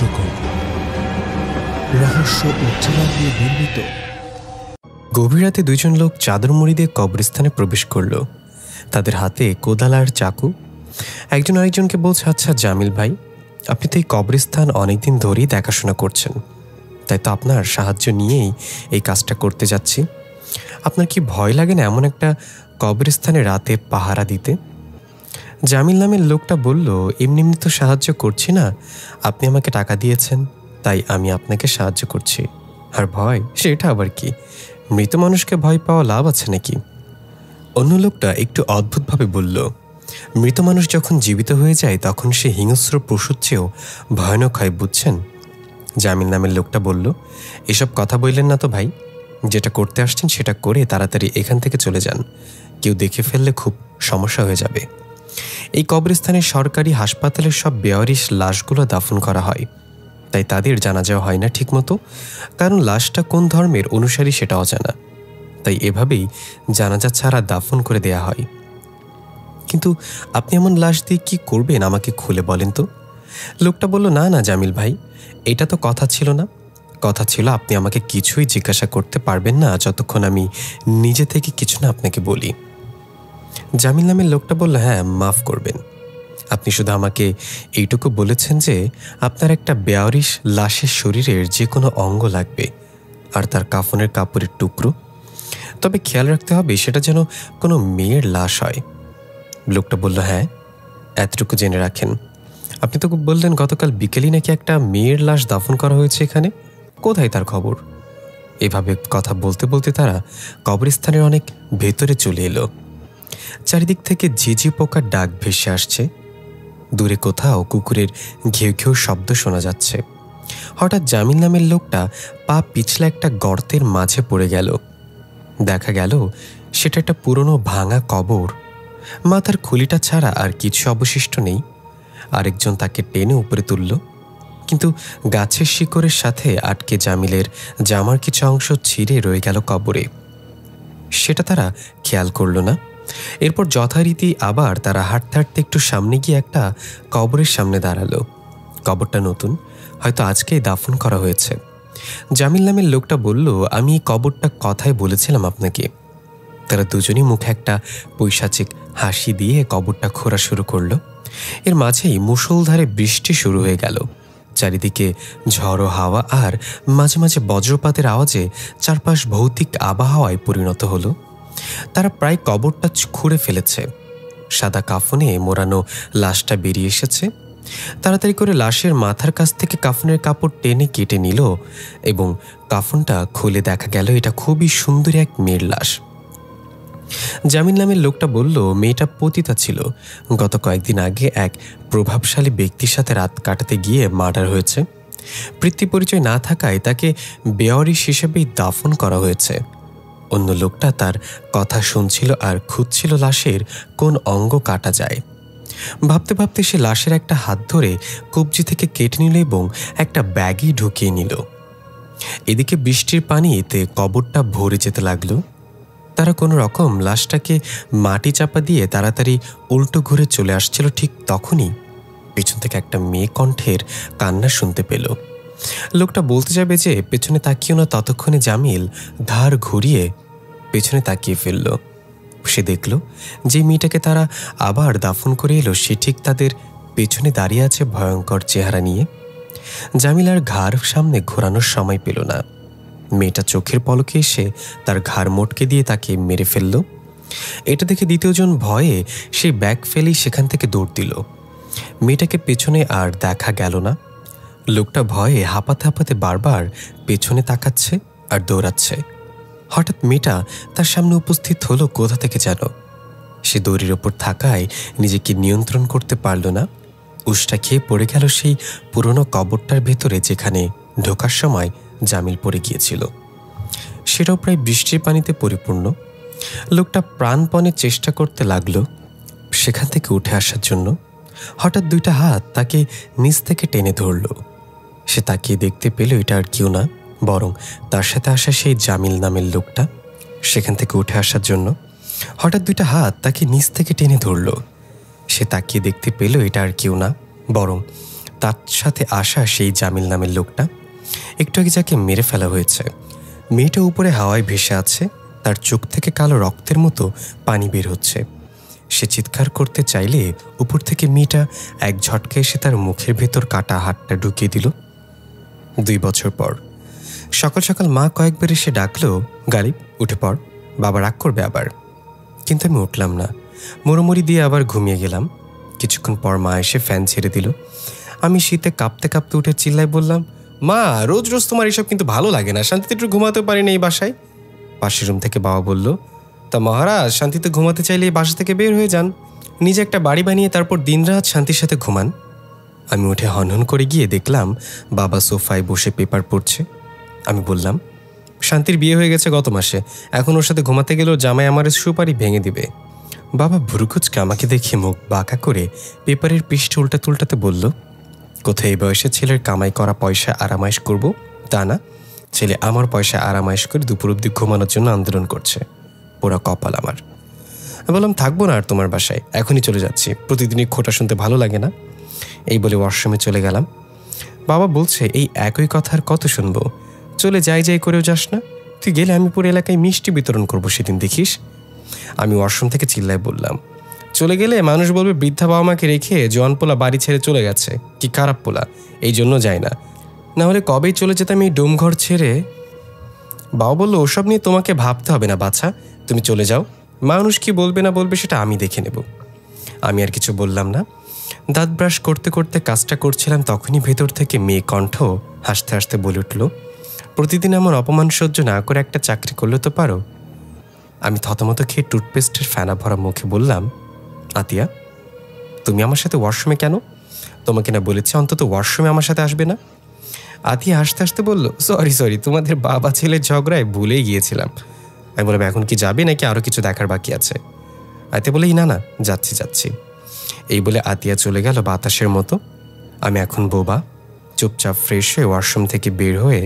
রহস্যকর, রহস্য উচ্চারণ দিয়ে নির্মিত। গভীর রাতে দুইজন লোক চাদর মুড়ি দিয়ে কবরস্থানে প্রবেশ করল। তাদের হাতে কোদাল আর চাকু। একজন আরেকজনকে বলছে, আচ্ছা জামিল ভাই, আপনি তো এই কবরস্থান অনেকদিন ধরেই দেখাশোনা করছেন, তাই তো আপনার সাহায্য নিয়েই এই কাজটা করতে যাচ্ছি। আপনার কি ভয় লাগে না এমন একটা কবরস্থানে রাতে পাহারা দিতে? জামিল নামের লোকটা বলল, এমনি এমনি তো সাহায্য করছি না, আপনি আমাকে টাকা দিয়েছেন তাই আমি আপনাকে সাহায্য করছি। আর ভয়, সেটা আবার কি? মৃত মানুষকে ভয় পাওয়া লাভ আছে নাকি? অন্য লোকটা একটু অদ্ভুতভাবে বলল, মৃত মানুষ যখন জীবিত হয়ে যায় তখন সে হিংস্র পশুর চেয়েও ভয়ানক হয়, বুঝছেন? জামিল নামের লোকটা বলল, এসব কথা বললেন না তো ভাই, যেটা করতে আসছেন সেটা করে তাড়াতাড়ি এখান থেকে চলে যান, কেউ দেখে ফেললে খুব সমস্যা হয়ে যাবে। এই কবরস্থানের সরকারি হাসপাতালের সব বেওয়ারিশ লাশগুলো দাফন করা হয়, তাই তাদের জানাজা হয় না ঠিকমতো, কারণ লাশটা কোন ধর্মের অনুসারী সেটা অজানা, তাই এভাবেই জানাজা ছাড়া দাফন করে দেয়া হয়। কিন্তু আপনি এমন লাশ দিয়ে কি করবেন আমাকে খুলে বলেন তো? লোকটা বলল, না না জামিল ভাই, এটা তো কথা ছিল না। কথা ছিল আপনি আমাকে কিছুই জিজ্ঞাসা করতে পারবেন না যতক্ষণ আমি নিজে থেকে কিছু না আপনাকে বলি। জামিল নামের লোকটা বলল, হ্যাঁ মাফ করবেন, আপনি শুধু আমাকে এইটুকু বলেছেন যে আপনার একটা বেওয়ারিশ লাশের শরীরের যে কোনো অঙ্গ লাগবে আর তার কাফনের কাপড়ের টুকরো, তবে খেয়াল রাখতে হবে সেটা যেন কোনো মেয়ের লাশ হয়। লোকটা বলল, হ্যাঁ এতটুকু জেনে রাখেন। আপনি তো বললেন গতকাল বিকেলই নাকি একটা মেয়ের লাশ দাফন করা হয়েছে এখানে, কোথায় তার খবর? এভাবে কথা বলতে বলতে তারা কবরস্থানের অনেক ভেতরে চলে এলো। চারিদিক থেকে ঝিঝি পোকার ডাক ভেসে আসছে, দূরে কোথাও কুকুরের ঘেউ ঘেউ শব্দ শোনা যাচ্ছে। হঠাৎ জামিল নামের লোকটা পা পিছলে একটা গর্তের মাঝে পড়ে গেল। দেখা গেল সেটা একটা পুরনো ভাঙা কবর, মাথার খুলিটা ছাড়া আর কিছু অবশিষ্ট নেই। আরেকজন তাকে টেনে উপরে তুলল, কিন্তু গাছের শিকড়ের সাথে আটকে জামিলের জামার কিছু অংশ ছিঁড়ে রয়ে গেল কবরে। সেটা তারা খেয়াল করল না। এরপর যথারীতি আবার তারা হাঁটতে হাঁটতে একটু সামনে গিয়ে একটা কবরের সামনে দাঁড়ালো। কবরটা নতুন, হয়তো আজকেই দাফন করা হয়েছে। জামিল নামের লোকটা বলল, আমি এই কবরটা কথাই বলেছিলাম আপনাকে। তারা দুজনই মুখে একটা পৈশাচিক হাসি দিয়ে কবরটা খোঁড়া শুরু করলো। এর মাঝেই মুষলধারে বৃষ্টি শুরু হয়ে গেল। চারিদিকে ঝড়ো হাওয়া আর মাঝে মাঝে বজ্রপাতের আওয়াজে চারপাশ ভৌতিক আবহাওয়ায় পরিণত হলো। তারা প্রায় কবরটা খুঁড়ে ফেলেছে। সাদা কাফনে মোড়ানো লাশটা বেরিয়ে এসেছে। তাড়াতাড়ি করে লাশের মাথার কাছ থেকে কাফনের কাপড় টেনে কেটে নিল এবং কাফনটা খুলে দেখা গেল এটা খুবই সুন্দর এক মেয়ের লাশ। জামিল নামের লোকটা বলল, মেয়েটা পতিতা ছিল, গত কয়েকদিন আগে এক প্রভাবশালী ব্যক্তির সাথে রাত কাটাতে গিয়ে মার্ডার হয়েছে। বৃত্তি পরিচয় না থাকায় তাকে বেওয়ারিশ হিসেবেই দাফন করা হয়েছে। অন্য লোকটা তার কথা শুনছিল আর খুঁজছিল লাশের কোন অঙ্গ কাটা যায়। ভাবতে ভাবতে সে লাশের একটা হাত ধরে কবজি থেকে কেটে নিল এবং একটা ব্যাগই ঢুকিয়ে নিল। এদিকে বৃষ্টির পানিতে কবরটা ভরে যেতে লাগলো। তারা কোনো রকম লাশটাকে মাটি চাপা দিয়ে তাড়াতাড়ি উল্টো ঘুরে চলে আসছিল। ঠিক তখনই পেছন থেকে একটা মেয়ে কণ্ঠের কান্না শুনতে পেল। লোকটা বলতে যাবে যে পেছনে তাকিয়েও না, ততক্ষণে জামিল ধার ঘুরিয়ে পেছনে তাকিয়ে ফেলল। সে দেখল যে মেয়েটাকে তারা আবার দাফন করে এলো সে ঠিক তাদের পেছনে দাঁড়িয়ে আছে ভয়ঙ্কর চেহারা নিয়ে। জামিল আর ঘাড় সামনে ঘোরানোর সময় পেল না। মেয়েটা চোখের পলকে এসে তার ঘাড় মোটকে দিয়ে তাকে মেরে ফেলল। এটা দেখে দ্বিতীয়জন ভয়ে সেই ব্যাগ ফেলেই সেখান থেকে দৌড় দিল। মেয়েটাকে পেছনে আর দেখা গেল না। লোকটা ভয়ে হাঁপাতে হাঁপাতে বারবার পেছনে তাকাচ্ছে আর দৌড়াচ্ছে। হঠাৎ মেয়েটা তার সামনে উপস্থিত হলো কোথা থেকে যেন। সে দড়ির ওপর থাকায় নিজেকে নিয়ন্ত্রণ করতে পারল না। উষ্টা খেয়ে পড়ে গেল সেই পুরনো কবরটার ভেতরে যেখানে ঢোকার সময় জামিল পড়ে গিয়েছিল। সেটাও প্রায় বৃষ্টির পানিতে পরিপূর্ণ। লোকটা প্রাণপণে চেষ্টা করতে লাগলো সেখান থেকে উঠে আসার জন্য। হঠাৎ দুইটা হাত তাকে নিচ থেকে টেনে ধরল। সে তাকিয়ে দেখতে পেল এটা আর কেউ না, বরং তার সাথে আসা সেই জামিল নামের লোকটা। সেখান থেকে উঠে আসার জন্য হঠাৎ দুইটা হাত তাকে নিচ থেকে টেনে ধরল। সে তাকিয়ে দেখতে পেল এটা আর কেউ না, বরং তার সাথে আসা সেই জামিল নামের লোকটা, একটু আগে যাকে মেরে ফেলা হয়েছে। মেয়েটা উপরে হাওয়ায় ভেসে আছে, তার চোখ থেকে কালো রক্তের মতো পানি বের হচ্ছে। সে চিৎকার করতে চাইলে উপর থেকে মেয়েটা এক ঝটকে এসে তার মুখের ভেতর কাটা হাতটা ঢুকিয়ে দিল। 2 বছর পর সকাল সকাল মা কয়েকবার এসে ডাকলো, গালিব উঠে পড়, বাবা রাগ করবে আবার। কিন্তু আমি উঠলাম না, মোড়মুড়ি দিয়ে আবার ঘুমিয়ে গেলাম। কিছুক্ষণ পর মা এসে ফ্যান ছেড়ে দিল। আমি শীতে কাঁপতে কাঁপতে উঠে চিল্লায় বললাম, মা রোজ রোজ তোমার এসব কিন্তু ভালো লাগে না, শান্তিতে একটু ঘুমাতে পারি না এই বাসায়। পাশের রুম থেকে বাবা বলল, তা মহারাজ শান্তিতে ঘুমাতে চাইলে এই বাসা থেকে বের হয়ে যান, নিজে একটা বাড়ি বানিয়ে তারপর দিনরাত শান্তির সাথে ঘুমান। আমি উঠে হনহন করে গিয়ে দেখলাম বাবা সোফায় বসে পেপার পড়ছে। আমি বললাম, শান্তির বিয়ে হয়ে গেছে গত মাসে, এখন ওর সাথে ঘুমাতে গেলেও জামাই আমার সুপারি ভেঙে দিবে। বাবা ভুরুকুচকে আমাকে দেখে মুখ বাঁকা করে পেপারের পৃষ্ঠ উল্টাতে উল্টাতে বলল, কোথায় এই বয়সে ছেলের কামাই করা পয়সা আরামাইশ করব? তা না, ছেলে আমার পয়সা আরামাইশ করে দুপুর অব্দি ঘুমানোর জন্য আন্দোলন করছে। পুরা কপাল আমার। আমি বললাম, থাকবো না আর তোমার বাসায়, এখনই চলে যাচ্ছি, প্রতিদিনই খোঁটা শুনতে ভালো লাগে না। এই বলে ওয়াশরুমে চলে গেলাম। বাবা বলছে, এই একই কথা আর কত শুনবো, চলে যাই যাই করেও যাস না, তুই গেলে আমি পুরো এলাকায় মিষ্টি বিতরণ করবো, সেদিন দেখিস। আমি ওয়াশরুম থেকে চিল্লায় বললাম, চলে গেলে মানুষ বলবে বৃদ্ধা বাবা মাকে রেখে জোয়ান পোলা বাড়ি ছেড়ে চলে গেছে, কি খারাপ পোলা, এই জন্য যায় না, না হলে কবেই চলে যেতাম এই ডোমঘর ছেড়ে। বাবা বলল, ওসব নিয়ে তোমাকে ভাবতে হবে না বাছা, তুমি চলে যাও, মানুষ কি বলবে না বলবে সেটা আমি দেখে নেব। আমি আর কিছু বললাম না। দাঁত ব্রাশ করতে করতে কাজটা করছিলাম, তখনই ভেতর থেকে মেয়ে কণ্ঠ হাসতে হাসতে বলে উঠল, প্রতিদিন আমার অপমান সহ্য না করে একটা চাকরি করলে তো পারো। আমি থতমত খেয়ে টুথপেস্টের ফেনা ভরা মুখে বললাম, আতিয়া তুমি আমার সাথে ওয়াশরুমে কেন? তোমাকে না বলেছি অন্তত ওয়াশরুমে আমার সাথে আসবে না? আতিয়া হাসতে হাসতে বলল, সরি তোমাদের বাবা ছেলের ঝগড়ায় ভুলেই গিয়েছিলাম। আমি বললাম, এখন কি যাবে নাকি আরও কিছু দেখার বাকি আছে? আতিয়া বলে, না যাচ্ছি। এই বলে আতিয়া চলে গেল বাতাসের মতো। আমি এখন বোবা। চুপচাপ ফ্রেশ হয়ে ওয়াশরুম থেকে বের হয়ে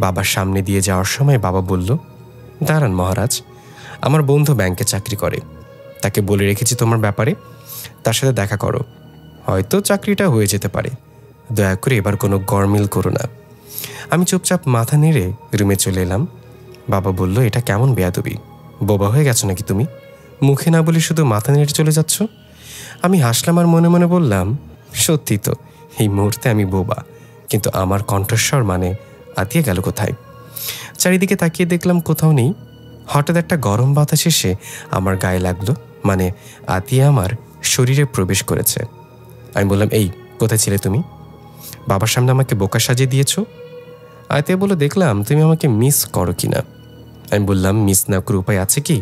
বাবার সামনে দিয়ে যাওয়ার সময় বাবা বলল, দাঁড়ান মহারাজ, আমার বন্ধু ব্যাংকে চাকরি করে, তাকে বলে রেখেছি তোমার ব্যাপারে, তার সাথে দেখা করো, হয়তো চাকরিটা হয়ে যেতে পারে, দয়া করে এবার কোনো গরমিল করো না। আমি চুপচাপ মাথা নেড়ে রুমে চলে এলাম। বাবা বলল, এটা কেমন বেয়াদবি, বোবা হয়ে গেছো নাকি তুমি, মুখে না বলে শুধু মাথা নেড়ে চলে যাচ্ছ? আমি হাসলাম আর মনে মনে বললাম, সত্যি তো এই মুহূর্তে আমি বোবা, কিন্তু আমার কণ্ঠস্বর মানে আতিয়া গেল কোথায়? চারিদিকে তাকিয়ে দেখলাম কোথাও নেই। হঠাৎ একটা গরম বাতাস এসে আমার গায়ে লাগলো, মানে আতিয়া আমার শরীরে প্রবেশ করেছে। আমি বললাম, এই কোথায় ছিলে তুমি? বাবার সামনে আমাকে বোকা সাজিয়ে দিয়েছ। আতিয়া বলল, দেখলাম তুমি আমাকে মিস করো কিনা। আমি বললাম, মিস না করে উপায় আছে কি?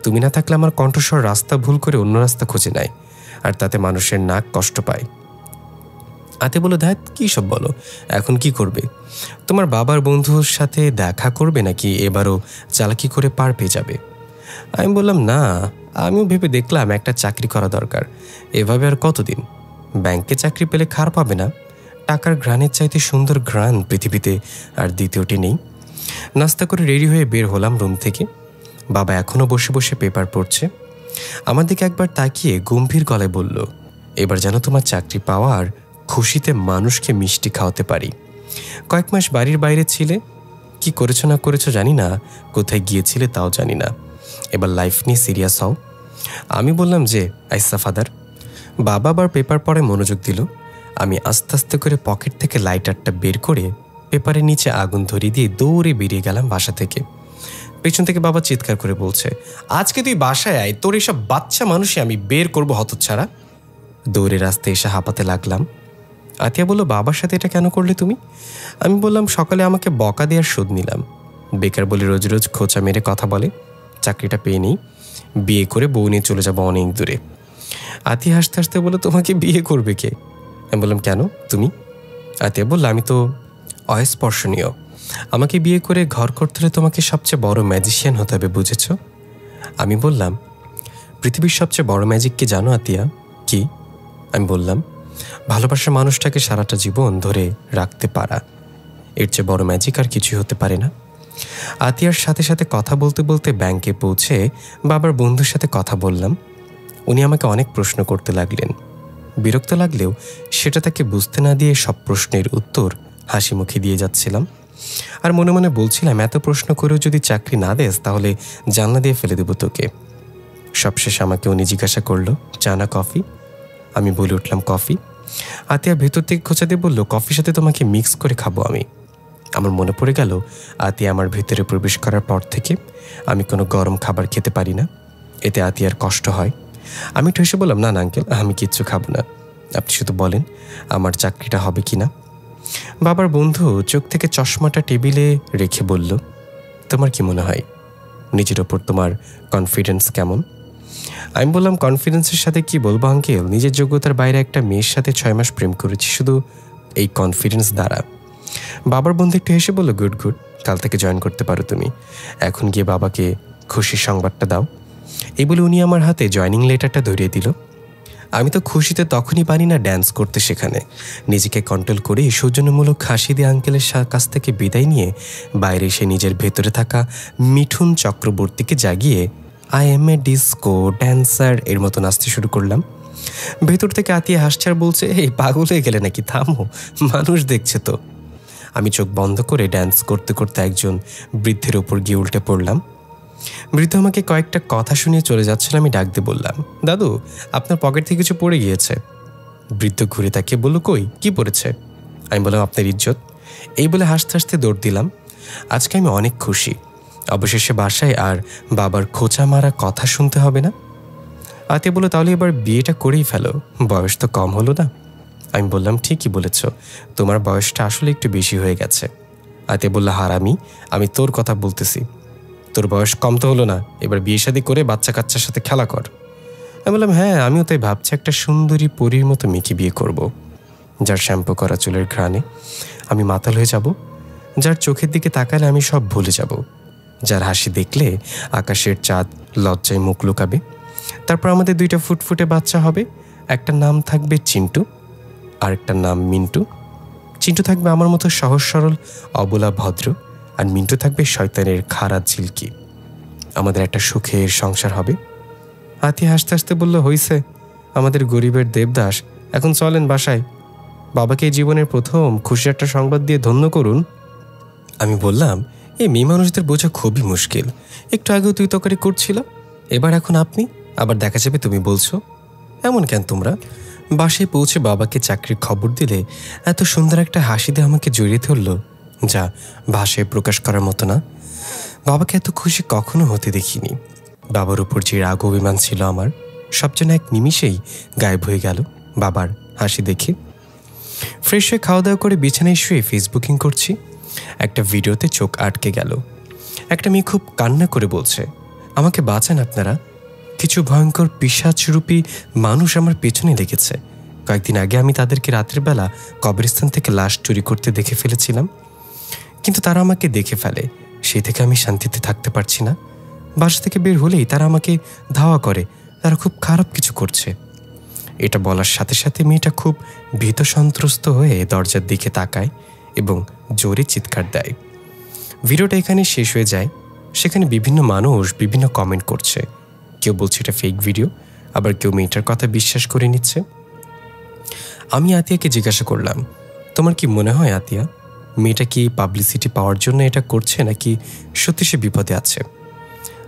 তুমি না থাকলে আমার কণ্ঠস্বর রাস্তা ভুল করে অন্য রাস্তা খুঁজে নেয়, আর তাতে মানুষের নাক কষ্ট পায়। আতে বলল, ধ্যাত কী সব বলো, এখন কি করবে? তোমার বাবার বন্ধুর সাথে দেখা করবে নাকি এবারও চালাকি করে পার পেয়ে যাবে? আমি বললাম, না, আমিও ভেবে দেখলাম একটা চাকরি করা দরকার, এভাবে আর কতদিন? ব্যাংকে চাকরি পেলে খারাপ হবে না, টাকার ঘ্রাণের চাইতে সুন্দর ঘ্রাণ পৃথিবীতে আর দ্বিতীয়টি নেই। নাস্তা করে রেডি হয়ে বের হলাম রুম থেকে। বাবা এখনও বসে বসে পেপার পড়ছে। আমার দিকে একবার তাকিয়ে গম্ভীর গলায় বলল, এবার যেন তোমার চাকরি পাওয়া আর খুশিতে মানুষকে মিষ্টি খাওয়াতে পারি। কয়েক মাস বাড়ির বাইরে ছিলে, কি করেছো না করেছো জানি না, কোথায় গিয়েছিলে তাও জানি না, এবার লাইফ নিয়ে সিরিয়াস হও। আমি বললাম যে, আইসা ফাদার। বাবা আবার পেপার পড়ে মনোযোগ দিল। আমি আস্তে আস্তে করে পকেট থেকে লাইটারটা বের করে পেপারের নিচে আগুন ধরিয়ে দিয়ে দৌড়ে বেরিয়ে গেলাম বাসা থেকে। পেছন থেকে বাবা চিৎকার করে বলছে, আজকে তুই বাসায় আয়, তোর এসব বাচ্চা মানুষই আমি বের করবো হতচ্ছাড়া। দৌড়ে রাস্তায় এসে হাঁপাতে লাগলাম। আতিয়া বলল, বাবার সাথে এটা কেন করলে তুমি? আমি বললাম, সকালে আমাকে বকা দেওয়ার শোধ নিলাম, বেকার বলে রোজ রোজ খোঁচা মেরে কথা বলে, চাকরিটা পেয়ে নেই, বিয়ে করে বউ নিয়ে চলে যাবো অনেক দূরে। আতিয়া হাসতে হাসতে বলল, তোমাকে বিয়ে করবে কে? আমি বললাম, কেন তুমি? আতিয়া বলল, আমি তো অস্পর্শনীয়, আমাকে বিয়ে করে ঘর করতে হলে তোমাকে সবচেয়ে বড় ম্যাজিশিয়ান হতে হবে, বুঝেছ? আমি বললাম, পৃথিবীর সবচেয়ে বড় ম্যাজিক কি জানো আতিয়া? কি? আমি বললাম, ভালোবাসার মানুষটাকে সারাটা জীবন ধরে রাখতে পারা, এর চেয়ে বড় ম্যাজিক আর কিছুই হতে পারে না। আতিয়ার সাথে সাথে কথা বলতে বলতে ব্যাংকে পৌঁছে বাবার বন্ধুর সাথে কথা বললাম। উনি আমাকে অনেক প্রশ্ন করতে লাগলেন। বিরক্ত লাগলেও সেটা তাকে বুঝতে না দিয়ে সব প্রশ্নের উত্তর হাসি মুখে দিয়ে যাচ্ছিলাম। আর মনে মনে বলছিলাম, এত প্রশ্ন করেও যদি চাকরি না দেস তাহলে জানলা দিয়ে ফেলে দেব তোকে। সবশেষ আমাকে উনি জিজ্ঞাসা করলো, চা না কফি? আমি বলে উঠলাম কফি। আতিয়া ভেতর থেকে খোঁচা দিয়ে বলল, কফির সাথে তোমাকে মিক্স করে খাবো আমি। আমার মনে পড়ে গেল আতিয়া আমার ভেতরে প্রবেশ করার পর থেকে আমি কোনো গরম খাবার খেতে পারি না, এতে আতিয়ার কষ্ট হয়। আমি একটু হেসে বললাম, না না আঙ্কেল, আমি কিচ্ছু খাবো না, আপনি শুধু বলেন আমার চাকরিটা হবে কি না। বাবার বন্ধু চোখ থেকে চশমাটা টেবিলে রেখে বলল, তোমার কি মনে হয় নিজের ওপর তোমার কনফিডেন্স কেমন? আমি বললাম, কনফিডেন্সের সাথে কি বলবো আঙ্কেল, নিজের যোগ্যতার বাইরে একটা মেয়ের সাথে 6 মাস প্রেম করেছি শুধু এই কনফিডেন্স দ্বারা। বাবার বন্ধু একটু হেসে বলল, গুড গুড, কাল থেকে জয়েন করতে পারো তুমি, এখন গিয়ে বাবাকে খুশির সংবাদটা দাও। এই বলে উনি আমার হাতে জয়নিং লেটারটা ধরিয়ে দিল। আমি তো খুশিতে তখনই পারি না ড্যান্স করতে, সেখানে নিজেকে কন্ট্রোল করে সৌজন্যমূলক হাসি দিয়ে আঙ্কেলের কাছ থেকে বিদায় নিয়ে বাইরে এসে নিজের ভেতরে থাকা মিঠুন চক্রবর্তীকে জাগিয়ে I M A disco dancer এর মতো নাচতে শুরু করলাম। ভেতর থেকে আতিয়া হাসছে আর বলছে, এই পাগল হয়ে গেলে নাকি, থামো, মানুষ দেখছে তো। আমি চোখ বন্ধ করে ড্যান্স করতে করতে একজন বৃদ্ধের ওপর গিয়ে উল্টে পড়লাম। বৃদ্ধ আমাকে কয়েকটা কথা শুনিয়ে চলে যাচ্ছিল। আমি ডাক দিয়ে বললাম, দাদু, আপনার পকেট থেকে কিছু পড়ে গিয়েছে। বৃদ্ধ ঘুরে তাকিয়ে বলল, কই, কি পড়েছে? আমি বললাম, আপনার ইজ্জত। এই বলে হাসতে হাসতে দৌড় দিলাম। আজকে আমি অনেক খুশি, অবশেষে বাসায় আর বাবার খোঁচা মারা কথা শুনতে হবে না। আতিয়া বলল, তাহলে এবার বিয়েটা করেই ফেলো, বয়স তো কম হলো না। আমি বললাম, ঠিকই বলেছ, তোমার বয়সটা আসলে একটু বেশি হয়ে গেছে। আতিয়া বলল, হারামি, আমি তোর কথা বলতেছি, তোর বয়স কম তো হলো না, এবার বিয়ে শাদী করে বাচ্চা কাচ্চার সাথে খেলা কর। আমি বললাম, হ্যাঁ, আমিও তাই ভাবছি, একটা সুন্দরী পরীর মতো মেয়েকে বিয়ে করব, যার শ্যাম্পু করা চুলের ঘ্রাণে আমি মাতাল হয়ে যাব, যার চোখের দিকে তাকালে আমি সব ভুলে যাব, যার হাসি দেখলে আকাশের চাঁদ লজ্জায় মুখ লুকাবে। তারপর আমাদের 2টা ফুটফুটে বাচ্চা হবে, একটা নাম থাকবে চিন্টু আর একটা নাম মিন্টু। চিন্টু থাকবে আমার মতো সহজ সরল অবলা ভদ্র, আর মিন্টু থাকবে শয়তানের খারাপ ঝিলকি। আমাদের একটা সুখের সংসার হবে। হাতি হাসতে হাসতে বলল, হইছে, আমাদের গরিবের দেবদাস, এখন চলেন বাসায়, বাবাকে জীবনের প্রথম খুশি একটা সংবাদ দিয়ে ধন্য করুন। আমি বললাম, এই মেয়ে মানুষদের বোঝা খুবই মুশকিল, একটু আগেও তুই তরকারি করছিল, এবার এখন আপনি, আবার দেখা যাবে তুমি বলছো, এমন কেন তোমরা? বাসায় পৌঁছে বাবাকে চাকরির খবর দিলে এত সুন্দর একটা হাসি দিয়ে আমাকে জড়িয়ে ধরল, যা ভাষায় প্রকাশ করার মতো না। বাবাকে এত খুশি কখনো হতে দেখিনি। বাবার উপর যে রাগ অভিমান ছিল আমার, সব যেন এক নিমিষেই গায়েব হয়ে গেল বাবার হাসি দেখে। ফ্রেশ হয়ে খাওয়া দাওয়া করে বিছানায় শুয়ে ফেসবুকিং করছি, একটা ভিডিওতে চোখ আটকে গেল। একটা মেয়ে খুব কান্না করে বলছে, আমাকে বাঁচান আপনারা, কিছু ভয়ঙ্কর পিশাচরূপী মানুষ আমার পেছনে লেগেছে। কয়েকদিন আগে আমি তাদেরকে রাতের বেলা কবরস্থান থেকে লাশ চুরি করতে দেখে ফেলেছিলাম, কিন্তু তারা আমাকে দেখে ফেলে, সেই থেকে আমি শান্তিতে থাকতে পারছি না। বাসা থেকে বের হলেই তারা আমাকে ধাওয়া করে, তারা খুব খারাপ কিছু করছে। এটা বলার সাথে সাথে মেয়েটা খুব ভীত সন্ত্রস্ত হয়ে দরজার দিকে তাকায় এবং জোরে চিৎকার দেয়। ভিডিওটা এখানে শেষ হয়ে যায়। সেখানে বিভিন্ন মানুষ বিভিন্ন কমেন্ট করছে, কেউ বলছে এটা ফেক ভিডিও, আবার কেউ মেয়েটার কথা বিশ্বাস করে নিচ্ছে। আমি আতিয়াকে জিজ্ঞাসা করলাম, তোমার কি মনে হয় আতিয়া, মেয়েটা কি পাবলিসিটি পাওয়ার জন্য এটা করছে নাকি সত্যি সে বিপদে আছে?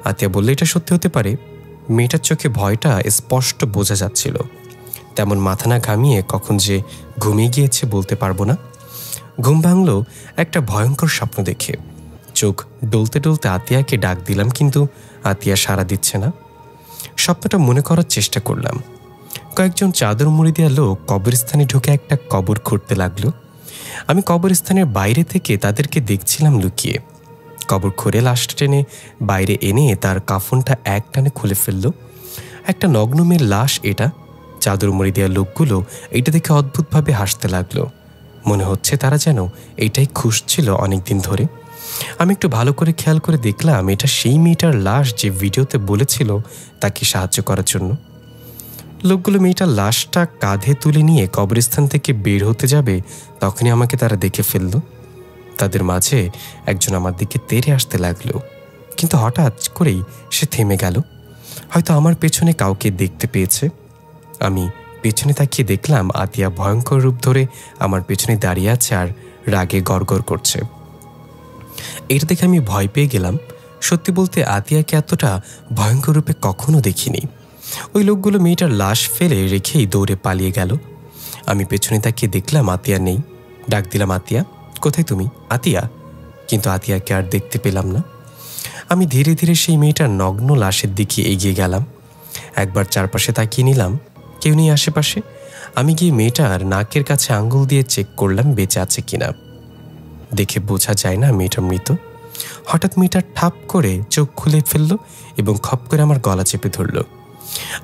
আতিয়া বললে, এটা সত্যি হতে পারে, মেয়েটার চোখে ভয়টা স্পষ্ট বোঝা যাচ্ছিল। তেমন মাথা না ঘামিয়ে কখন যে ঘুমিয়ে গিয়েছে বলতে পারবো না। ঘুম ভাঙল একটা ভয়ঙ্কর স্বপ্ন দেখে। চোখ ডলতে ডলতে আতিয়াকে ডাক দিলাম, কিন্তু আতিয়া সাড়া দিচ্ছে না। স্বপ্নটা মনে করার চেষ্টা করলাম। কয়েকজন চাদর মুড়ি দেওয়া লোক কবরস্থানে ঢুকে একটা কবর খুঁড়তে লাগলো। আমি কবরস্থানের বাইরে থেকে তাদেরকে দেখছিলাম লুকিয়ে। কবর খুঁড়ে লাশটা টেনে বাইরে এনে তার কাফনটা এক টানে খুলে ফেলল। একটা নগ্ন মেয়ের লাশ এটা। চাদর মুড়ি দেওয়া লোকগুলো এটা দেখে অদ্ভুতভাবে হাসতে লাগলো। মনে হচ্ছে তারা যেন এইটাই খুঁজছিল অনেকদিন ধরে। আমি একটু ভালো করে খেয়াল করে দেখলাম এটা সেই মেয়েটার লাশ যে ভিডিওতে বলেছিল তাকে সাহায্য করার জন্য। লোকগুলো মেয়েটার লাশটা কাঁধে তুলে নিয়ে কবরস্থান থেকে বের হতে যাবে, তখনই আমাকে তারা দেখে ফেলল। তাদের মাঝে একজন আমার দিকে তেড়ে আসতে লাগলো, কিন্তু হঠাৎ করেই সে থেমে গেল। হয়তো আমার পেছনে কাউকে দেখতে পেয়েছে। আমি পেছনে তাকিয়ে দেখলাম আতিয়া ভয়ঙ্কর রূপ ধরে আমার পেছনে দাঁড়িয়ে আছে আর রাগে গড়গড় করছে। এটা দেখে আমি ভয় পেয়ে গেলাম। সত্যি বলতে আতিয়াকে এতটা ভয়ঙ্কর রূপে কখনো দেখিনি। ওই লোকগুলো মেয়েটার লাশ ফেলে রেখেই দৌড়ে পালিয়ে গেল। আমি পেছনে তাকিয়ে দেখলাম আতিয়া নেই। ডাক দিলাম, আতিয়া কোথায় তুমি, আতিয়া? কিন্তু আতিয়াকে আর দেখতে পেলাম না। আমি ধীরে ধীরে সেই মেয়েটার নগ্ন লাশের দিকে এগিয়ে গেলাম। একবার চারপাশে তাকিয়ে নিলাম, কেউ নেই আশেপাশে। আমি গিয়ে মেয়েটার নাকের কাছে আঙ্গুল দিয়ে চেক করলাম বেঁচে আছে কিনা। দেখে বোঝা যায় না মেয়েটা মৃত। হঠাৎ মেয়েটা ঠাপ করে চোখ খুলে ফেলল এবং খপ করে আমার গলা চেপে ধরল।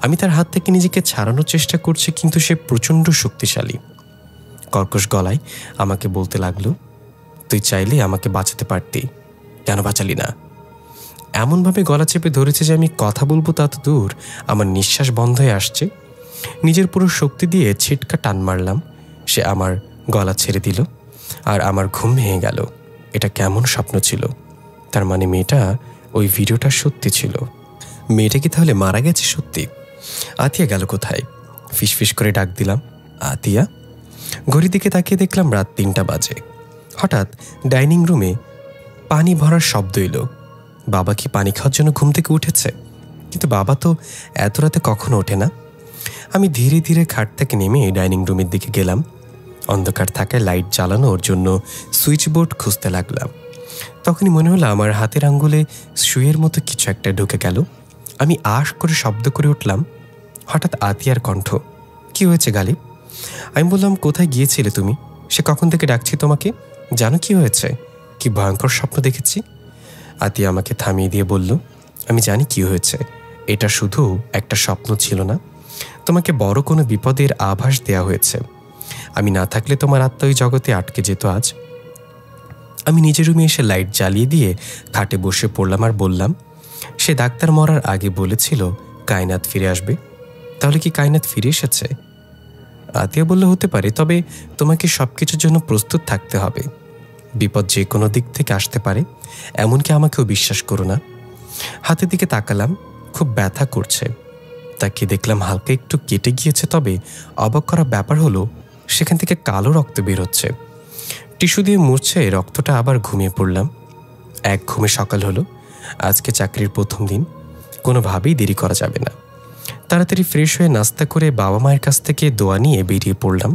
আমি তার হাত থেকে নিজেকে ছাড়ানোর চেষ্টা করছি, কিন্তু সে প্রচণ্ড শক্তিশালী। কর্কশ গলায় আমাকে বলতে লাগলো, তুই চাইলে আমাকে বাঁচাতে পারতি, কেন বাঁচালি না? এমনভাবে গলা চেপে ধরেছে যে আমি কথা বলবো তা তো দূর, আমার নিঃশ্বাস বন্ধ হয়ে আসছে। নিজের পুরো শক্তি দিয়ে ছিটকা টান মারলাম। সে আমার গলা ছেড়ে দিল আর আমার ঘুম ভেঙে গেল। এটা কেমন স্বপ্ন ছিল? তার মানে মেয়েটা, ওই ভিডিওটা সত্যি ছিল। মেয়েটা কি তাহলে মারা গেছে সত্যি? আতিয়া গেল কোথায়? ফিসফিস করে ডাক দিলাম, আতিয়া। ঘড়ির দিকে তাকিয়ে দেখলাম রাত 3টা বাজে। হঠাৎ ডাইনিং রুমে পানি ভরার শব্দ এলো। বাবা কি পানি খাওয়ার জন্য ঘুম থেকে উঠেছে? কিন্তু বাবা তো এত রাতে কখনো ওঠে না। আমি ধীরে ধীরে খাট থেকে নেমে ডাইনিং রুমের দিকে গেলাম। অন্ধকার থাকায় লাইট জ্বালানোর জন্য সুইচ বোর্ড খুঁজতে লাগলাম। তখনই মনে হলো আমার হাতের আঙ্গুলে সুইয়ের মতো কিছু একটা ঢুকে গেল। আমি আশ করে শব্দ করে উঠলাম। হঠাৎ আতিয়ার কণ্ঠ, কি হয়েছে গালিব? আমি বললাম, কোথায় গিয়েছিলে তুমি? সে কখন থেকে ডাকছি তোমাকে। জানো কি হয়েছে? কি ভয়ঙ্কর স্বপ্ন দেখেছি। আতিয়া আমাকে থামিয়ে দিয়ে বলল, আমি জানি কি হয়েছে। এটা শুধু একটা স্বপ্ন ছিল না, তোমাকে বড় কোনো বিপদের আভাস দেয়া হয়েছে। আমি না থাকলে তোমার আত্মা ওই জগতে আটকে যেত আজ। আমি নিজের রুমে এসে লাইট জ্বালিয়ে দিয়ে খাটে বসে পড়লাম আর বললাম, সে ডাক্তার মরার আগে বলেছিল কায়নাত ফিরে আসবে। তাহলে কি কায়নাত ফিরে এসেছে? আতিয়া বলল, হতে পারে, তবে তোমাকে সবকিছুর জন্য প্রস্তুত থাকতে হবে। বিপদ যে কোনো দিক থেকে আসতে পারে, এমনকি আমাকেও বিশ্বাস করো না। হাতের দিকে তাকালাম, খুব ব্যথা করছে। তাকিয়ে দেখলাম হালকা একটু কেটে গিয়েছে, তবে অবাক করা ব্যাপার হলো সেখান থেকে কালো রক্ত বের হচ্ছে। টিস্যু দিয়ে মুছছে রক্তটা, আবার ঘুমিয়ে পড়লাম। এক ঘুমে সকাল হলো। আজকে চাকরির প্রথম দিন, কোনোভাবেই দেরি করা যাবে না। তাড়াতাড়ি ফ্রেশ হয়ে নাস্তা করে বাবা মায়ের কাছ থেকে দোয়া নিয়ে বেরিয়ে পড়লাম।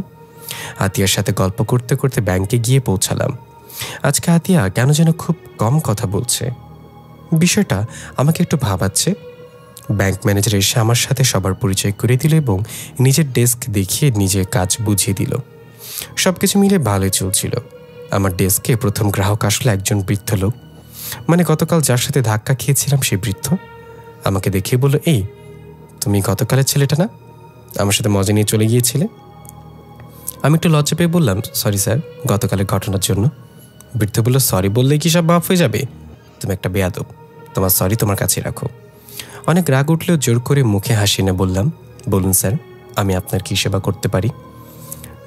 আতিয়ার সাথে গল্প করতে করতে ব্যাংকে গিয়ে পৌঁছালাম। আজকে আতিয়া কেন যেন খুব কম কথা বলছে। বিষয়টা আমাকে একটু ভাবাচ্ছে। ব্যাংক ম্যানেজার এসে আমার সাথে সবার পরিচয় করে দিল এবং নিজের ডেস্ক দেখিয়ে নিজের কাজ বুঝিয়ে দিল। সবকিছু মিলে ভালোই চলছিল। আমার ডেস্কে প্রথম গ্রাহক আসলো একজন বৃদ্ধ লোক, মানে গতকাল যার সাথে ধাক্কা খেয়েছিলাম সেই বৃদ্ধ। আমাকে দেখে বলল, এই তুমি গতকালের ছেলেটা না, আমার সাথে মজা নিয়ে চলে গিয়েছিলে? আমি একটু লজ্জা পেয়ে বললাম, সরি স্যার, গতকালের ঘটনার জন্য। বৃদ্ধ বলল, সরি বললেই কি সব মাফ হয়ে যাবে? তুমি একটা বেয়াদব, তোমার সরি তোমার কাছে রাখো। অনেক রাগ উঠলেও জোর করে মুখে হাসি না বললাম, বলুন স্যার, আমি আপনার কি সেবা করতে পারি?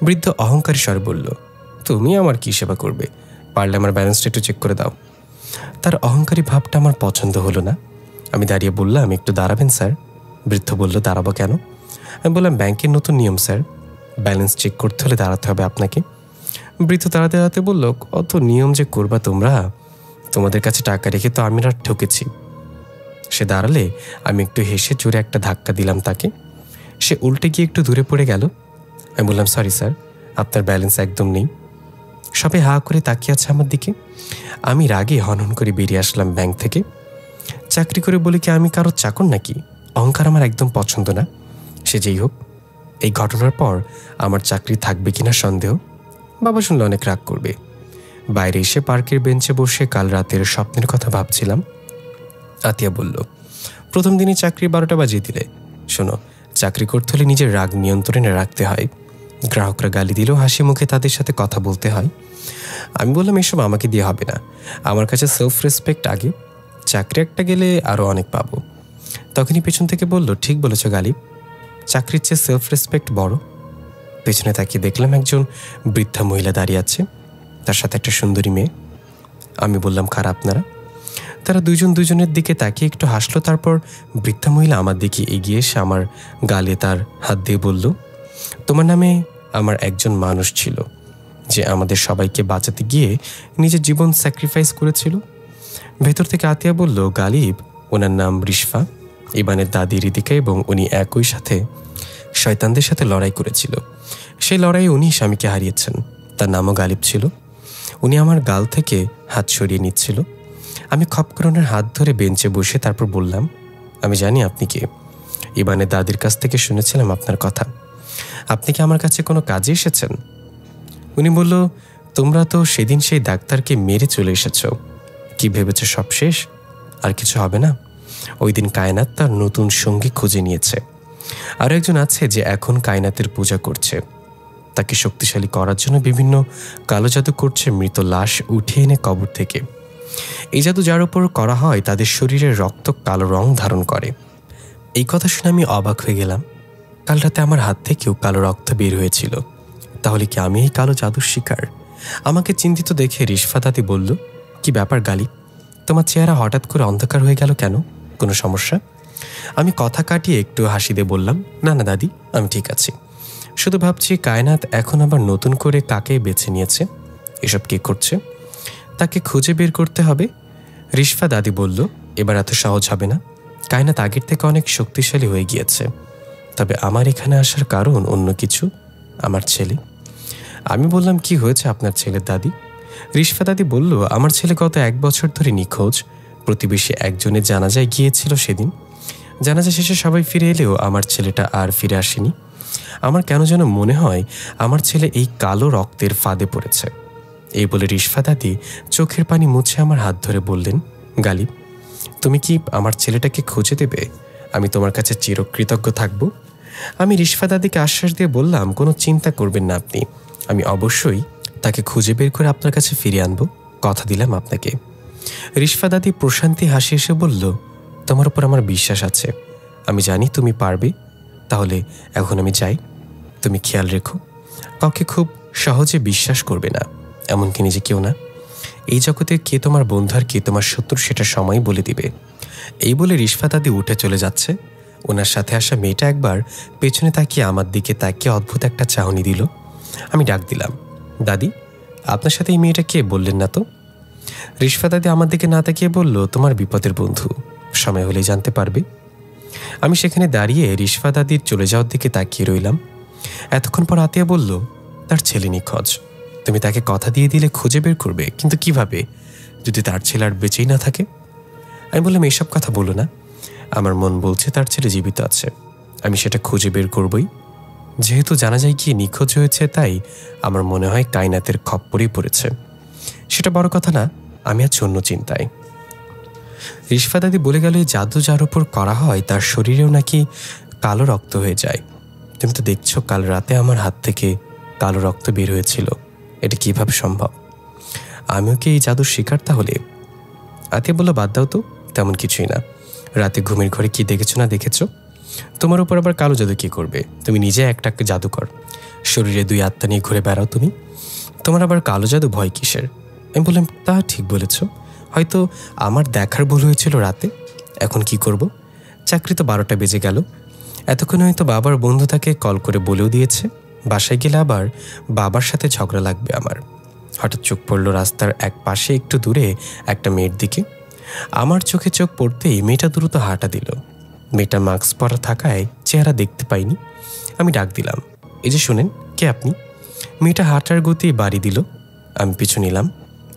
বৃদ্ধ অহংকারী স্বরে বলল, তুমি আমার কি সেবা করবে? পারলে আমার ব্যালেন্সটা একটু চেক করে দাও। তার অহংকারী ভাবটা আমার পছন্দ হলো না। আমি দাঁড়িয়ে বললাম, একটু দাঁড়াবেন স্যার? বৃদ্ধ বলল, দাঁড়াবো কেন? আমি বললাম, ব্যাংকের নতুন নিয়ম স্যার, ব্যালেন্স চেক করতে হলে দাঁড়াতে হবে আপনাকে। বৃদ্ধ দাঁড়াতে দাঁড়াতে বলল, কত নিয়ম যে করবা তোমরা, তোমাদের কাছে টাকা রেখে তো আমি আর ঠকেছি। সে দাঁড়ালে আমি একটু হেসে জোরে একটা ধাক্কা দিলাম তাকে। সে উল্টে গিয়ে একটু দূরে পড়ে গেল। আমি বললাম, সরি স্যার, আপনার ব্যালেন্স একদম নেই। সবাই হা করে তাকিয়ে আছে আমার দিকে। আমি রাগে হনহন করে বেরিয়ে আসলাম ব্যাংক থেকে। চাকরি করে বলে কি আমি কারো চাকর নাকি? অহংকার আমার একদম পছন্দ না। সে যেই হোক, এই ঘটনার পর আমার চাকরি থাকবে কিনা সন্দেহ। বাবা শুনলে অনেক রাগ করবে। বাইরে এসে পার্কের বেঞ্চে বসে কাল রাতের স্বপ্নের কথা ভাবছিলাম। আতিয়া বলল, প্রথম দিনই চাকরি 12টা বাজিয়ে দিলে। শোনো, চাকরি করতে হলে নিজের রাগ নিয়ন্ত্রণে রাখতে হয়। গ্রাহকরা গালি দিলেও হাসি মুখে তাদের সাথে কথা বলতে হয়। আমি বললাম, এসব আমাকে দিয়ে হবে না, আমার কাছে সেলফ রেসপেক্ট আগে। চাকরি একটা গেলে আরও অনেক পাবো। তখনই পেছন থেকে বলল, ঠিক বলেছ গালিব, চাকরির চেয়ে সেলফ রেসপেক্ট বড়। পেছনে তাকিয়ে দেখলাম একজন বৃদ্ধা মহিলা দাঁড়িয়ে আছে, তার সাথে একটা সুন্দরী মেয়ে। আমি বললাম, কারা আপনারা? তারা দুজন দুজনের দিকে তাকিয়ে একটু হাসলো। তারপর বৃদ্ধা মহিলা আমার দিকে এগিয়ে এসে আমার গালে তার হাত দিয়ে বলল, তোমার নামে আমার একজন মানুষ ছিল যে আমাদের সবাইকে বাঁচাতে গিয়ে নিজের জীবন স্যাক্রিফাইস করেছিল। ভেতর থেকে আতিয়া বলল, গালিব, ওনার নাম রিশফা, ইবানের দাদি রিদিকা, এবং উনি একই সাথে শয়তানদের সাথে লড়াই করেছিল। সেই লড়াইয়ে উনি স্বামীকে হারিয়েছেন। তার নামও গালিব ছিল। উনি আমার গাল থেকে হাত সরিয়ে নিচ্ছিল। আমি খপ করে ওনার হাত ধরে বেঞ্চে বসে তারপর বললাম, আমি জানি আপনি কে। ইবানের দাদির কাছ থেকে শুনেছিলাম আপনার কথা। আপনি কি আমার কাছে কোনো কাজে এসেছেন? উনি বলল, তোমরা তো সেদিন সেই ডাক্তারকে মেরে চলে এসেছ। কি ভেবেছ সব শেষ, আর কিছু হবে না? ওই দিন কায়নাত তার নতুন সঙ্গী খুঁজে নিয়েছে। আরও একজন আছে যে এখন কায়নাতের পূজা করছে। তাকে শক্তিশালী করার জন্য বিভিন্ন কালো জাদু করছে মৃত লাশ উঠিয়ে এনে কবর থেকে। এই জাদু যার উপর করা হয় তাদের শরীরের রক্ত কালো রং ধারণ করে। এই কথা শুনে আমি অবাক হয়ে গেলাম। কাল রাতে আমার হাত থেকেও কালো রক্ত বের হয়েছিল। তাহলে কি আমি এই কালো জাদুর শিকার? আমাকে চিন্তিত দেখে রিশফা দাদি বলল, কি ব্যাপার গালি, তোমার চেহারা হঠাৎ করে অন্ধকার হয়ে গেল কেন? কোনো সমস্যা? আমি কথা কাটিয়ে একটু হাসি দিয়ে বললাম, না না দাদি, আমি ঠিক আছি। শুধু ভাবছি কায়নাত এখন আবার নতুন করে কাকে বেছে নিয়েছে। এসব কে করছে? তাকে খুঁজে বের করতে হবে। রিশফা দাদি বলল, এবার এত সহজ হবে না। কায়নাত আগের থেকে অনেক শক্তিশালী হয়ে গিয়েছে। তবে আমার এখানে আসার কারণ অন্য কিছু, আমার ছেলে। আমি বললাম, কি হয়েছে আপনার ছেলের দাদি? রিশফা দাদি বলল, আমার ছেলে গত 1 বছর ধরে নিখোঁজ। প্রতিবেশী একজনের জানাজায় গিয়েছিল সেদিন। জানাজা শেষে সবাই ফিরে এলেও আমার ছেলেটা আর ফিরে আসেনি। আমার কেন যেন মনে হয় আমার ছেলে এই কালো রক্তের ফাঁদে পড়েছে। এই বলে রিশফা দাদি চোখের পানি মুছে আমার হাত ধরে বললেন, গালিব, তুমি কি আমার ছেলেটাকে খুঁজে দেবে? আমি তোমার কাছে চিরকৃতজ্ঞ থাকব। আমি রিশফা দাদিকে আশ্বাস দিয়ে বললাম, কোনো চিন্তা করবেন না আপনি। আমি অবশ্যই তাকে খুঁজে বের করে আপনার কাছে ফিরিয়ে আনবো, কথা দিলাম আপনাকে। রিশফা দাদি প্রশান্তি হাসি এসে বলল, তোমার উপর আমার বিশ্বাস আছে। আমি জানি তুমি পারবে। তাহলে এখন আমি যাই। তুমি খেয়াল রেখো, কাউকে খুব সহজে বিশ্বাস করবে না, এমনকি নিজে কেউ না। এই জগতে কে তোমার বন্ধু আর কে তোমার শত্রু সেটা সময় বলে দিবে। এই বলে রিশফা দাদি উঠে চলে যাচ্ছে। ওনার সাথে আসা মেয়েটা একবার পেছনে তাকিয়ে আমার দিকে তাকিয়ে অদ্ভুত একটা চাহনি দিল। আমি ডাক দিলাম, দাদি, আপনার সাথে এই মেয়েটা কে বললেন না তো? রিশফা দাদি আমার দিকে না তাকিয়ে বলল, তোমার বিপদের বন্ধু, সময় হলেই জানতে পারবে। আমি সেখানে দাঁড়িয়ে রিশফা দাদির চলে যাওয়ার দিকে তাকিয়ে রইলাম। এতক্ষণ পর আতিয়া বলল, তার ছেলে নিখোঁজ। তুমি তাকে কথা দিয়ে দিলে খুঁজে বের করবে, কিন্তু কিভাবে যদি তার ছেলে আর বেঁচেই না থাকে? আমি বললাম, এইসব কথা বলো না। আমার মন বলছে তার ছেলে জীবিত আছে। আমি সেটা খুঁজে বের করবই। যেহেতু জানা যায় গিয়ে নিখোঁজ হয়েছে, তাই আমার মনে হয় কায়নাতের খপ্পরেই পড়েছে। সেটা বড় কথা না, আমি আছি অন্য চিন্তায়। রিশফা দাদি বলে গেল, এই জাদু যার উপর করা হয় তার শরীরেও নাকি কালো রক্ত হয়ে যায়। তুমি তো দেখছো কাল রাতে আমার হাত থেকে কালো রক্ত বের হয়েছিল। এটা কিভাবে সম্ভব? আমিও কি এই জাদুর শিকার তাহলে? আতিয়া বলল, বাদ দাও তো, তেমন কিছুই না। রাতে ঘুমের ঘরে কি দেখেছো না দেখেছো? তোমার উপর আবার কালো জাদু কি করবে? তুমি নিজে একটা জাদুকর, শরীরে 2 আত্মা নিয়ে ঘুরে বেড়াও তুমি। তোমার আবার কালো জাদু ভয় কিসের? আমি বললাম, তা ঠিক বলেছ, হয়তো আমার দেখার ভুল হয়েছিল রাতে। এখন কি করব? চাকরি তো 12টা বেজে গেল। এতক্ষণ হয়তো বাবার বন্ধু তাকে কল করে বলেও দিয়েছে। বাসায় গেলে আবার বাবার সাথে ঝগড়া লাগবে আমার। হঠাৎ চোখ পড়ল রাস্তার এক পাশে একটু দূরে একটা মেয়ের দিকে। আমার চোখে চোখ পড়তেই মেয়েটা দ্রুত হাঁটা দিল। মেয়েটা মাস্ক পরা থাকায় চেহারা দেখতে পাইনি। আমি ডাক দিলাম, এই যে শোনেন, কে আপনি? মেয়েটা হাঁটার গতি বাড়ি দিল। আমি পিছু নিলাম।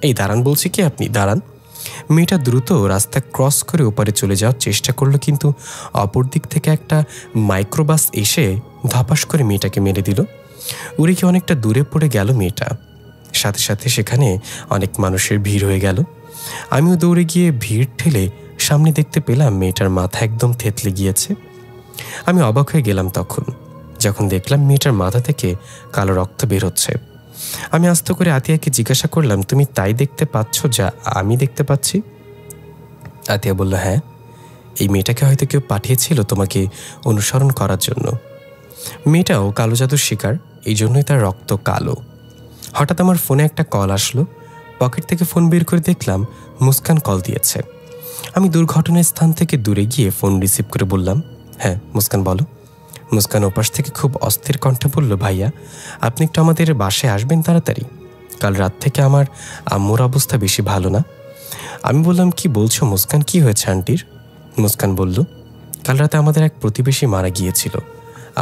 এই দাঁড়ান বলছি, কে আপনি? দাঁড়ান। মেয়েটা দ্রুত রাস্তা ক্রস করে ওপারে চলে যাওয়ার চেষ্টা করলো, কিন্তু অপর দিক থেকে একটা মাইক্রোবাস এসে ধপাস করে মেয়েটাকে মেরে দিল। উড়ে কি অনেকটা দূরে পড়ে গেল মেয়েটা। সাথে সাথে সেখানে অনেক মানুষের ভিড় হয়ে গেল। আমিও দৌড়ে গিয়ে ভিড় ঠেলে সামনে দেখতে পেলাম মেয়েটার মাথা একদম থেতলে গিয়েছে। আমি অবাক হয়ে গেলাম যখন দেখলাম মেয়েটার মাথা থেকে কালো রক্ত বের হচ্ছে। আমি আস্তে করে আতিয়াকে জিজ্ঞাসা করলাম, তুমি তাই দেখতে পাচ্ছ যা আমি দেখতে পাচ্ছি? আতিয়া বলল, হ্যাঁ, এই মেয়েটাকে হয়তো কেউ পাঠিয়েছিল তোমাকে অনুসরণ করার জন্য। মেয়েটাও কালো জাদুর শিকার, এই জন্যই তার রক্ত কালো। হঠাৎ আমার ফোনে একটা কল আসলো। পকেট থেকে ফোন বের করে দেখলাম মুস্কান কল দিয়েছে। আমি দুর্ঘটনার স্থান থেকে দূরে গিয়ে ফোন রিসিভ করে বললাম, হ্যাঁ মুস্কান বলো। মুস্কান ওপাশ থেকে খুব অস্থির কণ্ঠে বলল, ভাইয়া আপনি একটু আমাদের বাসায় আসবেন তাড়াতাড়ি। কাল রাত থেকে আমার আম্মুর অবস্থা বেশি ভালো না। আমি বললাম, কি বলছো মুস্কান, কি হয়েছে আন্টির? মুস্কান বলল, কাল রাতে আমাদের এক প্রতিবেশী মারা গিয়েছিল।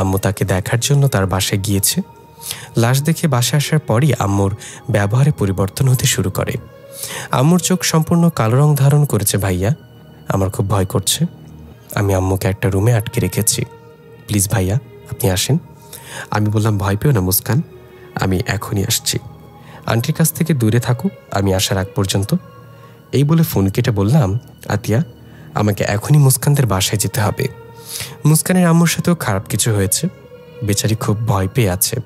আম্মু তাকে দেখার জন্য তার বাসায় গিয়েছে। লাশ দেখে বাসায় আসার পরই আম্মুর ব্যবহারে পরিবর্তন হতে শুরু করে। আম্মুর চোখ সম্পূর্ণ কালো রং ধারণ করেছে ভাইয়া। আমার খুব ভয় করছে। আমি আম্মুকে একটা রুমে আটকে রেখেছি। প্লিজ ভাইয়া আপনি আসেন। আমি বললাম, ভয় পেও না মুস্কান, আমি এখনই আসছি। আন্টির কাছ থেকে দূরে থাকো আমি আসার আগ পর্যন্ত। এই বলে ফোন কেটে বললাম, আতিয়া আমাকে এখনই মুস্কানদের বাসায় যেতে হবে। মুস্কানের আম্মুর সাথেও খারাপ কিছু হয়েছে, বেচারি খুব ভয় পেয়ে আছে।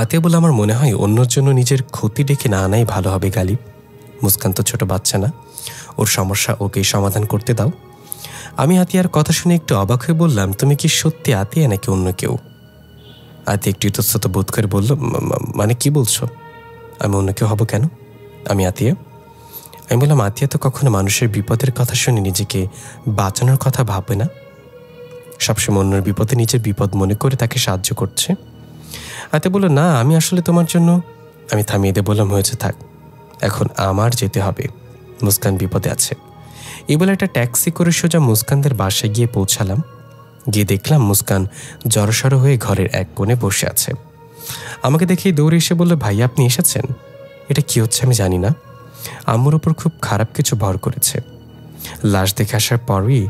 আতিয়া বলে, আমার মনে হয় অন্যর জন্য নিজের ক্ষতি ডেকে না আনাই ভালো হবে গালিব। মুস্কান তো ছোট বাচ্চা না, ওর সমস্যা ওকেই সমাধান করতে দাও। আমি আতিয়ার কথা শুনে একটু অবাক হয়ে বললাম, তুমি কি সত্যি আতিয়া নাকি অন্য কেউ? আতিয়া একটু ইতস্তত বোধ করে বলল, মানে কি বলছো? আমি অন্য কেউ হব কেন? আমি আতিয়া। আমি বললাম, আতিয়া তো কখনো মানুষের বিপদের কথা শুনে নিজেকে বাঁচানোর কথা ভাবে না, সবসময় অন্যের বিপদে নিজের বিপদ মনে করে তাকে সাহায্য করছে। আতিয়া বলল, না আমি আসলে তোমার জন্য। আমি থামিয়ে দিয়ে বললাম, হয়েছে থাক, এখন আমার যেতে হবে, মুস্কান বিপদে আছে। এই বলে একটা ট্যাক্সি করে সোজা মুস্কানদের বাসায় গিয়ে পৌঁছালাম। গিয়ে দেখলাম মুস্কান জড়সড় হয়ে ঘরের এক কোণে বসে আছে। আমাকে দেখেই দৌড়ে এসে বলল, ভাই আপনি এসেছেন? এটা কি হচ্ছে আমি জানি না, আম্মুর ওপর খুব খারাপ কিছু ভর করেছে। লাশ দেখে আসার পরই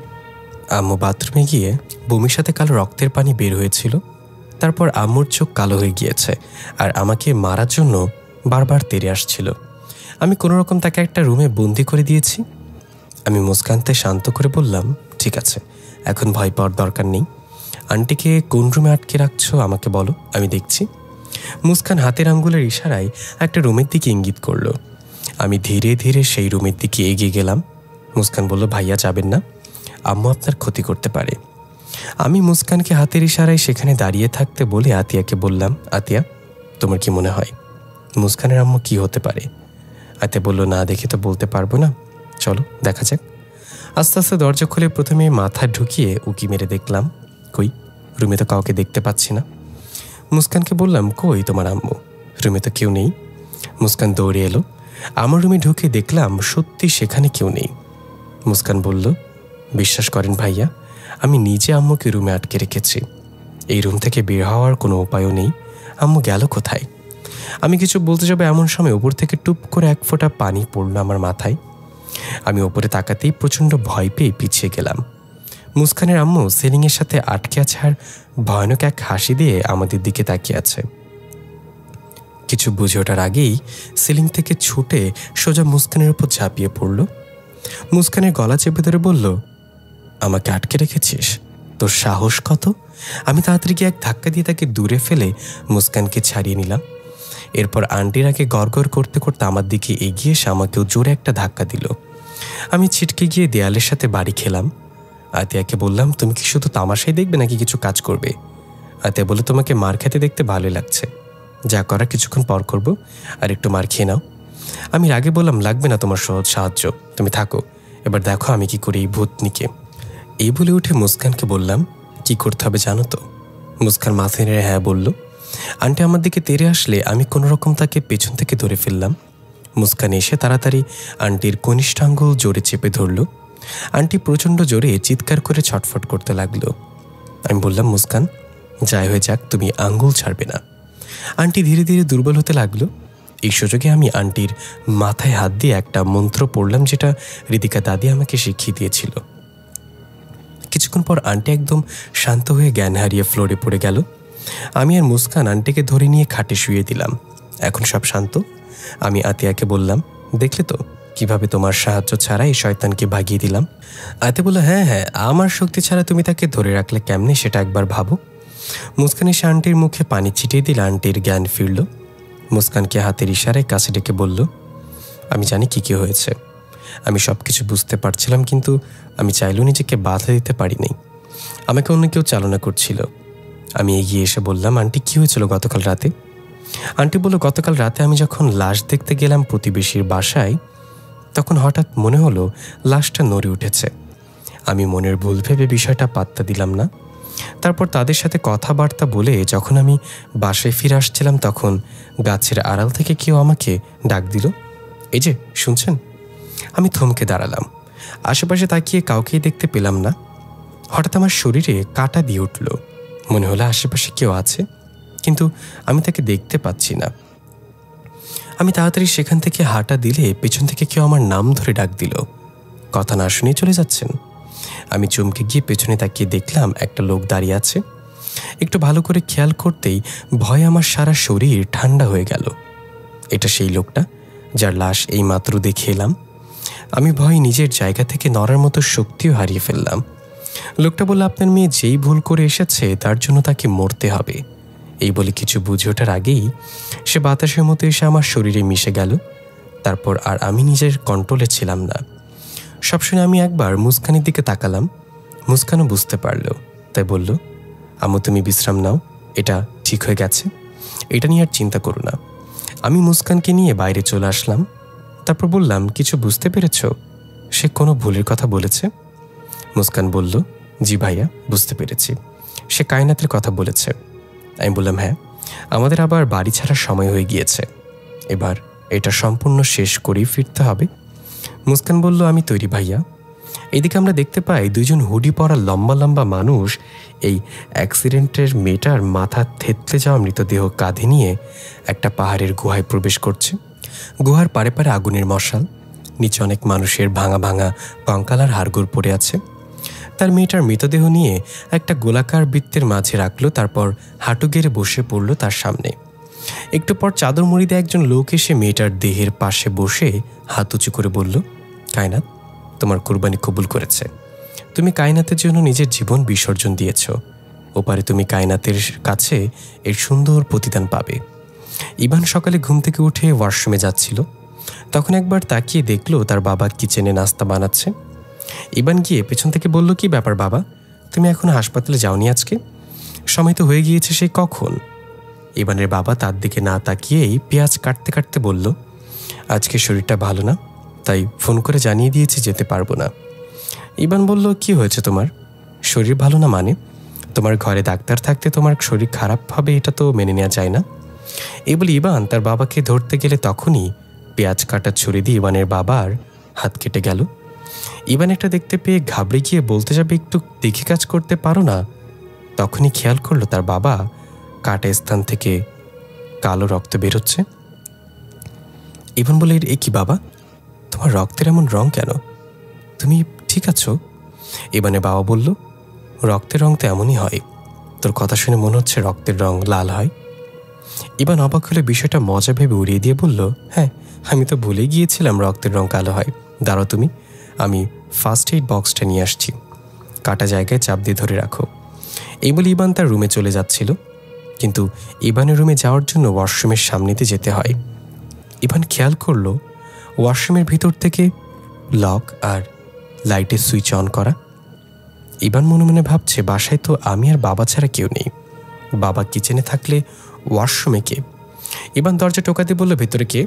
আম্মু বাথরুমে গিয়ে বমির সাথে কালো রক্তের পানি বের হয়েছিল। তারপর আম্মুর চোখ কালো হয়ে গিয়েছে আর আমাকে মারার জন্য বারবার তেড়ে আসছিল। আমি কোনো রকম তাকে একটা রুমে বন্দি করে দিয়েছি। আমি মুস্কানকে শান্ত করে বললাম, ঠিক আছে এখন ভয় পাওয়ার দরকার নেই। আন্টিকে কোন রুমে আটকে রাখছো আমাকে বলো, আমি দেখছি। মুস্কান হাতের আঙ্গুলের ইশারায় একটা রুমের দিকে ইঙ্গিত করলো। আমি ধীরে ধীরে সেই রুমের দিকে এগিয়ে গেলাম। মুস্কান বলল, ভাইয়া যাবেন না, আম্মু আপনার ক্ষতি করতে পারে। আমি মুস্কানকে হাতের ইশারায় সেখানে দাঁড়িয়ে থাকতে বলে আতিয়াকে বললাম, আতিয়া তোমার কি মনে হয় মুস্কানের আম্মু কি হতে পারে? আতিয়া বলল, না দেখে তো বলতে পারবো না, চলো দেখা যাক। আস্তে আস্তে দরজা খুলে প্রথমে মাথা ঢুকিয়ে উকি মেরে দেখলাম, কই রুমে তো কাউকে দেখতে পাচ্ছি না। মুস্কানকে বললাম, কই তোমার আম্মু? রুমে তো কেউ নেই। মুস্কান দৌড়ে এলো। আমার রুমে ঢুকে দেখলাম সত্যি সেখানে কেউ নেই। মুস্কান বলল, বিশ্বাস করেন ভাইয়া, আমি নিজে আম্মুকে রুমে আটকে রেখেছি। এই রুম থেকে বের হওয়ার কোনো উপায়ও নেই। আম্মু গেল কোথায়? আমি কিছু বলতে যাবো এমন সময় উপর থেকে টুপ করে এক ফোঁটা পানি পড়ল আমার মাথায়। আমি ওপরে তাকাতেই প্রচণ্ড ভয় পেয়ে পিছিয়ে গেলাম। মুস্কানের আম্মু সিলিংয়ের সাথে আটকে আছে আর ভয়ানক এক হাসি দিয়ে আমাদের দিকে তাকিয়ে আছে। কিছু বুঝে ওঠার আগেই সিলিং থেকে ছুটে সোজা মুস্কানের উপর ঝাঁপিয়ে পড়ল। মুস্কানের গলা চেপে ধরে বলল, আমাকে আটকে রেখেছিস? তোর সাহস কত? আমি তাড়াতাড়ি গিয়ে এক ধাক্কা দিয়ে তাকে দূরে ফেলে মুস্কানকে ছাড়িয়ে নিলাম। এরপর আন্টির আগে গড়গড় করতে করতে আমার দিকে এগিয়ে এসে আমাকেও জোরে একটা ধাক্কা দিল। আমি ছিটকে গিয়ে দেয়ালের সাথে বাড়ি খেলাম। আতিয়াকে বললাম, তুমি কি শুধু তামাশাই দেখবে নাকি কিছু কাজ করবে? আতিয়া বলে, তোমাকে মার খেতে দেখতে ভালোই লাগছে, যা করা কিছুক্ষণ পর করব, আর একটু মার খেয়ে নাও। আমি রাগে বললাম, লাগবে না তোমার সহজ সাহায্য, তুমি থাকো, এবার দেখো আমি কি করি এই ভূতনিকে। এই বলে উঠে মুস্কানকে বললাম, কি করতে হবে জানো তো? মুস্কান মাথা নেড়ে হ্যাঁ বলল। আন্টি আমার দিকে তেড়ে আসলে আমি কোনো রকম তাকে পেছন থেকে ধরে ফেললাম। মুস্কান এসে তাড়াতাড়ি আন্টির কনিষ্ঠ আঙ্গুল জোরে চেপে ধরল। আন্টি প্রচণ্ড জোরে চিৎকার করে ছটফট করতে লাগলো। আমি বললাম, মুস্কান যাই হয়ে যাক তুমি আঙ্গুল ছাড়বে না। আন্টি ধীরে ধীরে দুর্বল হতে লাগলো। এই সুযোগে আমি আন্টির মাথায় হাত দিয়ে একটা মন্ত্র পড়লাম, যেটা রিদিকা দাদি আমাকে শিখিয়ে দিয়েছিল। কিছুক্ষণ পর আন্টি একদম শান্ত হয়ে জ্ঞান হারিয়ে ফ্লোরে পড়ে গেল। আমি আর মুস্কান আন্টিকে ধরে নিয়ে খাটে শুয়ে দিলাম। এখন সব শান্ত। আমি আতিয়াকে বললাম, দেখলে তো কিভাবে তোমার সাহায্য ছাড়া এই শয়তানকে ভাগিয়ে দিলাম। আতিয়া বলল, হ্যাঁ হ্যাঁ, আমার শক্তি ছাড়া তুমি তাকে ধরে রাখলে কেমনে সেটা একবার ভাবো। মুস্কান এসে আন্টির মুখে পানি ছিটিয়ে দিলে আন্টির জ্ঞান ফিরল। মুস্কানকে হাতের ইশারায় কাছে ডেকে বলল, আমি জানি কি কি হয়েছে, আমি সব কিছু বুঝতে পারছিলাম, কিন্তু আমি চাইলেও নিজেকে বাধা দিতে পারিনি। আমাকে অন্য কেউ চালনা করছিল। আমি এগিয়ে এসে বললাম, আন্টি কি হয়েছিল গতকাল রাতে? আন্টি বলল, গতকাল রাতে আমি যখন লাশ দেখতে গেলাম প্রতিবেশীর বাসায়, তখন হঠাৎ মনে হলো লাশটা নড়ে উঠেছে। আমি মনের ভুল ভেবে বিষয়টা পাত্তা দিলাম না। তারপর তাদের সাথে কথাবার্তা বলে যখন আমি বাসায় ফিরে আসছিলাম তখন গাছের আড়াল থেকে কেউ আমাকে ডাক দিল, এই যে শুনছেন। আমি থমকে দাঁড়ালাম। আশেপাশে তাকিয়ে কাউকেই দেখতে পেলাম না। হঠাৎ আমার শরীরে কাঁটা দিয়ে উঠল। মনে হলো আশেপাশে কেউ আছে, কিন্তু আমি তাকে দেখতে পাচ্ছি না। আমি তাড়াতাড়ি সেখান থেকে হাঁটা দিলে পেছন থেকে কেউ আমার নাম ধরে ডাক দিল, কথা না শুনেই চলে যাচ্ছেন। আমি চমকে গিয়ে পেছনে তাকিয়ে দেখলাম একটা লোক দাঁড়িয়ে আছে। একটু ভালো করে খেয়াল করতেই ভয়ে আমার সারা শরীর ঠান্ডা হয়ে গেল। এটা সেই লোকটা যার লাশ এইমাত্র দেখে এলাম। আমি ভয়ে নিজের জায়গা থেকে নড়ার মতো শক্তিও হারিয়ে ফেললাম। লোকটা বলল, আপনার মেয়ে যেই ভুল করে এসেছে তার জন্য তাকে মরতে হবে। এই বলে কিছু বুঝে ওঠার আগেই সে বাতাসের মতো এসে আমার শরীরে মিশে গেল। তারপর আর আমি নিজের কন্ট্রোলে ছিলাম না। সব শুনে আমি একবার মুস্কানের দিকে তাকালাম। মুস্কানও বুঝতে পারল, তাই বলল, আম্মু তুমি বিশ্রাম নাও, এটা ঠিক হয়ে গেছে, এটা নিয়ে আর চিন্তা করো না। আমি মুস্কানকে নিয়ে বাইরে চলে আসলাম। তারপর বললাম, কিছু বুঝতে পেরেছ? সে কোনো ভুলের কথা বলেছে? মুস্কান বলল, জি ভাইয়া, বুঝতে পেরেছি। সে কায়নাতের কথা বলেছে। আমি বললাম, হ্যাঁ, আমাদের আবার বাড়ি ছাড়ার সময় হয়ে গিয়েছে, এবার এটা সম্পূর্ণ শেষ করেই ফিরতে হবে। মুস্কান বলল, আমি তৈরি ভাইয়া। এদিকে আমরা দেখতে পাই দুইজন হুডি পরা লম্বা লম্বা মানুষ এই অ্যাক্সিডেন্টের মেয়েটার মাথা থেতলে যাওয়া মৃতদেহ কাঁধে নিয়ে একটা পাহাড়ের গুহায় প্রবেশ করছে। গুহার পারে পারে আগুনের মশাল, নিচে অনেক মানুষের ভাঙা ভাঙা কঙ্কালার হাড়গোড় পড়ে আছে। তার মেয়েটার মৃতদেহ নিয়ে একটা গোলাকার বৃত্তের মাঝে রাখলো, তারপর হাঁটু গেড়ে বসে পড়ল তার সামনে। একটু পর চাদর মুড়ি দিয়ে একজন লোক এসে মেয়েটার দেহের পাশে বসে হাত উঁচু করে বলল, কায়নাত, তোমার কুরবানি কবুল করেছে। তুমি কায়নাতের জন্য নিজের জীবন বিসর্জন দিয়েছ। ওপারে তুমি কায়নাতের কাছে এর সুন্দর প্রতিদান পাবে। ইভান সকালে ঘুম থেকে উঠে ওয়াশরুমে যাচ্ছিল, তখন একবার তাকিয়ে দেখলো তার বাবা কিচেনে নাস্তা বানাচ্ছে। ইভান গিয়ে পেছন থেকে বলল, কি ব্যাপার বাবা, তুমি এখন হাসপাতালে যাওনি আজকে? সময় তো হয়ে গিয়েছে সেই কখন। ইভানের বাবা তার দিকে না তাকিয়েই পেঁয়াজ কাটতে কাটতে বলল, আজকে শরীরটা ভালো না, তাই ফোন করে জানিয়ে দিয়েছি যেতে পারবো না। ইভান বলল, কি হয়েছে তোমার? শরীর ভালো না মানে? তোমার ঘরে ডাক্তার থাকতে তোমার শরীর খারাপ হবে এটা তো মেনে নেওয়া যায় না। এই বলে ইভান তার বাবাকে ধরতে গেলে তখনই পেঁয়াজ কাটা ছুরি দিয়ে ইভানের বাবার হাত কেটে গেল। ইভান একটা দেখতে পেয়ে ঘাবড়ে গিয়ে বলতে যাবে, একটু দেখে কাজ করতে পারো না? তখনই খেয়াল করলো তার বাবা কাটা স্থান থেকে কালো রক্ত বেরোচ্ছে। ইভান বলে, এ কি বাবা, তোমার রক্তের এমন রং কেন? তুমি ঠিক আছো? ইভানের বাবা বলল, রক্তের রং তো এমনই হয়, তোর কথা শুনে মনে হচ্ছে রক্তের রং লাল হয়। ইভান অবাক হলে বিষয়টা মজা ভেবে উড়িয়ে দিয়ে বলল, হ্যাঁ, আমি তো ভুলে গিয়েছিলাম রক্তের রং কালো হয়। দাঁড়াও তুমি, আমি ফার্স্ট এইড বক্সটা নিয়ে আসছি, কাটা জায়গায় চাপ দিয়ে ধরে রাখো। এই বলে ইভান তার রুমে চলে যাচ্ছিল, কিন্তু ইভানের রুমে যাওয়ার জন্য ওয়াশরুমের সামনেতে যেতে হয়। ইভান খেয়াল করলো ওয়াশরুমের ভিতর থেকে লক আর লাইটের সুইচ অন করা। ইভান মনে মনে ভাবছে, বাসায় তো আমি আর বাবা ছাড়া কেউ নেই, বাবা কিচেনে থাকলে ওয়াশরুমে কে? ইভান দরজা টোকাতে বলল, ভেতরে কে?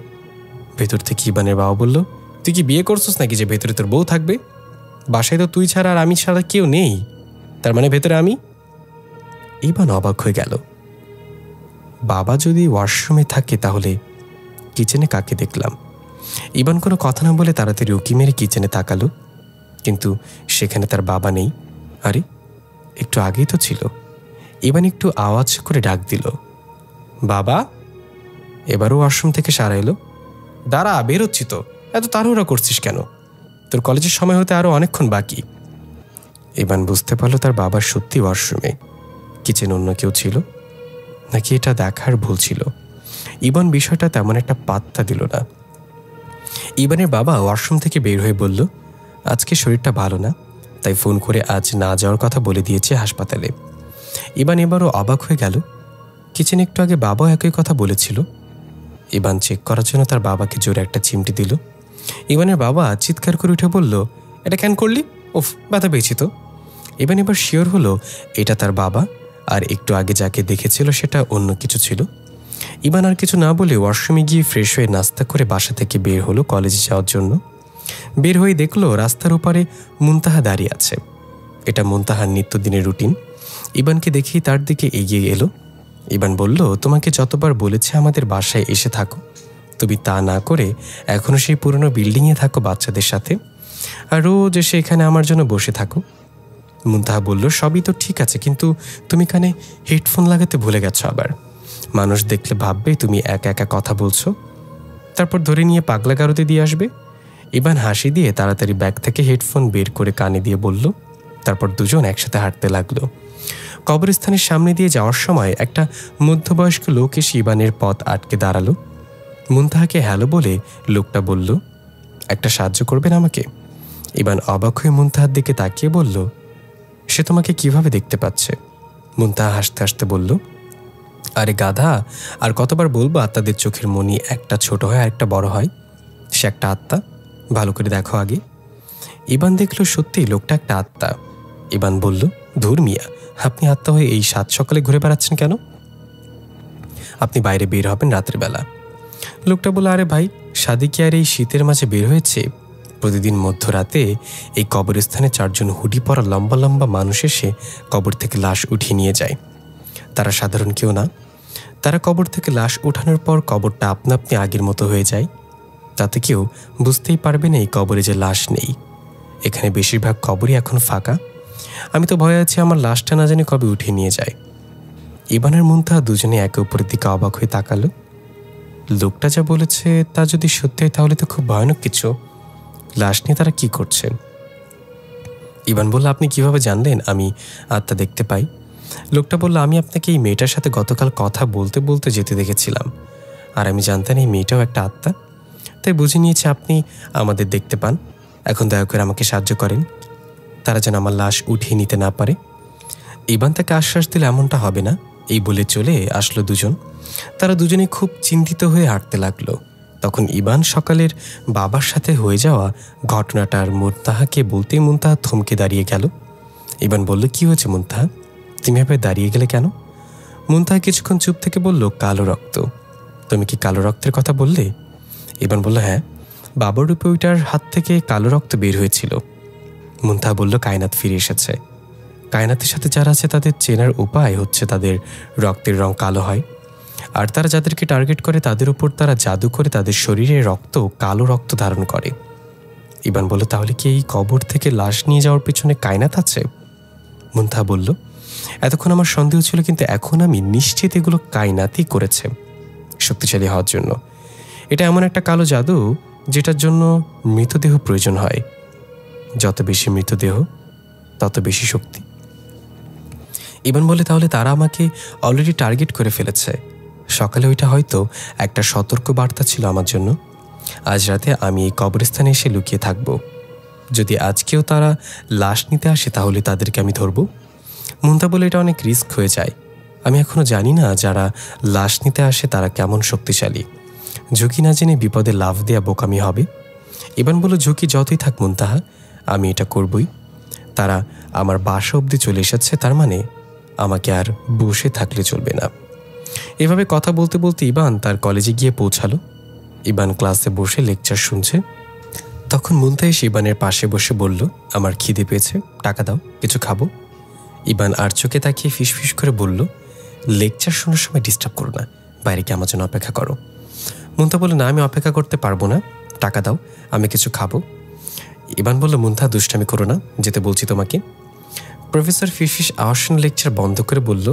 ভেতর থেকে ইভানের বাবা বলল, তুই কি বিয়ে করছিস নাকি যে ভেতরে তোর বউ থাকবে? বাসায় তো তুই ছাড়া আর আমি ছাড়া কেউ নেই, তার মানে ভেতরে আমি? ইভান অবাক হয়ে গেল। বাবা যদি ওয়াশরুমে থাকে তাহলে কিচেনে কাকে দেখলাম? ইভান কোনো কথা না বলে তাড়াতাড়ি উকি মেরে কিচেনে তাকালো, কিন্তু সেখানে তার বাবা নেই। আরে, একটু আগেই তো ছিল। ইভান একটু আওয়াজ করে ডাক দিল, বাবা। এবারও ওয়াশরুম থেকে সারা এলো। দাঁড়া, বেরোচ্ছি তো, এত তাড়াহুড়া করছিস কেন? তোর কলেজের সময় হতে আরো অনেকক্ষণ বাকি। ইভান বুঝতে পারলো তার বাবার সত্যি ওয়াশরুমে। কিচেন অন্য কেউ ছিল নাকি এটা দেখার ভুল ছিল? ইভান বিষয়টা তেমন একটা পাত্তা দিল না। ইভানের বাবা ওয়াশরুম থেকে বের হয়ে বলল, আজকে শরীরটা ভালো না, তাই ফোন করে আজ না যাওয়ার কথা বলে দিয়েছে হাসপাতালে। ইভান এবারও অবাক হয়ে গেল, কিচেনে একটু আগে বাবাও একই কথা বলেছিল। ইভান চেক করার জন্য তার বাবাকে জোরে একটা চিমটি দিল। ইভানের বাবা চিৎকার করে উঠে বলল, এটা কেন করলি? ওফ, ব্যথা পেয়েছি তো। ইভান এবার শিওর হলো এটা তার বাবা, আর একটু আগে যাকে দেখেছিল সেটা অন্য কিছু ছিল। ইভান আর কিছু না বলে ওয়াশরুমে গিয়ে ফ্রেশ হয়ে নাস্তা করে বাসা থেকে বের হলো কলেজে যাওয়ার জন্য। বের হয়ে দেখলো রাস্তার ওপারে মুনতাহা দাঁড়িয়ে আছে। এটা মুনতাহার নিত্যদিনের রুটিন। ইবানকে দেখেই তার দিকে এগিয়ে এলো। ইবান বলল, তোমাকে যতবার বলেছে আমাদের বাসায় এসে থাকো, তুমি তা না করে এখনও সেই পুরনো বিল্ডিংয়ে থাকো বাচ্চাদের সাথে, আর রোজ এসে এখানে আমার জন্য বসে থাকো। মুনতাহা বলল, সবই তো ঠিক আছে, কিন্তু তুমি কানে হেডফোন লাগাতে ভুলে গেছো। আবার মানুষ দেখলে ভাববে তুমি একা একা কথা বলছো, তারপর ধরে নিয়ে পাগলা গারদে দিয়ে আসবে। ইবান হাসি দিয়ে তাড়াতাড়ি ব্যাগ থেকে হেডফোন বের করে কানে দিয়ে বলল। তারপর দুজন একসাথে হাঁটতে লাগলো। কবরস্থানের সামনে দিয়ে যাওয়ার সময় একটা মধ্যবয়স্ক লোক এসে ইবানের পথ আটকে দাঁড়ালো। মুনতাহাকে হ্যালো বলে লোকটা বলল, একটা সাহায্য করবেন আমাকে? ইবান অবাক হয়ে মুনতাহার দিকে তাকিয়ে বলল, সে তোমাকে কিভাবে দেখতে পাচ্ছে? মুনতাহা হাসতে হাসতে বলল, আরে গাধা, আর কতবার বলবো আত্মাদের চোখের মনি একটা ছোট হয় আর একটা বড় হয়। সে একটা আত্মা, ভালো করে দেখো আগে। ইবান দেখল সত্যিই লোকটা একটা আত্মা। ইবান বলল, ধুর মিয়া, আপনি আত্মা হয়ে এই সাত সকালে ঘুরে বেড়াচ্ছেন কেন? আপনি বাইরে বের হবেন রাতের বেলা। লোকটা বলল, আরে ভাই, সাদি কি আর এই শীতের মাঝে বের হয়েছে? প্রতিদিন মধ্যরাতে এই কবরস্থানে 4 জন হুডি পরা লম্বা লম্বা মানুষ এসে কবর থেকে লাশ উঠিয়ে নিয়ে যায়। তারা সাধারণ কেউ না। তারা কবর থেকে লাশ ওঠানোর পর কবরটা আপনা আপনি আগের মতো হয়ে যায়। তাতে কেউ বুঝতেই পারবে না এই কবরে যে লাশ নেই। এখানে বেশিরভাগ কবরই এখন ফাঁকা। আমি তো ভয় আছি আমার লাশটা না জানি কবে উঠিয়ে নিয়ে যায়। ইবানের মুনতাহা দুজনে একে অপরের দিকে অবাক হয়ে তাকালো। লোকটা যা বলেছে তা যদি সত্যি হয় তাহলে তো খুব ভয়ানক কিছু। লাশ নিয়ে তারা কি করছে? ইবান বলল, আপনি কিভাবে জানলেন আমি আত্মা দেখতে পাই? লোকটা বলল, আমি আপনাকে এই মেয়েটার সাথে গতকাল কথা বলতে বলতে যেতে দেখেছিলাম, আর আমি জানতাম এই মেয়েটাও একটা আত্মা, তাই বুঝে নিয়েছি আপনি আমাদের দেখতে পান। এখন দয়া করে আমাকে সাহায্য করেন, তারা যেন আমার লাশ উঠিয়ে নিতে না পারে। ইবান তাকে আশ্বাস দিলে এমনটা হবে না, এই বলে চলে আসলো দুজন। তারা দুজনে খুব চিন্তিত হয়ে হাঁটতে লাগলো। তখন ইবান সকালের বাবার সাথে হয়ে যাওয়া ঘটনাটার মুনতাহাকে বলতেই মুনতাহা থমকে দাঁড়িয়ে গেল। ইবান বলল, কি হয়েছে মুনতাহা, তুমি এভাবে দাঁড়িয়ে গেলে কেন? মুনতাহা কিছুক্ষণ চুপ থেকে বলল, কালো রক্ত। তুমি কি কালো রক্তের কথা বললে? ইবান বলল, হ্যাঁ, বাবার রূপে ওইটার হাত থেকে কালো রক্ত বের হয়েছিল। মুনতাহা বলল, কায়নাত ফিরে এসেছে। কায়নাতের সাথে যারা আছে তাদের চেনার উপায় হচ্ছে তাদের রক্তের রং কালো হয়, আর তারা যাদেরকে টার্গেট করে তাদের উপর তারা জাদু করে তাদের শরীরে রক্ত কালো রক্ত ধারণ করে। ইবান বলল, তাহলে কি এই কবর থেকে লাশ নিয়ে যাওয়ার পেছনে কায়নাত আছে? মুনতাহা বলল, এতক্ষণ আমার সন্দেহ ছিল, কিন্তু এখন আমি নিশ্চিত এগুলো কায়নাতই করেছে, শক্তিশালী হওয়ার জন্য। এটা এমন একটা কালো জাদু যেটার জন্য মৃতদেহ প্রয়োজন হয়। যত বেশি মৃতদেহ তত বেশি শক্তি। ইবান বলে, তাহলে তারা আমাকে অলরেডি টার্গেট করে ফেলেছে। সকালে ওইটা হয়তো একটা সতর্ক বার্তা ছিল আমার জন্য। আজ রাতে আমি এই কবরস্থানে এসে লুকিয়ে থাকব। যদি আজকেও তারা লাশ নিতে আসে তাহলে তাদেরকে আমি ধরব। মুনতাহা বলে, এটা অনেক রিস্ক হয়ে যায়। আমি এখনো জানি না যারা লাশ নিতে আসে তারা কেমন শক্তিশালী। ঝুঁকি না জেনে বিপদে লাফ দেয়া বোকামি হবে। ইবান বলল, ঝুঁকি যতই থাক মুনতাহা, আমি এটা করবই। তারা আমার বাসা অবধি চলে এসেছে, তার মানে আমাকে আর বসে থাকলে চলবে না। এভাবে কথা বলতে বলতে ইবান তার কলেজে গিয়ে পৌঁছালো। ইবান ক্লাসে বসে লেকচার শুনছে। তখন মুনতাহা এসে ইবানের পাশে বসে বলল, আমার খিদে পেয়েছে, টাকা দাও, কিছু খাবো। ইবান আর চোখে তাকিয়ে ফিসফিস করে বলল, লেকচার শোনার সময় ডিস্টার্ব করো না, বাইরে কি আমার জন্য অপেক্ষা করো। মুনতাহা বলল, না, আমি অপেক্ষা করতে পারবো না, টাকা দাও, আমি কিছু খাবো। ইবান বলল, মুনতাহা দুষ্টামি করো না, যেতে বলছি তোমাকে। প্রফেসর ফিসফিস আওয়াজ শুনে লেকচার বন্ধ করে বলল,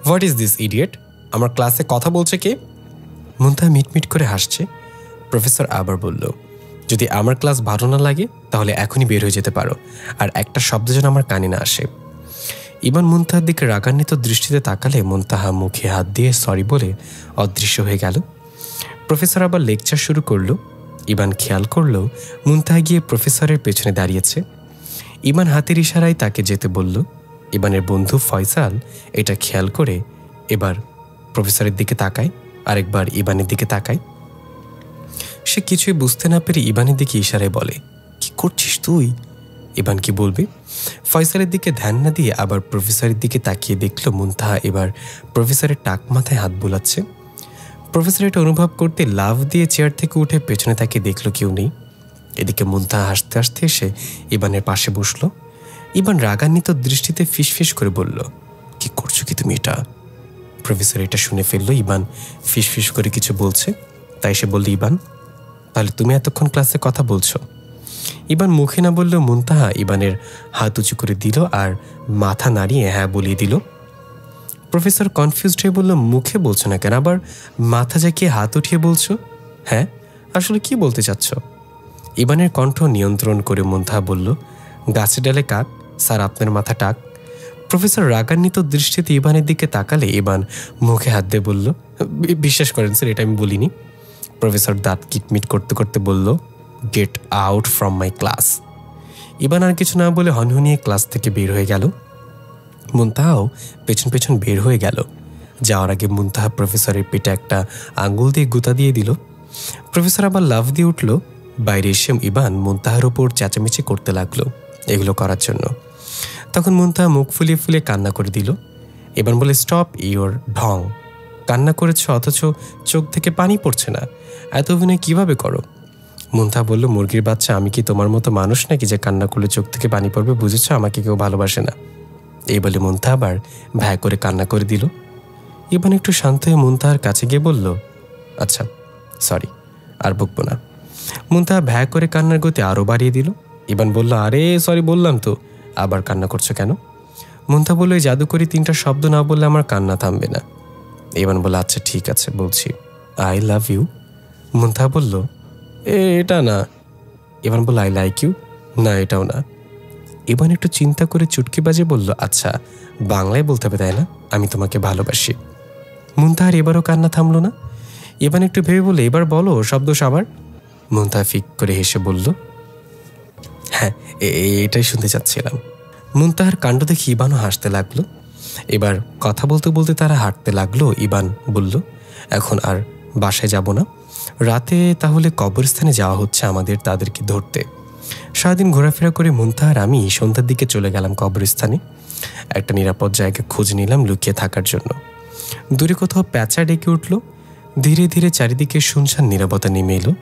হোয়াট ইজ দিস ইডিয়েট, আমার ক্লাসে কথা বলছে কে? মুনতাহা মিটমিট করে হাসছে। প্রফেসর আবার বলল, যদি আমার ক্লাস ভালো না লাগে তাহলে এখনই বের হয়ে যেতে পারো, আর একটা শব্দ যেন আমার কানে না আসে। ইবান মুনতাহার দিকে রাগান্বিত দৃষ্টিতে তাকালে মুনতাহা মুখে হাত দিয়ে সরি বলে অদৃশ্য হয়ে গেল। প্রফেসর আবার লেকচার শুরু করলো। ইবান খেয়াল করলো মুনতাহা গিয়ে প্রফেসরের পেছনে দাঁড়িয়েছে। ইবান হাতের ইশারায় তাকে যেতে বলল। ইবানের বন্ধু ফয়সাল এটা খেয়াল করে এবার প্রফেসরের দিকে তাকায়, আরেকবার ইবানের দিকে তাকায়। সে কিছুই বুঝতে না পেরে ইবানের দিকে ইশারায় বলে, কি করছিস তুই? ইবান কি বলবে? ফয়সালের দিকে ধ্যান না দিয়ে আবার প্রফেসরের দিকে তাকিয়ে দেখল মুনতাহা এবার প্রফেসরের টাক মাথায় হাত বুলাচ্ছে। প্রফেসর এটা অনুভব করতে লাফ দিয়ে চেয়ার থেকে উঠে পেছনে তাকিয়ে দেখল কেউ নেই। এদিকে মুনতাহা হাসতে হাসতে এসে ইবানের পাশে বসল। ইবান রাগান্বিত দৃষ্টিতে ফিসফিস করে বলল, করছো কি তুমি এটা? প্রফেসর এটা শুনে ফেললো ইবান ফিসফিস করে কিছু বলছে, তাই সে বলল, ইবান তাহলে তুমি এতক্ষণ ক্লাসে কথা বলছো? ইবান মুখে না বললেও মুনতাহা ইবানের হাত উঁচু করে দিল আর মাথা নাড়িয়ে হ্যাঁ বলিয়ে দিল। প্রফেসর কনফিউজড হয়ে বলল, মুখে বলছো না কেন, আবার মাথা জাকিয়ে হাত উঠিয়ে বলছো? হ্যাঁ, আসলে কি বলতে চাচ্ছ? ইবানের কণ্ঠ নিয়ন্ত্রণ করে মুনতাহা বলল, গাছের ডালে কাক, স্যার আপনার মাথা টাক। প্রফেসর রাগান্বিত দৃষ্টিতে ইবানের দিকে তাকালে ইবান মুখে হাত দিয়ে বলল, বিশ্বাস করেন স্যার, এটা আমি বলিনি। প্রফেসর দাঁত কিটমিট করতে করতে বলল, get out from my class. ইবান আর কিছু না বলে হনহনিয়ে ক্লাস থেকে বের হয়ে গেল। মুনতাহাও পেছন পেছন বের হয়ে গেল। যাওয়ার আগে মুনতাহা প্রফেসরের পেটে একটা আঙ্গুল দিয়ে গুঁতা দিয়ে দিল। প্রফেসর আবার লাফ দিয়ে উঠল। বাইরে এসে ইবান মুনতাহার উপর চেঁচামেচি করতে লাগলো এগুলো করার জন্য। তখন মুনতাহা মুখ ফুলিয়ে ফুলিয়ে কান্না করে দিল। ইবান বলে, স্টপ ইওর ঢং, কান্না করেছ অথচ চোখ থেকে পানি পড়ছে না, এত অভিনয় কিভাবে করো? মুনতাহা বলল, মুরগির বাচ্চা, আমি কি তোমার মতো মানুষ নাকি যে কান্না করলে চোখ থেকে পানি পড়বে? বুঝেছ, আমাকে কেউ ভালোবাসে না। এই বলে মুনতাহা আবার ভ্যা করে কান্না করে দিল। ইবান একটু শান্ত হয়ে মুনতাহার কাছে গিয়ে বলল, আচ্ছা সরি, আর বকবো না। মুনতাহা ভ্যা করে কান্নার গতি আরও বাড়িয়ে দিল। ইবান বলল, আরে সরি বললাম তো, আবার কান্না করছো কেন? মুনতাহা বলল, এই জাদুকরি 3টা শব্দ না বললে আমার কান্না থামবে না। ইবান বলল, আচ্ছা ঠিক আছে বলছি, আই লাভ ইউ। মুনতাহা বলল, এটা না। ইবান বলল, আই লাইক ইউ। না, এটাও না। ইবান একটু চিন্তা করে চুটকি বাজে বলল, আচ্ছা বাংলায় বলতে হবে তাই না, আমি তোমাকে ভালোবাসি। মুনতাহার এবারও কান্না থামলো না। ইবান একটু ভেবে বলল, এবার বলো শব্দ সাবার। মুনতাহা ফিক করে হেসে বলল, হ্যাঁ এটাই শুনতে চাচ্ছিলাম। মুনতাহার কাণ্ড দেখে ইবানও হাসতে লাগলো। এবার কথা বলতে বলতে তারা হাঁটতে লাগলো। ইবান বলল, এখন আর বাসায় যাব না, রাতে তাহলে কবরস্থানে যাওয়া হচ্ছে আমাদের, তাদেরকে ধরতে। সারাদিন ঘোরাফেরা করে মুনতাহার আমি সন্ধ্যার দিকে চলে গেলাম কবরস্থানে। একটা নিরাপদ জায়গা খোঁজ নিলাম লুকিয়ে থাকার জন্য। দূরে কোথাও প্যাঁচা ডেকে উঠল। ধীরে ধীরে চারিদিকে শুনশান নীরবতা নেমে এলো।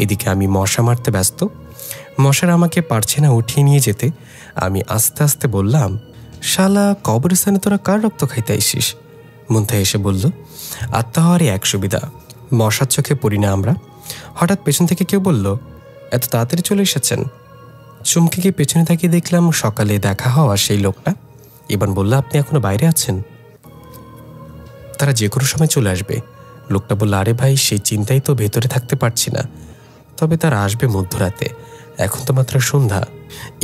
এদিকে আমি মশা মারতে ব্যস্ত। মশারা আমাকে পারছে না উঠিয়ে নিয়ে যেতে। আমি আস্তে আস্তে বললাম, শালা কবরস্থানে তোরা কার রক্ত খাইতে আইসিস? মুনতাহা এসে বলল, আত্মা হওয়ারই এক সুবিধা, মশার চোখে পড়ি না আমরা। হঠাৎ পেছন থেকে কেউ বলল, এত তাড়াতাড়ি চলে এসেছেন? চমকে গিয়ে পেছনে তাকিয়ে দেখলাম সকালে দেখা হওয়া সেই লোকটা। ইবান বলল, আপনি এখনো বাইরে আছেন? তারা যে কোনো সময় চলে আসবে। লোকটা বলল, আরে ভাই সেই চিন্তাই তো ভেতরে থাকতে পারছি না, তবে তারা আসবে মধ্যরাতে, এখন তো মাত্র সন্ধ্যা।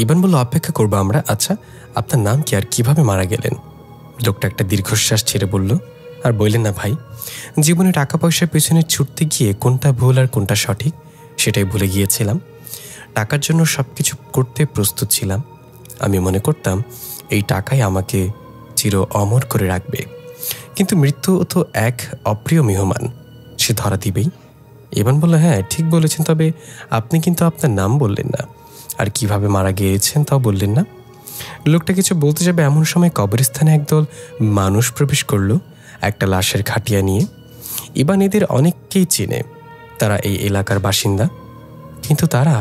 ইবান বলল, অপেক্ষা করবো আমরা। আচ্ছা আপনার নাম কি আর কিভাবে মারা গেলেন? লোকটা একটা দীর্ঘশ্বাস ছেড়ে বলল, আর বললেন না ভাই, জীবনে টাকা পয়সার পেছনে ছুটতে গিয়ে কোনটা ভুল আর কোনটা সঠিক সেটাই ভুলে গিয়েছিলাম। টাকার জন্য সব কিছু করতে প্রস্তুত ছিলাম। আমি মনে করতাম এই টাকাই আমাকে চির অমর করে রাখবে, কিন্তু মৃত্যু তো এক অপ্রিয় মেহমান, সে ধরা দিবেই। ইবান বলল, হ্যাঁ ঠিক বলেছেন, তবে আপনি কিন্তু আপনার নাম বললেন না, আর কিভাবে মারা গিয়েছেন তাও বললেন না। লোকটা কিছু বলতে যাবে এমন সময় কবরস্থানে একদল মানুষ প্রবেশ করলো একটা লাশের খাটিয়া নিয়ে। ইবান এদের অনেককেই চেনে, তারা এই এলাকার বাসিন্দা, কিন্তু তারা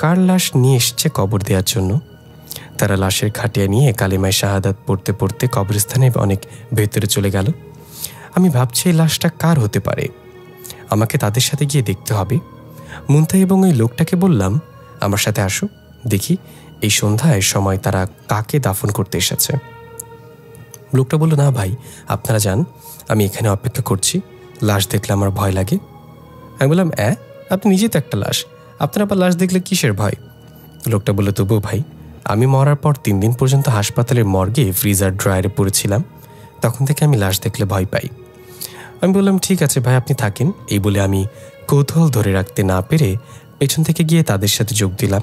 কার লাশ নিয়ে এসছে কবর দেওয়ার জন্য। তারা লাশের খাটিয়া নিয়ে কালিমায় শাহাদাত পড়তে পড়তে কবরস্থানে অনেক ভেতরে চলে গেল। আমি ভাবছি এই লাশটা কার হতে পারে, আমাকে তাদের সাথে গিয়ে দেখতে হবে। মুনতাহা এবং ওই লোকটাকে বললাম, আমার সাথে আসো, দেখি এই সন্ধ্যায় সময় তারা কাকে দাফন করতে এসেছে। লোকটা বলল, না ভাই আপনারা যান, আমি এখানে অপেক্ষা করছি, লাশ দেখলে আমার ভয় লাগে। আমি বললাম, আপনি নিজে তো একটা লাশ, আপনার আবার লাশ দেখলে কিসের ভয়? লোকটা বলল, তবুও ভাই, আমি মরার পর 3 দিন পর্যন্ত হাসপাতালের মর্গে ফ্রিজার ড্রয়ারে পড়েছিলাম, তখন থেকে আমি লাশ দেখলে ভয় পাই। আমি বললাম, ঠিক আছে ভাই আপনি থাকেন। এই বলে আমি কৌতূহল ধরে রাখতে না পেরে পেছন থেকে গিয়ে তাদের সাথে যোগ দিলাম।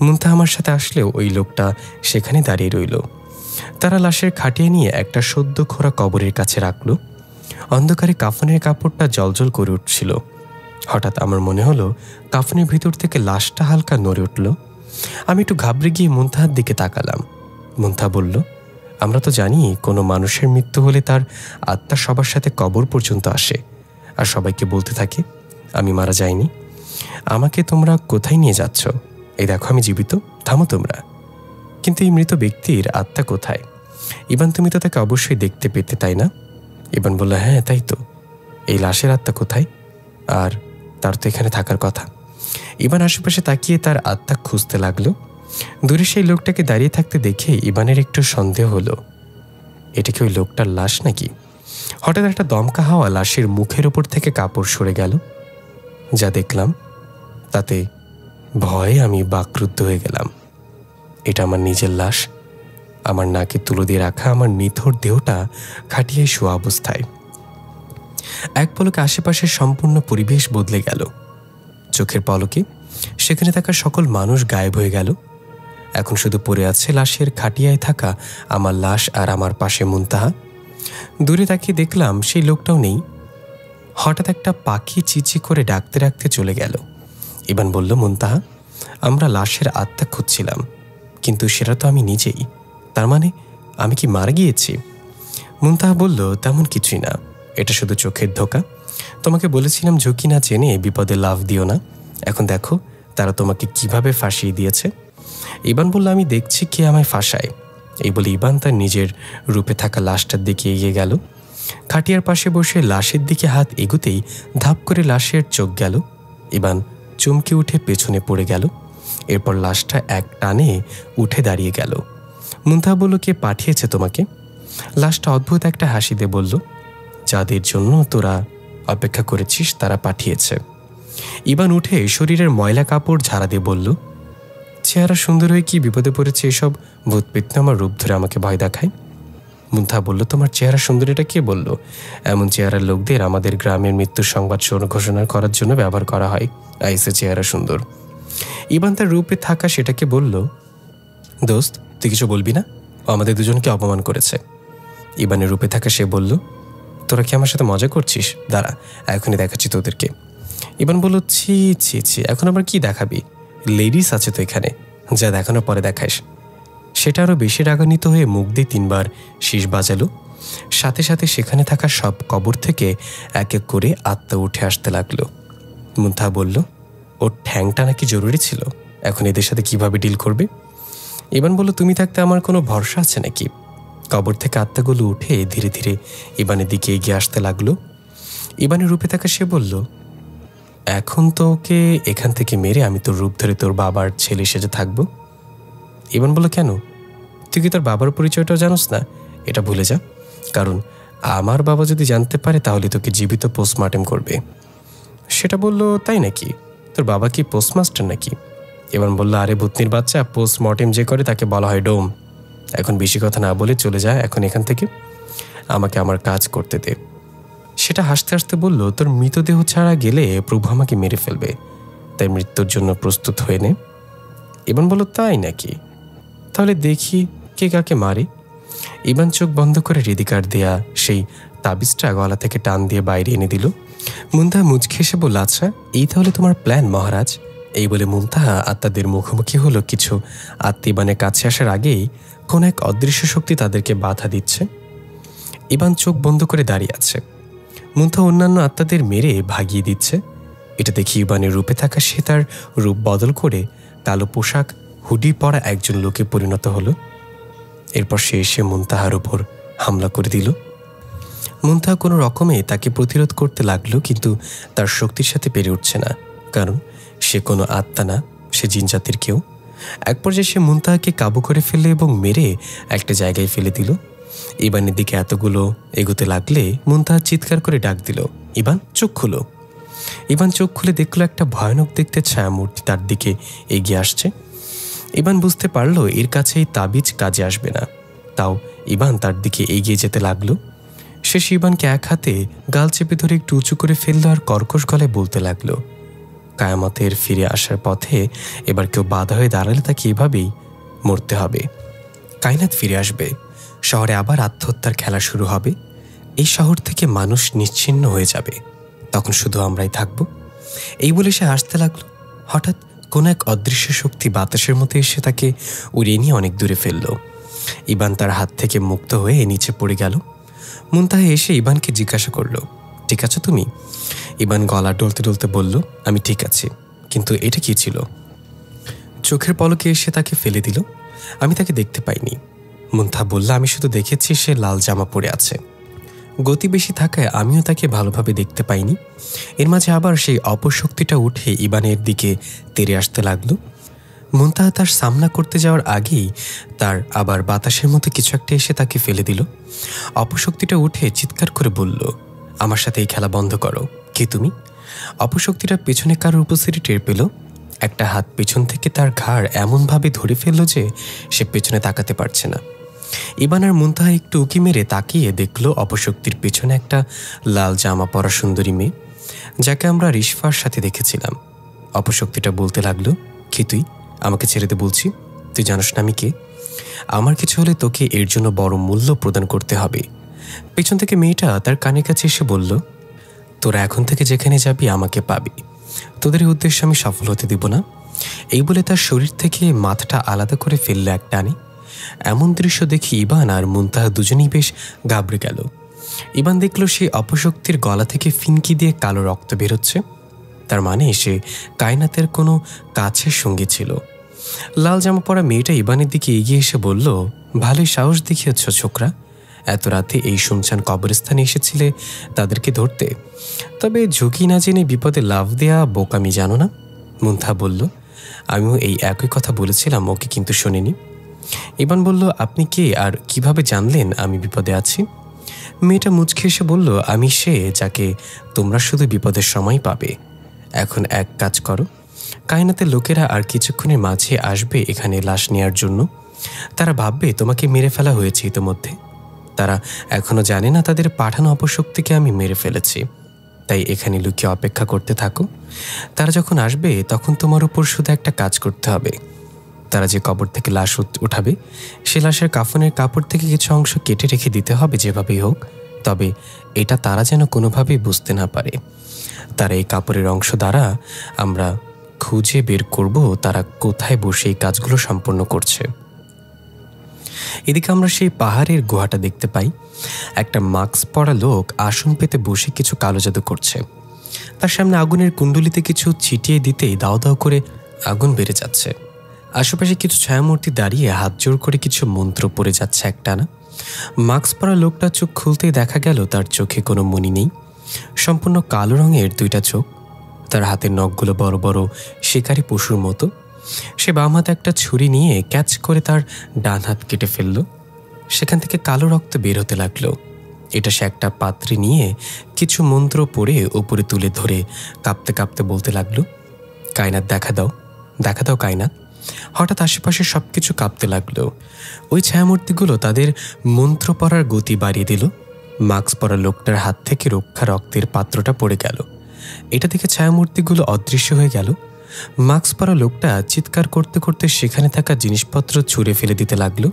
মুনতাহা আমার সাথে আসলেও ওই লোকটা সেখানে দাঁড়িয়ে রইল। তারা লাশের খাটিয়ে নিয়ে একটা সদ্য খোঁড়া কবরের কাছে রাখল। অন্ধকারে কাফনের কাপড়টা জলজল করে উঠছিল। হঠাৎ আমার মনে হলো কাফনের ভিতর থেকে লাশটা হালকা নড়ে উঠল। আমি একটু ঘাবড়ে গিয়ে মুনতাহার দিকে তাকালাম। মুনতাহা বলল, আমরা তো জানি কোনো মানুষের মৃত্যু হলে তার আত্মা সবার সাথে কবর পর্যন্ত আসে আর সবাইকে বলতে থাকে আমি মারা যাইনি। আমাকে তোমরা কোথায় নিয়ে যাচ্ছ? এই দেখো আমি জীবিত, থামো তোমরা। কিন্তু এই মৃত ব্যক্তির আত্মা কোথায়? ইবান, তুমি তো তাকে অবশ্যই দেখতে পেতে, তাই না? ইবান বলল, হ্যাঁ তাই তো। এই লাশের আত্মা কোথায়? আর তার তো এখানে থাকার কথা। ইবান আশেপাশে তাকিয়ে তার আত্মা খুঁজতে লাগলো। দূরে সেই লোকটাকে দাঁড়িয়ে থাকতে দেখে ইবানের একটু সন্দেহ হলো, এটা কি ওই লোকটার লাশ নাকি? হঠাৎ একটা দমকা হাওয়া লাশের মুখের ওপর থেকে কাপড় সরে গেল। যা দেখলাম তাতে ভয়ে আমি বাকরুদ্ধ হয়ে গেলাম। এটা আমার নিজের লাশ, আমার নাকে তুলো দিয়ে রাখা আমার নিথর দেহটা খাটিয়ে শোয়া অবস্থায়। এক পলকে আশেপাশের সম্পূর্ণ পরিবেশ বদলে গেল। চোখের পলকে সেখানে থাকা সকল মানুষ গায়েব হয়ে গেল। এখন শুধু পড়ে আছে লাশের খাটিয়ায় থাকা আমার লাশ আর আমার পাশে মুনতাহা। দূরে তাকিয়ে দেখলাম সেই লোকটাও নেই। হঠাৎ একটা পাখি চিচি করে ডাকতে ডাকতে চলে গেল। ইবান বলল, মুনতাহা, আমরা লাশের আত্মা খুঁজছিলাম, কিন্তু সেটা তো আমি নিজেই। তার মানে আমি কি মারা গিয়েছি? মুনতাহা বলল, তেমন কিছুই না, এটা শুধু চোখের ধোঁকা। তোমাকে বলেছিলাম ঝুঁকি না জেনে বিপদে লাভ দিও না। এখন দেখো তারা তোমাকে কিভাবে ফাঁসিয়ে দিয়েছে। ইবান বলল, আমি দেখছি কে আমায় ফাঁসায়। এই বলে ইবান তার নিজের রূপে থাকা লাশটার দিকে এগিয়ে গেল। খাটিয়ার পাশে বসে লাশের দিকে হাত এগুতেই ধাপ করে লাশের চোখ গেল। ইবান চমকে উঠে পেছনে পড়ে গেল। এরপর লাশটা এক টানে উঠে দাঁড়িয়ে গেল। মুনতাহা বলল, কে পাঠিয়েছে তোমাকে? লাশটা অদ্ভুত একটা হাসি দিয়ে বলল, যাদের জন্য তোরা অপেক্ষা করেছিস তারা পাঠিয়েছে। ইবান উঠে শরীরের ময়লা কাপড় ঝাড়া দিয়ে বলল, চেহারা সুন্দর হয়ে কি বিপদে পড়েছে এসব ভূত পেতনি আমার রূপ ধরে আমাকে ভয় দেখায়? মুনতাহা বলল, তোমার চেহারা সুন্দর এটা কে বলল? এমন চেহারার লোকদের আমাদের গ্রামের মৃত্যুর সংবাদ ঘোষণা করার জন্য ব্যবহার করা হয়। আইসে চেহারা সুন্দর। ইবান তার রূপে থাকা সেটাকে বলল, দোস্ত তুই কিছু বলবি না? ও আমাদের দুজনকে অপমান করেছে। ইবানের রূপে থাকা সে বলল, তোরা কি আমার সাথে মজা করছিস? দাঁড়া, এখনই দেখাচ্ছি তোদেরকে। ইবান বলল, ছি ছি ছি, এখন আবার কি দেখাবি? লেডিস আছে তো এখানে, যা দেখানোর পরে দেখাইস। সেটা আরও বেশি রাগান্বিত হয়ে মুখ দিয়ে 3 বার শীষ বাজালো। সাথে সাথে সেখানে থাকা সব কবর থেকে এক এক করে আত্মা উঠে আসতে লাগলো। মুনতাহা বলল, ওর ঠ্যাংটা নাকি জরুরি ছিল, এখন এদের সাথে কিভাবে ডিল করবে? ইবান বলল, তুমি থাকতে আমার কোনো ভরসা আছে নাকি? কবর থেকে আত্মাগুলো উঠে ধীরে ধীরে ইবানের দিকে এগিয়ে আসতে লাগলো। ইবানের রূপে থাকা সে বলল, এখন তো ওকে এখান থেকে মেরে আমি তোর রূপ ধরে তোর বাবার ছেলে সেজে থাকবো। ইবান বলল, কেন? তুই কি তোর বাবার পরিচয়টাও জানোস না? এটা ভুলে যা, কারণ আমার বাবা যদি জানতে পারে তাহলে তোকে জীবিত পোস্টমর্টেম করবে। সেটা বলল, তাই নাকি? তোর বাবা কি পোস্টমাস্টার নাকি? ইবান বলল, আরে ভূতনির বাচ্চা, পোস্টমর্টেম যে করে তাকে বলা হয় ডোম। এখন বেশি কথা না বলে চলে যায় এখন এখান থেকে, আমাকে আমার কাজ করতে দে। সেটা হাসতে হাসতে বলল, তোর মৃতদেহ ছাড়া গেলে প্রভু আমাকে মেরে ফেলবে, তাই মৃত্যুর জন্য প্রস্তুত হয়ে নে। ইবান বলল, তাই নাকি? তাহলে দেখি কে কাকে মারে। ইবান চোখ বন্ধ করে রেদিকার দেয়া সেই তাবিজটা গলা থেকে টান দিয়ে বাইরে এনে দিল। মুনতাহা মুচকি হেসে বলল, আচ্ছা এই তাহলে তোমার প্ল্যান মহারাজ। এই বলে মুনতাহা আত্মাদের মুখোমুখি হলো। কিছু আত্মা ইবানের কাছে আসার আগেই কোন এক অদৃশ্য শক্তি তাদেরকে বাধা দিচ্ছে। ইবান চোখ বন্ধ করে দাঁড়িয়ে আছে। মুনতাহা অন্যান্য আত্মাদের মেরে ভাগিয়ে দিচ্ছে। এটা দেখে ইবানের রূপে থাকা সে তার রূপ বদল করে কালো পোশাক হুডি পরা একজন লোকে পরিণত হলো। এরপর সে এসে মুনতাহার উপর হামলা করে দিল। মুনতাহা কোনো রকমে তাকে প্রতিরোধ করতে লাগলো, কিন্তু তার শক্তির সাথে পেরে উঠছে না, কারণ সে কোনো আত্মা না, সে জিনজাতির কেউ। এক পর্যায়ে সে মুনতাহাকে কাবু করে ফেললে এবং মেরে একটা জায়গায় ফেলে দিল। ইবানের দিকে এতগুলো এগোতে লাগলে মুনতাহা চিৎকার করে ডাক দিল, ইবান চোখ খুলো। ইবান চোখ খুলে দেখলো একটা ভয়ানক দেখতে ছায়ামূর্তি তার দিকে এগিয়ে আসছে। ইবান বুঝতে পারল এর কাছে এই তাবিজ কাজে আসবে না, তাও ইবান তার দিকে এগিয়ে যেতে লাগলো। সে ইবানকে এক হাতে গাল চেপে ধরে একটু উঁচু করে ফেললো আর কর্কশ গলায় বলতে লাগলো, কায়ামতের ফিরে আসার পথে এবার কেউ বাধা হয়ে দাঁড়ালে তাকে এভাবেই মরতে হবে। কায়নাত ফিরে আসবে, শহরে আবার আত্মহত্যার খেলা শুরু হবে, এই শহর থেকে মানুষ নিশ্চিহ্ন হয়ে যাবে, তখন শুধু আমরাই থাকব। এই বলে সে হাসতে লাগলো। হঠাৎ কোন এক অদৃশ্য শক্তি বাতাসের মধ্যে এসে তাকে উড়িয়ে নিয়ে অনেক দূরে ফেলল। ইবান তার হাত থেকে মুক্ত হয়ে নিচে পড়ে গেল। মুনতাহা এসে ইবানকে জিজ্ঞাসা করল, ঠিক আছো তুমি? ইবান গলা ডলতে ডলতে বলল, আমি ঠিক আছি, কিন্তু এটা কি ছিল? চোখের পলকে এসে তাকে ফেলে দিল। আমি তাকে দেখতে পাইনি। মুনতাহা বলল, আমি শুধু দেখেছি সে লাল জামা পরে আছে। গতি বেশি থাকায় আমিও তাকে ভালোভাবে দেখতে পাইনি। এর মাঝে আবার সেই অপশক্তিটা উঠে ইবানের দিকে তেড়ে আসতে লাগলো। মুনতাহা তার সামনা করতে যাওয়ার আগেই তার আবার বাতাসের মতো কিছু একটা এসে তাকে ফেলে দিল। অপশক্তিটা উঠে চিৎকার করে বলল, আমার সাথে এই খেলা বন্ধ করো। কে তুমি? অপশক্তিটা পেছনে কারোর উপস্থিতি টের পেল। একটা হাত পেছন থেকে তার ঘাড় এমনভাবে ধরে ফেলল যে সে পেছনে তাকাতে পারছে না। ইবান আর মুনতাহা একটু উকি মেরে তাকিয়ে দেখল অপশক্তির পেছনে একটা লাল জামা পরা সুন্দরী মেয়ে, যাকে আমরা রিশফার সাথে দেখেছিলাম। অপশক্তিটা বলতে লাগলো, কি তুই? আমাকে ছেড়ে দে বলছি। তুই জানোস না আমি কে? আমার কিছু হলে তোকে এর জন্য বড় মূল্য প্রদান করতে হবে। পেছন থেকে মেয়েটা তার কানের কাছে এসে বলল, তোরা এখন থেকে যেখানে যাবি আমাকে পাবি। তোদের এই উদ্দেশ্যে আমি সফল হতে দিব না। এই বলে তার শরীর থেকে মাথাটা আলাদা করে ফেলল এক টানে। এমন দৃশ্য দেখে ইবান আর মুনতাহা দুজনেই বেশ ঘাবড়ে গেল। ইবান দেখল সেই অপশক্তির গলা থেকে ফিনকি দিয়ে কালো রক্ত বেরোচ্ছে। তার মানে সে কায়নাতের কোনো কাছের সঙ্গী ছিল। লাল জামা পরা মেয়েটা ইবানের দিকে এগিয়ে এসে বলল, ভালোই সাহস দেখিয়েছ ছোকরা। এত রাতে এই শুনশান কবরস্থানে এসেছিলে তাদেরকে ধরতে, তবে ঝুঁকি না জেনে বিপদে লাভ দেয়া বোকামি জানো না? মুনতাহা বলল, আমিও এই একই কথা বলেছিলাম, ওকে কিন্তু শোনেনি। ইবান বলল, আপনি কে আর কিভাবে জানলেন আমি বিপদে আছি? মেয়েটা মুচকে এসে বলল, আমি সে যাকে তোমরা শুধু বিপদের সময় পাবে। এখন এক কাজ করো, কায়নাতের লোকেরা আর কিছুক্ষণের মাঝে আসবে এখানে লাশ নেয়ার জন্য। তারা ভাববে তোমাকে মেরে ফেলা হয়েছে ইতোমধ্যে। তারা এখনো জানে না তাদের পাঠানো অপশক্তিকে আমি মেরে ফেলেছি। তাই এখানে লুকিয়ে অপেক্ষা করতে থাকো। তারা যখন আসবে তখন তোমার উপর শুধু একটা কাজ করতে হবে। তারা যে কবর থেকে লাশ উঠাবে সে লাশের কাফনের কাপড় থেকে কিছু অংশ কেটে রেখে দিতে হবে যেভাবেই হোক, তবে এটা তারা যেন কোনোভাবেই বুঝতে না পারে। তারা এই কাপড়ের অংশ দ্বারা আমরা খুঁজে বের করব তারা কোথায় বসে এই কাজগুলো সম্পন্ন করছে। এদিকে আমরা সেই পাহাড়ের গুহাটা দেখতে পাই। একটা মাস্ক পরা লোক আসন পেতে বসে কিছু কালো জাদু করছে। তার সামনে আগুনের কুণ্ডলিতে কিছু ছিটিয়ে দিতেই দাও দাও করে আগুন বেড়ে যাচ্ছে। আশেপাশে কিছু ছায়ামূর্তি দাঁড়িয়ে হাত জোড় করে কিছু মন্ত্র পড়ে যাচ্ছে একটানা। মাস্ক পরা লোকটা চোখ খুলতেই দেখা গেল তার চোখে কোনো মণি নেই। সম্পূর্ণ কালো রঙের দুইটা চোখ। তার হাতের নখগুলো বড় বড় শিকারী পশুর মতো। সে বাম হাতে একটা ছুরি নিয়ে ক্যাচ করে তার ডান হাত কেটে ফেলল। সেখান থেকে কালো রক্ত বের হতে লাগলো। এটা সে একটা পাত্রে নিয়ে কিছু মন্ত্র পড়ে উপরে তুলে ধরে কাঁপতে কাঁপতে বলতে লাগলো, কায়নাত দেখা দাও, দেখা দাও কায়নাত। হঠাৎ আশেপাশে সবকিছু কাঁপতে লাগলো। ওই ছায়ামূর্তিগুলো তাদের মন্ত্র পড়ার গতি বাড়িয়ে দিল। মাস্ক পরা লোকটার হাত থেকে রক্ষা রক্তের পাত্রটা পড়ে গেল। এটা দেখে ছায়ামূর্তিগুলো অদৃশ্য হয়ে গেল। মাস্ক পরা লোকটা চিৎকার করতে করতে সেখানে থাকা জিনিসপত্র ছুঁড়ে ফেলে দিতে লাগলো।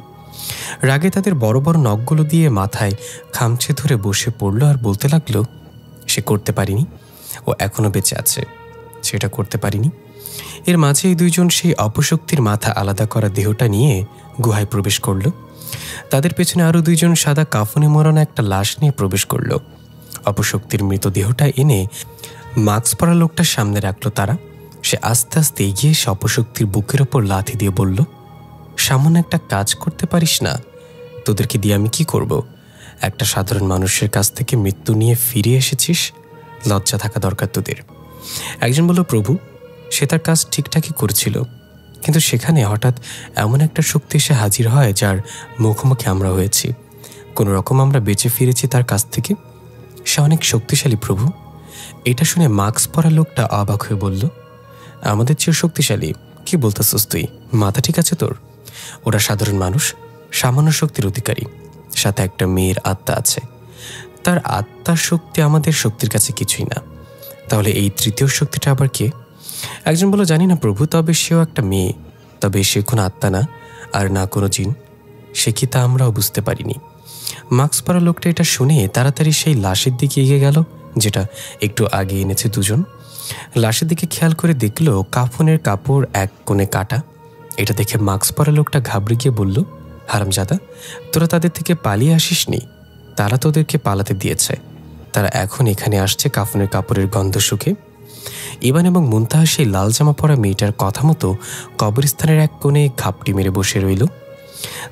রাগে তাদের বড় বড় নখগুলো দিয়ে মাথায় খামচে ধরে বসে পড়ল আর বলতে লাগলো, সে করতে পারিনি, ও এখনো বেঁচে আছে, সেটা করতে পারিনি। এর মাঝে এই দুইজন সেই অপশক্তির মাথা আলাদা করা দেহটা নিয়ে গুহায় প্রবেশ করল। তাদের পেছনে আরও দুইজন সাদা কাফনে মোড়ানো একটা লাশ নিয়ে প্রবেশ করল। অপশক্তির মৃতদেহটা এনে মাস্ক পরা লোকটার সামনে রাখলো তারা। সে আস্তে আস্তে এগিয়ে এসে অপশক্তির বুকের ওপর লাথি দিয়ে বলল, সামান্য একটা কাজ করতে পারিস না? তোদেরকে দিয়ে আমি কি করব? একটা সাধারণ মানুষের কাছ থেকে মৃত্যু নিয়ে ফিরে এসেছিস, লজ্জা থাকা দরকার তোদের। একজন বলল, প্রভু, সে তার কাজ ঠিকঠাকই করেছিল, কিন্তু সেখানে হঠাৎ এমন একটা শক্তি এসে হাজির হয় যার মুখোমুখি আমরা হয়েছি। কোনো রকম আমরা বেঁচে ফিরেছি তার কাছ থেকে। সে অনেক শক্তিশালী প্রভু। এটা শুনে মাস্ক পরা লোকটা অবাক হয়ে বলল, আমাদের চেয়েও শক্তিশালী? কি বলতেছস তুই? মাথা ঠিক আছে তোর? ওরা সাধারণ মানুষ, সামান্য শক্তির অধিকারী, সাথে একটা মেয়ের আত্মা আছে। তার আত্মার শক্তি আমাদের শক্তির কাছে কিছুই না। তাহলে এই তৃতীয় শক্তিটা আবার কে? একজন বলল, জানি না প্রভু, তবে সেও একটা মেয়ে। তবে সে কোনো আত্মা না, আর না কোনো জিন। সে কি তা আমরাও বুঝতে পারিনি। মাস্ক পরা লোকটা এটা শুনে তাড়াতাড়ি সেই লাশের দিকে এগিয়ে গেল, যেটা একটু আগে এনেছে দুজন। লাশের দিকে খেয়াল করে দেখল কাফনের কাপড় এক কোণে কাটা। এটা দেখে মাস্ক পরা লোকটা ঘাবড়ে গিয়ে বলল, হারামজাদা, তোরা তাদের থেকে পালিয়ে আসিসনি। তারা তোদেরকে পালাতে দিয়েছে। তারা এখন এখানে আসছে কাফনের কাপড়ের গন্ধ শুকে। ইবান এবং মুনতাহা সেই লাল জামা পরা মেয়েটার কথা মতো কবরস্থানের এক কোণে ঘাপটি মেরে বসে রইল।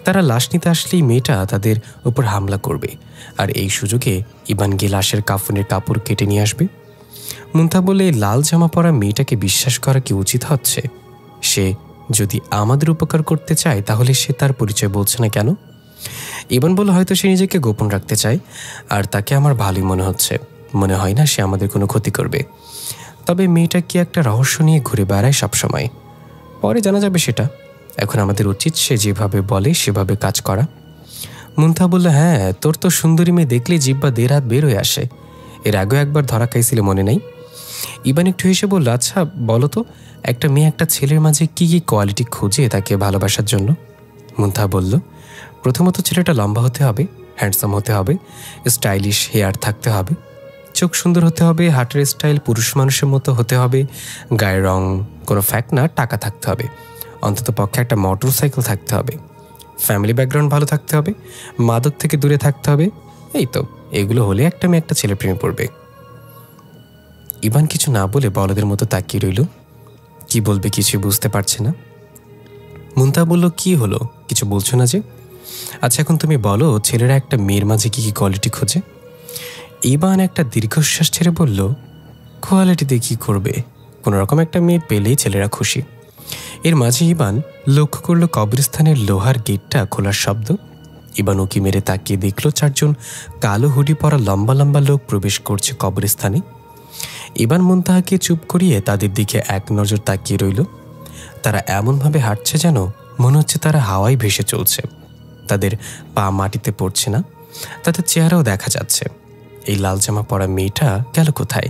তারা লাশ নিতে আসলেই মেয়েটা তাদের উপর হামলা করবে, আর এই সুযোগে ইবান গিয়ে লাশের কাফনের কাপড় কেটে নিয়ে আসবে। মুনতাহা বলে, লাল জামা পরা মেয়েটাকে বিশ্বাস করা কি উচিত হচ্ছে? সে যদি আমাদের উপকার করতে চায় তাহলে সে তার পরিচয় বলছে না কেন? ইবান বলে, হয়তো সে নিজেকে গোপন রাখতে চায়, আর তাকে আমার ভালোই মনে হচ্ছে। মনে হয় না সে আমাদের কোনো ক্ষতি করবে। তবে মেয়েটা কি একটা রহস্য নিয়ে ঘুরে বেড়ায় সবসময়। পরে জানা যাবে সেটা। এখন আমাদের উচিত সে যেভাবে বলে সেভাবে কাজ করা। মুনতাহা বলল, হ্যাঁ, তোর তো সুন্দরী মেয়ে দেখলে জিব্বা দেড় হাত বের হয়ে আসে। এর আগেও একবার ধরা খাইছিলে, মনে নেই? ইবান একটু হেসে বলল, আচ্ছা বলো তো, একটা মেয়ে একটা ছেলের মাঝে কি কি কোয়ালিটি খুঁজে তাকে ভালোবাসার জন্য? মুনতাহা বলল, প্রথমত ছেলেটা লম্বা হতে হবে, হ্যান্ডসাম হতে হবে, স্টাইলিশ হেয়ার থাকতে হবে, চোখ সুন্দর হতে হবে, হার্টের স্টাইল পুরুষ মানুষের মতো হতে হবে, গায়ের রং কোনো ফ্যাক্ট না, টাকা থাকতে হবে, অন্তত পক্ষে একটা মোটর সাইকেল থাকতে হবে, ফ্যামিলি ব্যাকগ্রাউন্ড ভালো থাকতে হবে, মাদক থেকে দূরে থাকতে হবে। এই তো, এগুলো হলে একটা মেয়ে একটা ছেলে প্রেমে পড়বে। ইবান কিছু না বলে বলদের মতো তাকিয়ে রইল। কি বলবে কিছু বুঝতে পারছে না। মুনতাহা বলল, কি হলো, কিছু বলছো না যে? আচ্ছা এখন তুমি বলো, ছেলেরা একটা মেয়ের মাঝে কি কি কোয়ালিটি খোঁজে? ইবান একটা দীর্ঘশ্বাস ছেড়ে বলল, কোয়ালিটিতে কি করবে, কোনোরকম একটা মেয়ে পেলেই ছেলেরা খুশি। এর মাঝে ইবান লক্ষ্য করল কবরস্থানের লোহার গেটটা খোলার শব্দ। ইবান উকি মেরে তাকিয়ে দেখল 4 জন কালো হুডি পরা লম্বা লম্বা লোক প্রবেশ করছে কবরস্থানে। ইবান মুনতাহাকে চুপ করিয়ে তাদের দিকে এক নজর তাকিয়ে রইল। তারা এমনভাবে হাঁটছে যেন মনে হচ্ছে তারা হাওয়ায় ভেসে চলছে। তাদের পা মাটিতে পড়ছে না, তাদের চেহারাও দেখা যাচ্ছে। এই লাল জামা পরা মেয়েটা গেল কোথায়?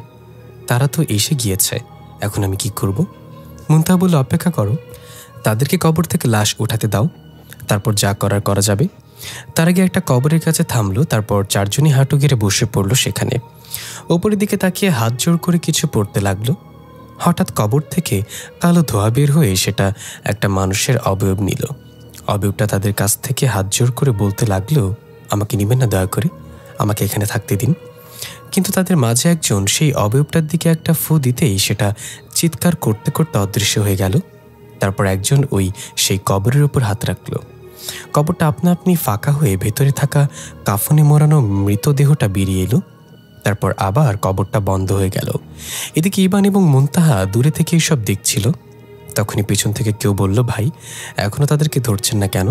তারা তো এসে গিয়েছে, এখন আমি কি করব? মুনতাহা বলল, অপেক্ষা করো, তাদেরকে কবর থেকে লাশ উঠাতে দাও, তারপর যা করার করা যাবে। তার আগে একটা কবরের কাছে থামলো, তারপর 4 জনই হাঁটু গেড়ে বসে পড়ল সেখানে। ওপরের দিকে তাকিয়ে হাত জোর করে কিছু পড়তে লাগলো। হঠাৎ কবর থেকে কালো ধোঁয়া বের হয়ে সেটা একটা মানুষের অবয়ব নিল। অবয়বটা তাদের কাছ থেকে হাত জোর করে বলতে লাগলো, আমাকে নিবেন না দয়া করে, আমাকে এখানে থাকতে দিন। কিন্তু তাদের মাঝে একজন সেই অবয়বটার দিকে একটা ফু দিতেই সেটা চিৎকার করতে করতে অদৃশ্য হয়ে গেল। তারপর একজন সেই কবরের উপর হাত রাখল। কবরটা আপনা আপনি ফাঁকা হয়ে ভেতরে থাকা কাফনে মোড়ানো মৃতদেহটা বেরিয়ে এলো। তারপর আবার কবরটা বন্ধ হয়ে গেল। এদিকে ইবান এবং মুনতাহা দূরে থেকে এইসব দেখছিল। তখনই পেছন থেকে কেউ বলল, ভাই, এখনো তাদেরকে ধরছেন না কেন?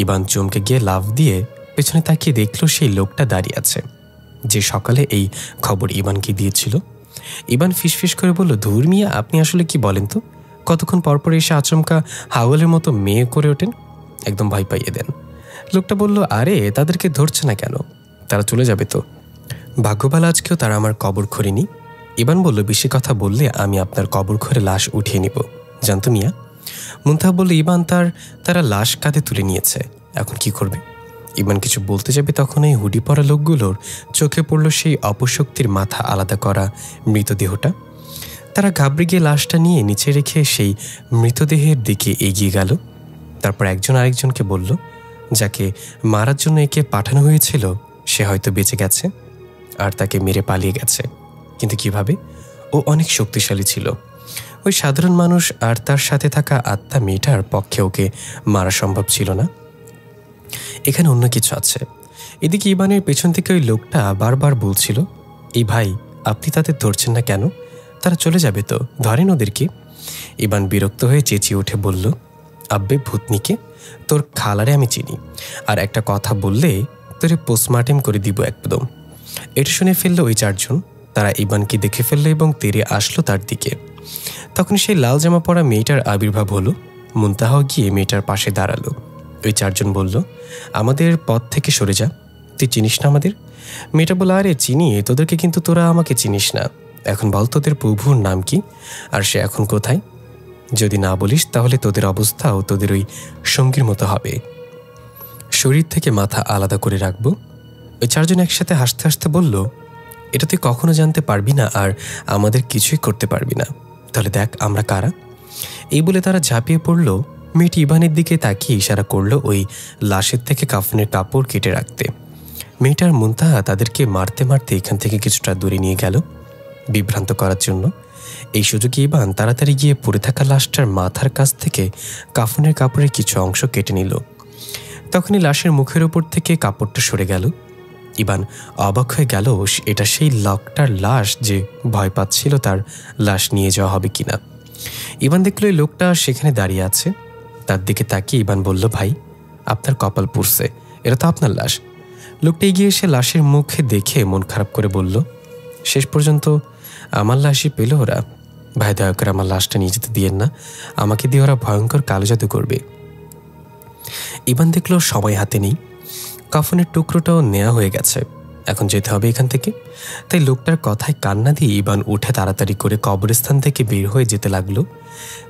ইবান চমকে গিয়ে লাফ দিয়ে পেছনে তাকিয়ে দেখল সেই লোকটা দাঁড়িয়ে আছে, যে সকালে এই খবর ইবানকে দিয়েছিল। ইবান ফিসফিস করে বলল, ধুর মিয়া, আপনি আসলে কি বলেন তো? কতক্ষণ পরপর এসে আচমকা হাওয়ালের মতো মেয়ে করে ওঠেন, একদম ভয় পাইয়ে দেন। লোকটা বলল, আরে তাদেরকে ধরছে না কেন, তারা চলে যাবে তো। ভাগ্যবালা আজকেও তারা আমার কবর খোঁড়েনি। ইবান বলল, বেশি কথা বললে আমি আপনার কবর খোঁড়ে লাশ উঠিয়ে নিব, জানতো মিয়া। মুনতাহা বলল, ইবান তারা লাশ কাঁধে তুলে নিয়েছে, এখন কি করবে? ইবান কিছু বলতে যাবে তখন এই হুডি পরা লোকগুলোর চোখে পড়ল সেই অপশক্তির মাথা আলাদা করা মৃতদেহটা। তারা ঘাবড়ে গিয়ে লাশটা নিয়ে নিচে রেখে সেই মৃতদেহের দিকে এগিয়ে গেল। তারপর একজন আরেকজনকে বলল, যাকে মারার জন্য একে পাঠানো হয়েছিল সে হয়তো বেঁচে গেছে, আর তাকে মেরে পালিয়ে গেছে। কিন্তু কিভাবে? ও অনেক শক্তিশালী ছিল। ওই সাধারণ মানুষ আর তার সাথে থাকা আত্মা মেয়েটার পক্ষে ওকে মারা সম্ভব ছিল না। এখানে অন্য কিছু আছে। এদিকে ইবানের পেছন থেকে ওই লোকটা বারবার বলছিল, এই ভাই, আপনি তাদের ধরছেন না কেন? তারা চলে যাবে তো, ধরেন ওদেরকে। ইবান বিরক্ত হয়ে চেঁচিয়ে উঠে বলল, আব্বে ভূতনিকে, তোর খালারে আমি চিনি, আর একটা কথা বললে তোরে পোস্টমার্টেম করে দিব একদম। এটা শুনে ফেললো ওই 4 জন। তারা ইবানকে দেখে ফেললো এবং তেরে আসলো তার দিকে। তখন সেই লাল জামা পরা মেয়েটার আবির্ভাব হলো। মুনতাহা গিয়ে মেয়েটার পাশে দাঁড়ালো। ওই 4 জন বলল, আমাদের পথ থেকে সরে যা, তুই চিনিস না আমাদের? মেয়েটা বলল, আরে চিনি তোদেরকে, কিন্তু তোরা আমাকে চিনিস না। এখন বল তোদের প্রভুর নাম কি, আর সে এখন কোথায়? যদি না বলিস তাহলে তোদের অবস্থাও তোদের ওই সঙ্গীর মতো হবে, শরীর থেকে মাথা আলাদা করে রাখবো। ওই 4 জন একসাথে হাসতে হাসতে বলল, এটা তুই কখনো জানতে পারবি না, আর আমাদের কিছুই করতে পারবি না। তাহলে দেখ আমরা কারা। এই বলে তারা ঝাঁপিয়ে পড়ল। মেয়েটি ইবানের দিকে তাকিয়ে ইশারা করলো ওই লাশের থেকে কাফনের কাপড় কেটে রাখতে। মেয়েটার মুনতাহা তাদেরকে মারতে মারতে এখান থেকে কিছুটা দূরে নিয়ে গেল, বিভ্রান্ত করার জন্য। এই সুযোগে ইবান তাড়াতাড়ি গিয়ে পড়ে থাকা লাশটার মাথার কাছ থেকে কাফনের কাপড়ের কিছু অংশ কেটে নিল। তখনই লাশের মুখের ওপর থেকে কাপড়টা সরে গেল। ইবান অবাক হয়ে গেল, এটা সেই লোকটার লাশ যে ভয় পাচ্ছিল তার লাশ নিয়ে যাওয়া হবে কিনা। ইবান দেখল এই লোকটা সেখানে দাঁড়িয়ে আছে। তার দিকে তাকিয়ে ইবান বলল, ভাই, আপনার কপাল পুড়ছে, এটা তো আপনার লাশ। লোকটা এগিয়ে এসে লাশের মুখে দেখে মন খারাপ করে বলল, শেষ পর্যন্ত আমার লাশই পেল ওরা। ভাই, দয়া করে আমার লাশটা নিয়ে যেতে দিয়েন না, আমাকে দিয়ে ওরা ভয়ঙ্কর কালো জাদু করবে। ইবান দেখল সময় হাতে নেই, কাফনের টুকরোটাও নেওয়া হয়ে গেছে, এখন যেতে হবে এখান থেকে। তাই লোকটার কথায় কান্না দিয়ে ইবান উঠে তাড়াতাড়ি করে কবরস্থান থেকে বের হয়ে যেতে লাগলো।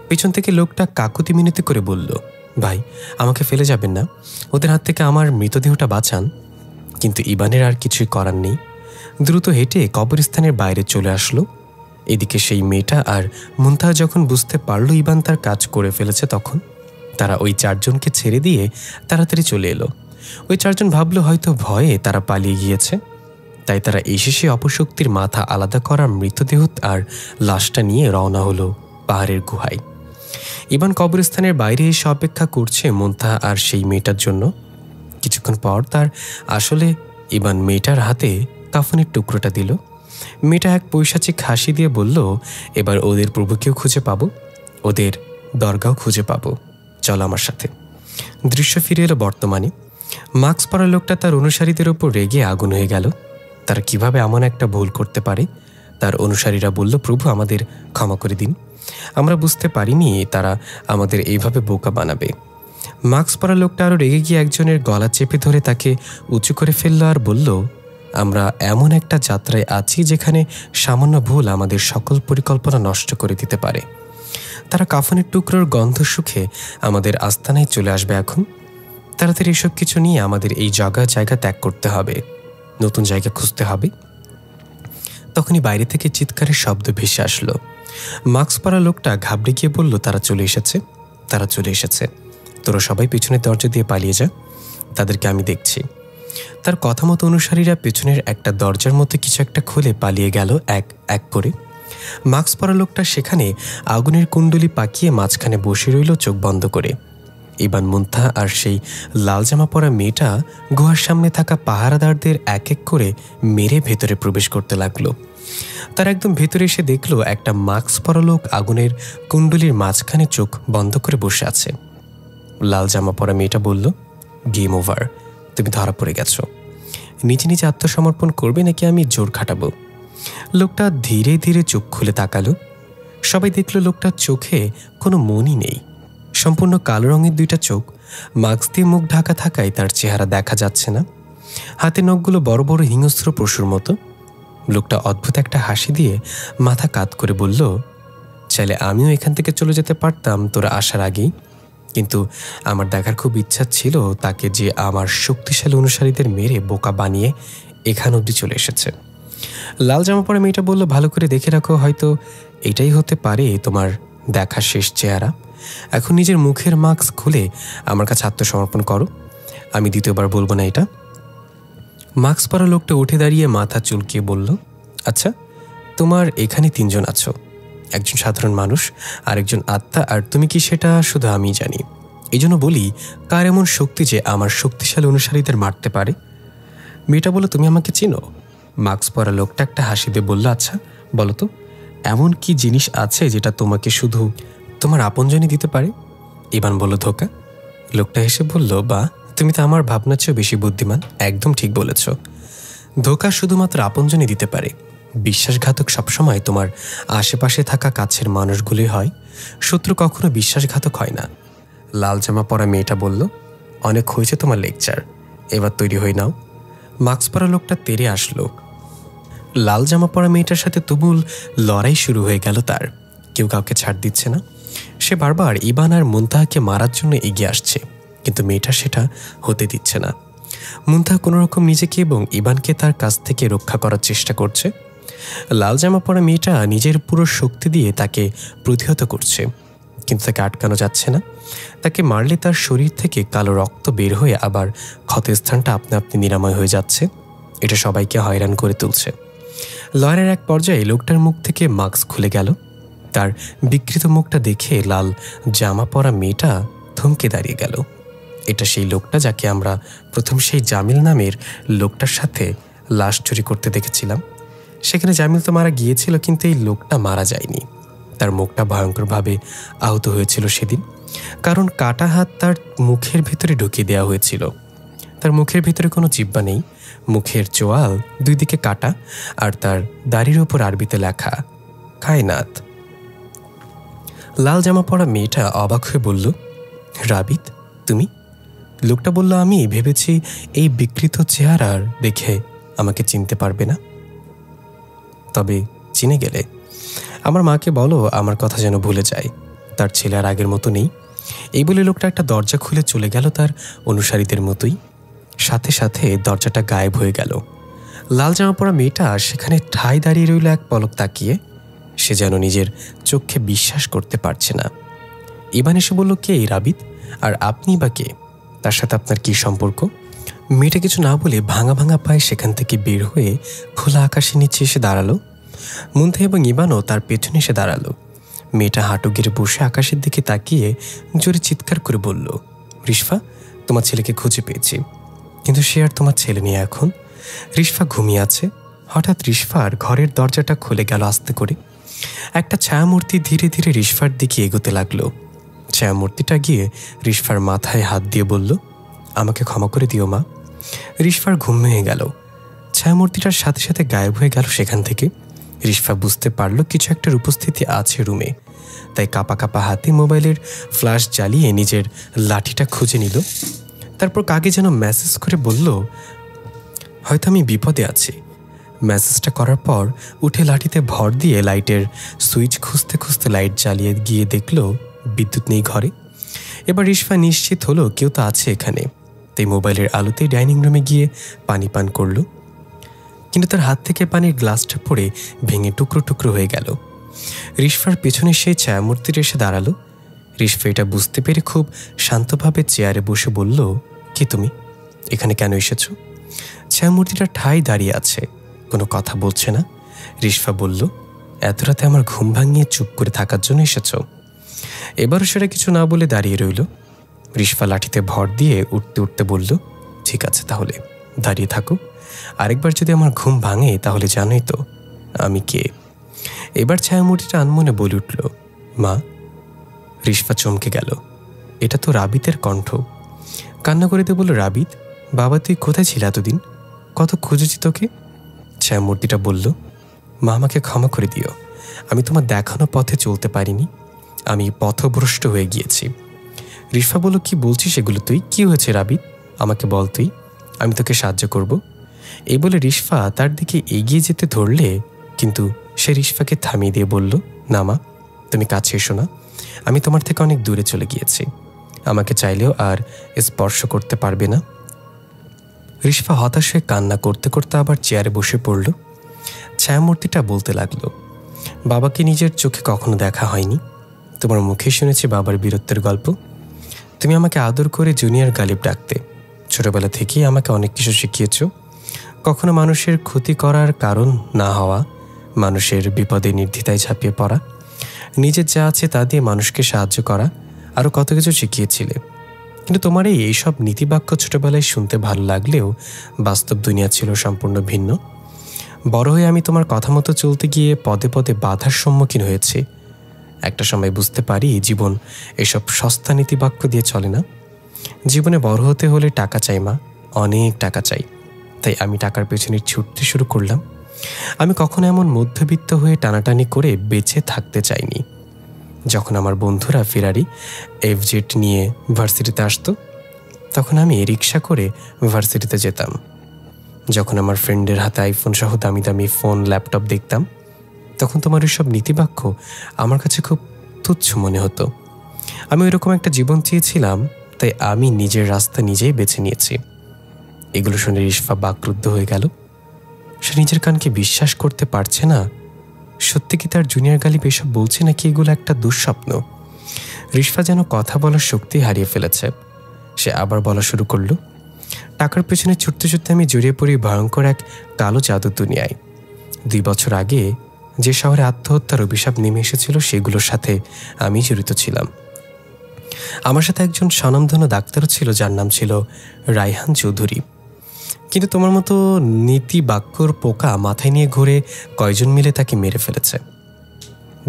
পেছন থেকে লোকটা কাকুতি মিনতি করে বলল, ভাই, আমাকে ফেলে যাবেন না, ওদের হাত থেকে আমার মৃতদেহটা বাঁচান। কিন্তু ইবানের আর কিছুই করার নেই। দ্রুত হেঁটে কবরস্থানের বাইরে চলে আসলো। এদিকে সেই মেয়েটা আর মুনতাহা যখন বুঝতে পারল ইবান তার কাজ করে ফেলেছে, তখন তারা ওই চারজনকে ছেড়ে দিয়ে তাড়াতাড়ি চলে এলো। ওই চারজন ভাবলো হয়তো ভয়ে তারা পালিয়ে গিয়েছে, তাই তারা এসে সে অপশক্তির মাথা আলাদা করা মৃতদেহ আর লাশটা নিয়ে রওনা হলো পাহাড়ের গুহায়। ইবান কবরস্থানের বাইরে এসে অপেক্ষা করছে মুনতাহা আর সেই মেয়েটার জন্য। কিছুক্ষণ পর তার আসলে ইবান মেয়েটার হাতে কাফনের টুকরোটা দিল। মেয়েটা এক পৈশাচিক হাসি দিয়ে বলল, এবার ওদের প্রভুকেও খুঁজে পাবো, ওদের দরগাও খুঁজে পাবো, চলো আমার সাথে। দৃশ্য ফিরে এলো বর্তমানে। মাস্ক পরা লোকটা তার অনুসারীদের ওপর রেগে আগুন হয়ে গেল। তারা কিভাবে এমন একটা ভুল করতে পারে। তার অনুসারীরা বলল, প্রভু, আমাদের ক্ষমা করে দিন, আমরা বুঝতে পারিনি তারা আমাদের এইভাবে বোকা বানাবে। মাস্ক পরা লোকটা আরও রেগে গিয়ে একজনের গলা চেপে ধরে তাকে উঁচু করে ফেলল আর বলল, আমরা এমন একটা যাত্রায় আছি যেখানে সামান্য ভুল আমাদের সকল পরিকল্পনা নষ্ট করে দিতে পারে। তারা কাফনের টুকরোর গন্ধ শুকে আমাদের আস্তানায় চলে আসবে। এখন তাড়াতাড়ি এসব কিছু নিয়ে আমাদের এই জায়গা ত্যাগ করতে হবে, নতুন জায়গা খুঁজতে হবে। তখনই বাইরে থেকে চিৎকারের শব্দ ভেসে আসলো। মাস্ক পরা লোকটা ঘাবড়ে গিয়ে বলল, তারা চলে এসেছে, তারা চলে এসেছে, তোরা সবাই পেছনের দরজা দিয়ে পালিয়ে যা, তাদেরকে আমি দেখছি। তার কথা মতো অনুসারীরা পেছনের একটা দরজার মতো কিছু একটা খুলে পালিয়ে গেল এক এক করে। মাস্ক পরা লোকটা সেখানে আগুনের কুণ্ডলি পাকিয়ে মাঝখানে বসে রইল চোখ বন্ধ করে। ইবান, মুনতাহা আর সেই লাল জামা পরা মেয়েটা গুহার সামনে থাকা পাহারাদারদের এক এক করে মেরে ভেতরে প্রবেশ করতে লাগলো। তার একদম ভেতরে এসে দেখলো একটা মাস্ক পরা লোক আগুনের কুণ্ডলির মাঝখানে চোখ বন্ধ করে বসে আছে। লাল জামা পরা মেয়েটা বলল, গেম ওভার, তুমি ধরা পড়ে গেছো। নিজে নিজে আত্মসমর্পণ করবে নাকি আমি জোর খাটাবো? লোকটা ধীরে ধীরে চোখ খুলে তাকালো। সবাই দেখল লোকটার চোখে কোনো মনই নেই, সম্পূর্ণ কালো রঙের দুইটা চোখ, মাস্ক দিয়ে মুখ ঢাকা থাকায় তার চেহারা দেখা যাচ্ছে না। হাতে নখগুলো বড় বড় হিংস্র পশুর মতো। লোকটা অদ্ভুত একটা হাসি দিয়ে মাথা কাত করে বলল, চাইলে আমিও এখান থেকে চলে যেতে পারতাম তোরা আসার আগেই, কিন্তু আমার দেখার খুব ইচ্ছা ছিল তাকে যে আমার শক্তিশালী অনুসারীদের মেরে বোকা বানিয়ে এখান অবধি চলে এসেছে। লাল জামা পরা মেয়েটা বলল, ভালো করে দেখে রাখো, হয়তো এটাই হতে পারে তোমার দেখা শেষ চেহারা। এখন নিজের মুখের মাস্ক খুলে আমার কাছে আত্মসমর্পণ করো, আমি দ্বিতীয়বার বলবো না এটা। মাস্ক পরা লোকটা উঠে দাঁড়িয়ে মাথা চুলকিয়ে বলল, আচ্ছা, তোমার এখানে তিনজন আছো, একজন সাধারণ মানুষ, আরেকজন আত্মা, আর তুমি কি সেটা শুধু আমিই জানি। এই জন্য বলি, কার এমন শক্তি যে আমার শক্তিশালী অনুসারীদের মারতে পারে? মেয়েটা বলল, তুমি আমাকে চিনো? মাস্ক পরা লোকটা একটা হাসি দিয়ে বলল, আচ্ছা বলো তো, এমন কি জিনিস আছে যেটা তোমাকে শুধু তোমার আপনজনই দিতে পারে? ইবান বলল, ধোঁকা। লোকটা হেসে বলল, বা তুমি তো আমার ভাবনার চেয়েও বেশি বুদ্ধিমান, একদম ঠিক বলেছ। ধোঁকা শুধুমাত্র আপনজনই দিতে পারে। বিশ্বাসঘাতক সবসময় তোমার আশেপাশে থাকা কাছের মানুষগুলোই হয়, শত্রু কখনো বিশ্বাসঘাতক হয় না। লাল জামা পরা মেয়েটা বলল, অনেক হয়েছে তোমার লেকচার, এবার তৈরি হয়ে নাও। মাস্ক পরা লোকটা তেড়ে আসলো। লাল জামা পরা মেয়েটার সাথে তুমুল লড়াই শুরু হয়ে গেল তার। কেউ কাউকে ছাড় দিচ্ছে না। সে বারবার ইবান আর মুনতাহাকে মারার জন্য এগিয়ে আসছে, কিন্তু মেয়েটা সেটা হতে দিচ্ছে না। মুনতাহা কোনোরকম নিজেকে এবং ইবানকে তার কাছ থেকে রক্ষা করার চেষ্টা করছে। লাল জামা পরা মেয়েটা নিজের পুরো শক্তি দিয়ে তাকে প্রতিহত করছে, কিন্তু তাকে আটকানো যাচ্ছে না। তাকে মারলে তার শরীর থেকে কালো রক্ত বের হয়ে আবার ক্ষতস্থানটা আপনা আপনি নিরাময় হয়ে যাচ্ছে। এটা সবাইকে হয়রান করে তুলছে। লড়াইয়ের এক পর্যায়ে লোকটার মুখ থেকে মাস্ক খুলে গেল। তার বিকৃত মুখটা দেখে লাল জামা পরা মেয়েটা থমকে দাঁড়িয়ে গেল। এটা সেই লোকটা যাকে আমরা প্রথম সেই জামিল নামের লোকটার সাথে লাশ চুরি করতে দেখেছিলাম। সেখানে জামিল তো মারা গিয়েছিল, কিন্তু এই লোকটা মারা যায়নি। তার মুখটা ভয়ঙ্করভাবে আহত হয়েছিল সেদিন, কারণ কাটা হাত তার মুখের ভিতরে ঢুকিয়ে দেওয়া হয়েছিল। তার মুখের ভিতরে কোনো জিহ্বা নেই, মুখের চোয়াল দুই দিকে কাটা, আর তার দাড়ির ওপর আরবিতে লেখা কায়নাত। লাল জামা পরা মেয়েটা অবাক হয়ে বলল, রাবিত তুমি? লোকটা বলল, আমি ভেবেছি এই বিকৃত চেহারার দেখে আমাকে চিনতে পারবে না, তবে চিনে গেলে আমার মাকে বলো আমার কথা যেন ভুলে যায়, তার ছেলে আর আগের মতো নেই। এই বলে লোকটা একটা দরজা খুলে চলে গেল তার অনুসারীদের মতোই। সাথে সাথে দরজাটা গায়েব হয়ে গেল। লাল জামা পরা মেয়েটা সেখানে ঠায় দাঁড়িয়ে রইল এক পলক তাকিয়ে। সে যেন নিজের চোখে বিশ্বাস করতে পারছে না। ইবান এসে বলল, কে এই রাবিত? আর আপনি বা কে? তার সাথে আপনার কি সম্পর্ক? মেয়েটা কিছু না বলে ভাঙা ভাঙা পায়ে সেখান থেকে বের হয়ে খোলা আকাশের নিচে এসে দাঁড়ালো। মুন্থা এবং ইবানও তার পেছনে এসে দাঁড়ালো। মেয়েটা হাঁটু গেড়ে বসে আকাশের দিকে তাকিয়ে জোরে চিৎকার করে বলল, রিশফা, তোমার ছেলেকে খুঁজে পেয়েছি, কিন্তু সে আর তোমার ছেলে নেই এখন। রিশফা ঘুমিয়ে আছে। হঠাৎ রিশফার ঘরের দরজাটা খুলে গেল আস্তে করে। একটা ছায়ামূর্তি ধীরে ধীরে রিশফার দিকে এগোতে লাগলো। ছায়ামূর্তিটা গিয়ে রিশফার মাথায় হাত দিয়ে বলল, আমাকে ক্ষমা করে দিও মা। রিশফার ঘুম ভেঙে গেল। ছায়ামূর্তিটার সাথে সাথে গায়েব হয়ে গেল সেখান থেকে। রিশফা বুঝতে পারল কিছু একটার উপস্থিতি আছে রুমে, তাই কাঁপা কাঁপা হাতে মোবাইলের ফ্ল্যাশ জ্বালিয়ে নিজের লাঠিটা খুঁজে নিল। তারপর কাকে যেন মেসেজ করে বলল, হয়তো আমি বিপদে আছি। মেসেজটা করার পর উঠে লাঠিতে ভর দিয়ে লাইটের সুইচ খুঁজতে খুঁজতে লাইট জ্বালিয়ে গিয়ে দেখল বিদ্যুৎ নেই ঘরে। এবার রিশফা নিশ্চিত হলো কেউ তো আছে এখানে, তাই মোবাইলের আলোতে ডাইনিং রুমে গিয়ে পানি পান করল। কিন্তু তার হাত থেকে পানির গ্লাসটা পড়ে ভেঙে টুকরো টুকরো হয়ে গেল। রিশফার পেছনে সেই ছায়ামূর্তিটা এসে দাঁড়ালো। রিশফা এটা বুঝতে পেরে খুব শান্তভাবে চেয়ারে বসে বলল, কি তুমি এখানে কেন এসেছ? ছায়ামূর্তিটা ঠায় দাঁড়িয়ে আছে, কোনো কথা বলছে না। রিশফা বলল, এত রাতে আমার ঘুম ভাঙিয়ে চুপ করে থাকার জন্য এসেছ? এবারও সেটা কিছু না বলে দাঁড়িয়ে রইল। রিশফা লাঠিতে ভর দিয়ে উঠতে উঠতে বলল, ঠিক আছে তাহলে দাঁড়িয়ে থাকো, আরেকবার যদি আমার ঘুম ভাঙে তাহলে জানোই তো আমি কে। এবার ছায়ামূর্তিটা আনমনে বলে উঠল, মা। রিশফা চমকে গেল, এটা তো রাবিতের কণ্ঠ। কান্না করে দিয়ে বলল, রাবিত বাবা, তুই কোথায় ছিল এতদিন? কত খুঁজেছি তোকে। ছায়ামূর্তিটা বলল, মা আমাকে ক্ষমা করে দিও, আমি তোমার দেখানো পথে চলতে পারিনি, আমি পথভ্রষ্ট হয়ে গিয়েছি। রিশফা বলল, কি বলছিস সেগুলো তুই? কি হয়েছে রাবিত, আমাকে বল তুই, আমি তোকে সাহায্য করব। এই বলে রিশফা তার দিকে এগিয়ে যেতে ধরলে, কিন্তু সে রিশফাকে থামিয়ে দিয়ে বলল, না মা, তুমি কাছে এসো না, আমি তোমার থেকে অনেক দূরে চলে গিয়েছি, আমাকে চাইলেও আর স্পর্শ করতে পারবে না। রিশফা হতাশ হয়ে কান্না করতে করতে আবার চেয়ারে বসে পড়ল। ছায়ামূর্তিটা বলতে লাগলো, বাবাকে নিজের চোখে কখনো দেখা হয়নি, তোমার মুখে শুনেছি বাবার বীরত্বের গল্প। তুমি আমাকে আদর করে জুনিয়র গালিব ডাকতে, ছোটবেলা থেকেই আমাকে অনেক কিছু শিখিয়েছ। কখনো মানুষের ক্ষতি করার কারণ না হওয়া, মানুষের বিপদে নির্দ্বিধায় ঝাঁপিয়ে পড়া, নিজের যা আছে তা দিয়ে মানুষকে সাহায্য করা, আরও কত কিছু শিখিয়েছিলে। কিন্তু তোমার এইসব নীতিবাক্য ছোটবেলায় শুনতে ভালো লাগলেও বাস্তব দুনিয়া ছিল সম্পূর্ণ ভিন্ন। বড় হয়ে আমি তোমার কথা মতো চলতে গিয়ে পদে পদে বাধার সম্মুখীন হয়েছি। একটা সময় বুঝতে পারি জীবন এসব সস্তা নীতিবাক্য দিয়ে চলে না। জীবনে বড় হতে হলে টাকা চাই মা, অনেক টাকা চাই। তাই আমি টাকার পেছনে ছুটতে শুরু করলাম। আমি কখনো এমন মধ্যবিত্ত হয়ে টানাটানি করে বেঁচে থাকতে চাইনি। যখন আমার বন্ধুরা ফেরারি এফজেড নিয়ে ভার্সিটিতে আসতো, তখন আমি রিক্সা করে ভার্সিটিতে যেতাম। যখন আমার ফ্রেন্ডের হাতে আইফোন সহ দামি দামি ফোন ল্যাপটপ দেখতাম, তখন তোমার ওইসব নীতিবাক্য আমার কাছে খুব তুচ্ছ মনে হতো। আমি ওইরকম একটা জীবন চেয়েছিলাম, তাই আমি নিজের রাস্তা নিজেই বেছে নিয়েছি। এগুলো শুনে রিশফা বাকরুদ্ধ হয়ে গেল। সে নিজের কানকে বিশ্বাস করতে পারছে না। সত্যি কি তার জুনিয়র গালিব এসব বলছে, নাকি এগুলো একটা দুঃস্বপ্ন? রিশফা যেন কথা বলার শক্তি হারিয়ে ফেলেছে। সে আবার বলা শুরু করলো, টাকার পেছনে ছুটতে ছুটতে আমি জড়িয়ে পড়ি ভয়ঙ্কর এক কালো জাদুর দুনিয়ায়। 2 বছর আগে যে শহরে আত্মহত্যার অভিশাপ নেমে এসেছিল, সেগুলোর সাথে আমি জড়িত ছিলাম। আমার সাথে একজন স্বনামধন্য ডাক্তারও ছিল, যার নাম ছিল রায়হান চৌধুরী। কিন্তু তোমার মতো নীতি বাক্যর পোকা মাথায় নিয়ে ঘুরে কয়জন মিলে তাকে মেরে ফেলেছে।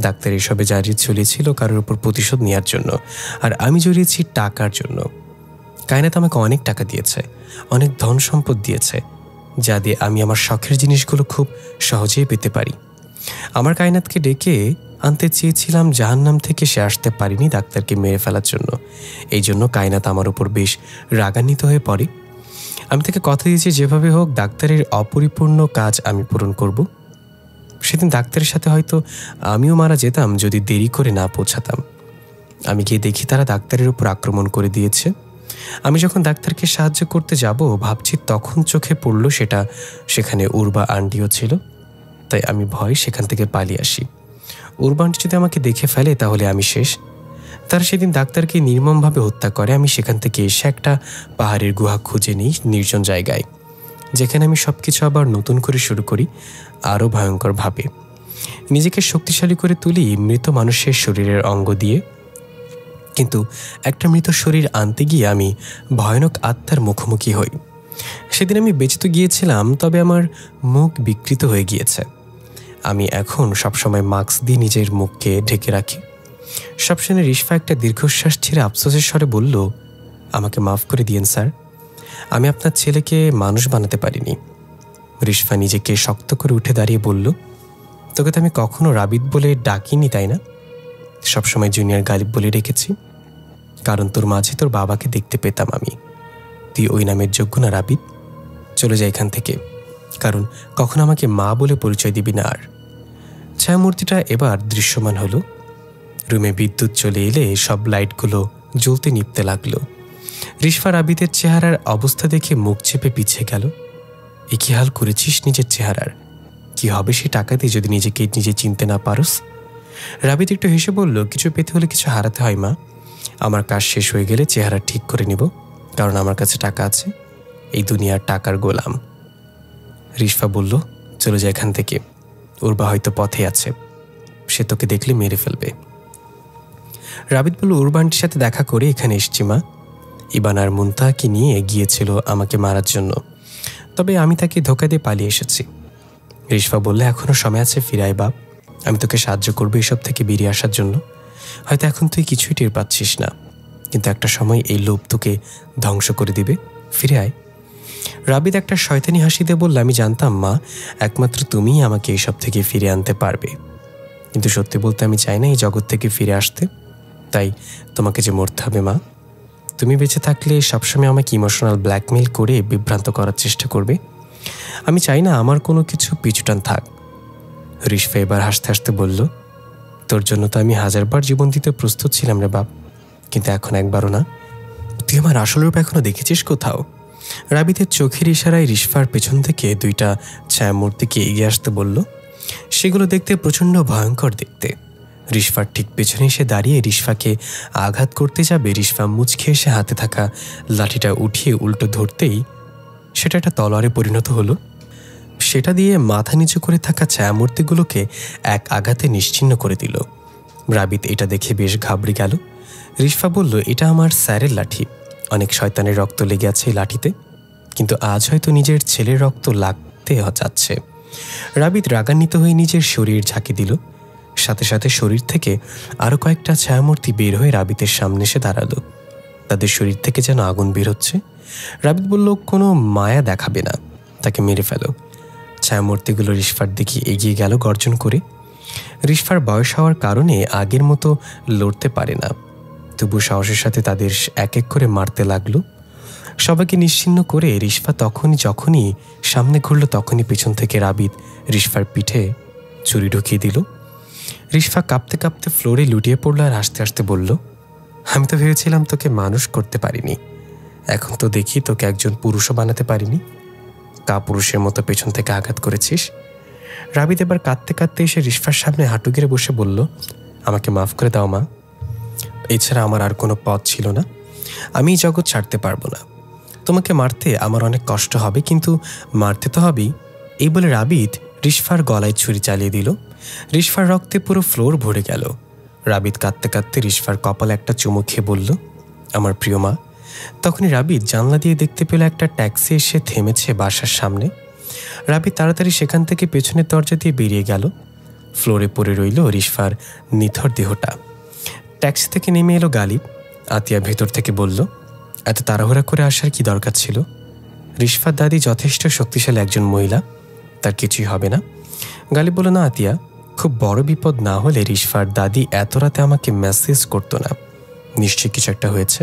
ডাক্তার এসবে জারি চলেছিল কারোর উপর প্রতিশোধ নেওয়ার জন্য, আর আমি জড়িয়েছি টাকার জন্য। কায়নাত আমাকে অনেক টাকা দিয়েছে, অনেক ধন সম্পদ দিয়েছে, যা দিয়ে আমি আমার শখের জিনিসগুলো খুব সহজেই পেতে পারি। আমার কায়নাতকে ডেকে আনতে চেয়েছিলাম জাহান্নাম থেকে, সে আসতে পারিনি ডাক্তারকে মেরে ফেলার জন্য। এই জন্য কায়নাত আমার উপর বেশ রাগান্বিত হয়ে পড়ে। আমি তাকে কথা দিয়েছি যেভাবে হোক ডাক্তারের অপরিপূর্ণ কাজ আমি পূরণ করব। সেদিন ডাক্তারের সাথে হয়তো আমিও মারা যেতাম যদি দেরি করে না পৌঁছাতাম। আমি গিয়ে দেখি তারা ডাক্তারের উপর আক্রমণ করে দিয়েছে। আমি যখন ডাক্তারকে সাহায্য করতে যাব ভাবছি, তখন চোখে পড়ল সেখানে উর্বা আন্টিও ছিল। তাই আমি ভয় সেখান থেকে পালিয়ে আসি। উর্বা আন্টি যদি আমাকে দেখে ফেলে তাহলে আমি শেষ। তারা সেদিন ডাক্তারকে নির্মমভাবে হত্যা করে। আমি সেখান থেকে এসে একটা পাহাড়ের গুহা খুঁজে নিই নির্জন জায়গায়, যেখানে আমি সব কিছু আবার নতুন করে শুরু করি, আরও ভয়ঙ্করভাবে। নিজেকে শক্তিশালী করে তুলি মৃত মানুষের শরীরের অঙ্গ দিয়ে। কিন্তু একটা মৃত শরীর আনতে গিয়ে আমি ভয়ানক আত্মার মুখোমুখি হই। সেদিন আমি বেঁচে তো গিয়েছিলাম, তবে আমার মুখ বিকৃত হয়ে গিয়েছে। আমি এখন সবসময় মাস্ক দিয়ে নিজের মুখকে ঢেকে রাখি। সবসময় রিশফা একটা দীর্ঘশ্বাস ছেড়ে আফসোসের স্বরে বলল, আমাকে মাফ করে দিয়েন স্যার, আমি আপনার ছেলেকে মানুষ বানাতে পারিনি। রিশফা নিজেকে শক্ত করে উঠে দাঁড়িয়ে বলল, তোকে তো আমি কখনো রাবিদ বলে ডাকিনি, তাই না? সবসময় জুনিয়র গালিব বলে রেখেছি, কারণ তোর মাঝে তোর বাবাকে দেখতে পেতাম আমি। তুই ওই নামের যোগ্য না রাবিদ। চলে যা এখান থেকে, কারণ কখনো আমাকে মা বলে পরিচয় দিবি না আর। ছায়ামূর্তিটা এবার দৃশ্যমান হলো। রুমে বিদ্যুৎ চলে এলে সব লাইটগুলো জ্বলতে নিভতে লাগলো। রিশফা রাবিদের চেহারার অবস্থা দেখে মুখ চেপে পিছিয়ে গেল। এ কি হাল করেছিস নিজের চেহারার? কি হবে সে টাকা দিয়ে যদি নিজেকে নিজে চিনতে না পারস? রাবিদ একটু হেসে বলল, কিছু পেতে হলে কিছু হারাতে হয় মা। আমার কাজ শেষ হয়ে গেলে চেহারা ঠিক করে নিব, কারণ আমার কাছে টাকা আছে। এই দুনিয়ার টাকার গোলাম। রিশফা বলল, চলে যা এখান থেকে, উর্বা হয়তো পথে আছে, সে তোকে দেখলে মেরে ফেলবে। রাবিদ বলল, উর্বা আন্টির সাথে দেখা করে এখানে এসছি মা। ইবান আর মুনতাহাকে নিয়ে গিয়েছিল আমাকে মারার জন্য, তবে আমি তাকে ধোঁকা দিয়ে পালিয়ে এসেছি। রিশফা বললে, এখনো সময় আছে, ফিরাই বাপ, আমি তোকে সাহায্য করবো এসব থেকে বেরিয়ে আসার জন্য। হয়তো এখন তুই কিছুই টের পাচ্ছিস না, কিন্তু একটা সময় এই লোভ তোকে ধ্বংস করে দিবে। ফিরে আয়। রাবিদ একটা শয়তানি হাসি দিয়ে বলল, আমি জানতাম মা, একমাত্র তুমিই আমাকে এইসব থেকে ফিরে আনতে পারবে। কিন্তু সত্যি বলতে আমি চাই না এই জগৎ থেকে ফিরে আসতে। তাই তোমাকে যে মরতে হবে মা। তুমি বেঁচে থাকলে সবসময় আমাকে ইমোশনাল ব্ল্যাকমেইল করে বিভ্রান্ত করার চেষ্টা করবে। আমি চাই না আমার কোনো কিছু পিছুটান থাক। রিশফা এবার হাসতে হাসতে বলল, তোর জন্য তো আমি 1000 বার জীবন দিতে প্রস্তুত ছিলাম রে বাপ, কিন্তু এখন একবারও না। তুই আমার আসল রূপ এখনো দেখেছিস কোথাও? রাবিদের চোখের ইশারায় রিশফার পেছন থেকে 2টা ছায়ামূর্তিকে এগিয়ে আসতে বলল। সেগুলো দেখতে প্রচণ্ড ভয়ঙ্কর দেখতে। রিশফার ঠিক পেছনে এসে দাঁড়িয়ে রিশফাকে আঘাত করতে যাবে। রিশফা মুচকে এসে হাতে থাকা লাঠিটা উঠিয়ে উল্টো ধরতেই সেটা একটা তলোয়ারে পরিণত হলো। সেটা দিয়ে মাথা নিচু করে থাকা ছায়ামূর্তিগুলোকে এক আঘাতে নিশ্চিহ্ন করে দিল। রাবিদ এটা দেখে বেশ ঘাবড়ে গেল। রিশফা বলল, এটা আমার স্যারের লাঠি, অনেক শয়তানের রক্ত লেগে আছে এই লাঠিতে, কিন্তু আজ হয়তো নিজের ছেলের রক্ত লাগতে যাচ্ছে। রাবিদ রাগান্বিত হয়ে নিজের শরীর ঝাঁকি দিল। সাথে সাথে শরীর থেকে আরও কয়েকটা ছায়ামূর্তি বের হয়ে রাবিদের সামনে এসে দাঁড়ালো। তাদের শরীর থেকে যেন আগুন বের হচ্ছে। রাবিদ বলল, কোনো মায়া দেখাবে না, তাকে মেরে ফেলো। ছায়ামূর্তিগুলো রিশফার দিকে এগিয়ে গেল গর্জন করে। রিশফার বয়স হওয়ার কারণে আগের মতো লড়তে পারে না, তবু সাহসের সাথে তাদের এক এক করে মারতে লাগলো। সবাইকে নিশ্চিহ্ন করে রিশফা যখনই সামনে ঘুরল তখনই পিছন থেকে রাবিদ রিশফার পিঠে ছুরি ঢুকিয়ে দিল। রিশফা কাঁপতে কাঁপতে ফ্লোরে লুটিয়ে পড়ল আর হাসতে হাসতে বলল, আমি তো ভেবেছিলাম তোকে মানুষ করতে পারিনি, এখন তো দেখি তোকে একজন পুরুষও বানাতে পারিনি। কাপুরুষের মতো পেছন থেকে আঘাত করেছিস। রাবিদ এবার কাঁদতে কাঁদতে এসে রিশফার সামনে হাঁটু গেড়ে বসে বলল, আমাকে মাফ করে দাও মা, এছাড়া আমার আর কোনো পথ ছিল না। আমি এই জগৎ ছাড়তে পারবো না। তোমাকে মারতে আমার অনেক কষ্ট হবে, কিন্তু মারতে তো হবেই। এই বলে রাবিদ রিশফার গলায় ছুরি চালিয়ে দিল। রিশফার রক্তে পুরো ফ্লোর ভরে গেল। রাবিদ কাঁদতে কাঁদতে রিশফার কপালে একটা চুমু খেয়ে বলল, আমার প্রিয় মা। তখনই রাবিদ জানলা দিয়ে দেখতে পেল একটা ট্যাক্সি এসে থেমেছে বাসার সামনে। রাবিদ তাড়াতাড়ি সেখান থেকে পেছনের দরজা দিয়ে বেরিয়ে গেল। ফ্লোরে পড়ে রইল রিশফার নিথর দেহটা। ট্যাক্সি থেকে নেমে এলো গালিব। আতিয়া ভেতর থেকে বলল, এত তাড়াহুড়া করে আসার কি দরকার ছিল? রিশফার দাদি যথেষ্ট শক্তিশালী একজন মহিলা, তার কিছুই হবে না। গালিব বলল, না আতিয়া, খুব বড় বিপদ না হলে রিশফার দাদি এত রাতে আমাকে মেসেজ করতো না। নিশ্চয়ই কিছু একটা হয়েছে।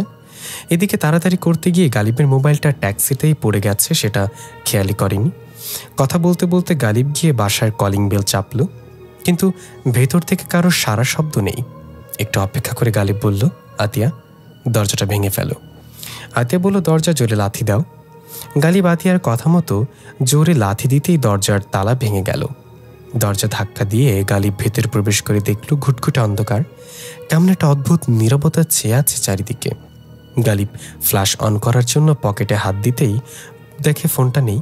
এদিকে তাড়াতাড়ি করতে গিয়ে গালিবের মোবাইলটা ট্যাক্সিতেই পড়ে গেছে, সেটা খেয়ালই করেনি। কথা বলতে বলতে গালিব গিয়ে বাসার কলিং বেল চাপল, কিন্তু ভেতর থেকে কারোর সারা শব্দ নেই। একটু অপেক্ষা করে গালিব বলল, আতিয়া, দরজাটা ভেঙে ফেলো। আতিয়া বলল, দরজা জোরে লাথি দাও। গালিব আতিয়ার কথা মতো জোরে লাথি দিতেই দরজার তালা ভেঙে গেল। দরজা ধাক্কা দিয়ে গালিব ভেতরে প্রবেশ করে দেখল ঘুটঘুটে অন্ধকার, কেমন একটা অদ্ভুত নীরবতা চেয়ে আছে চারিদিকে। গালিব ফ্ল্যাশ অন করার জন্য পকেটে হাত দিতেই দেখে ফোনটা নেই।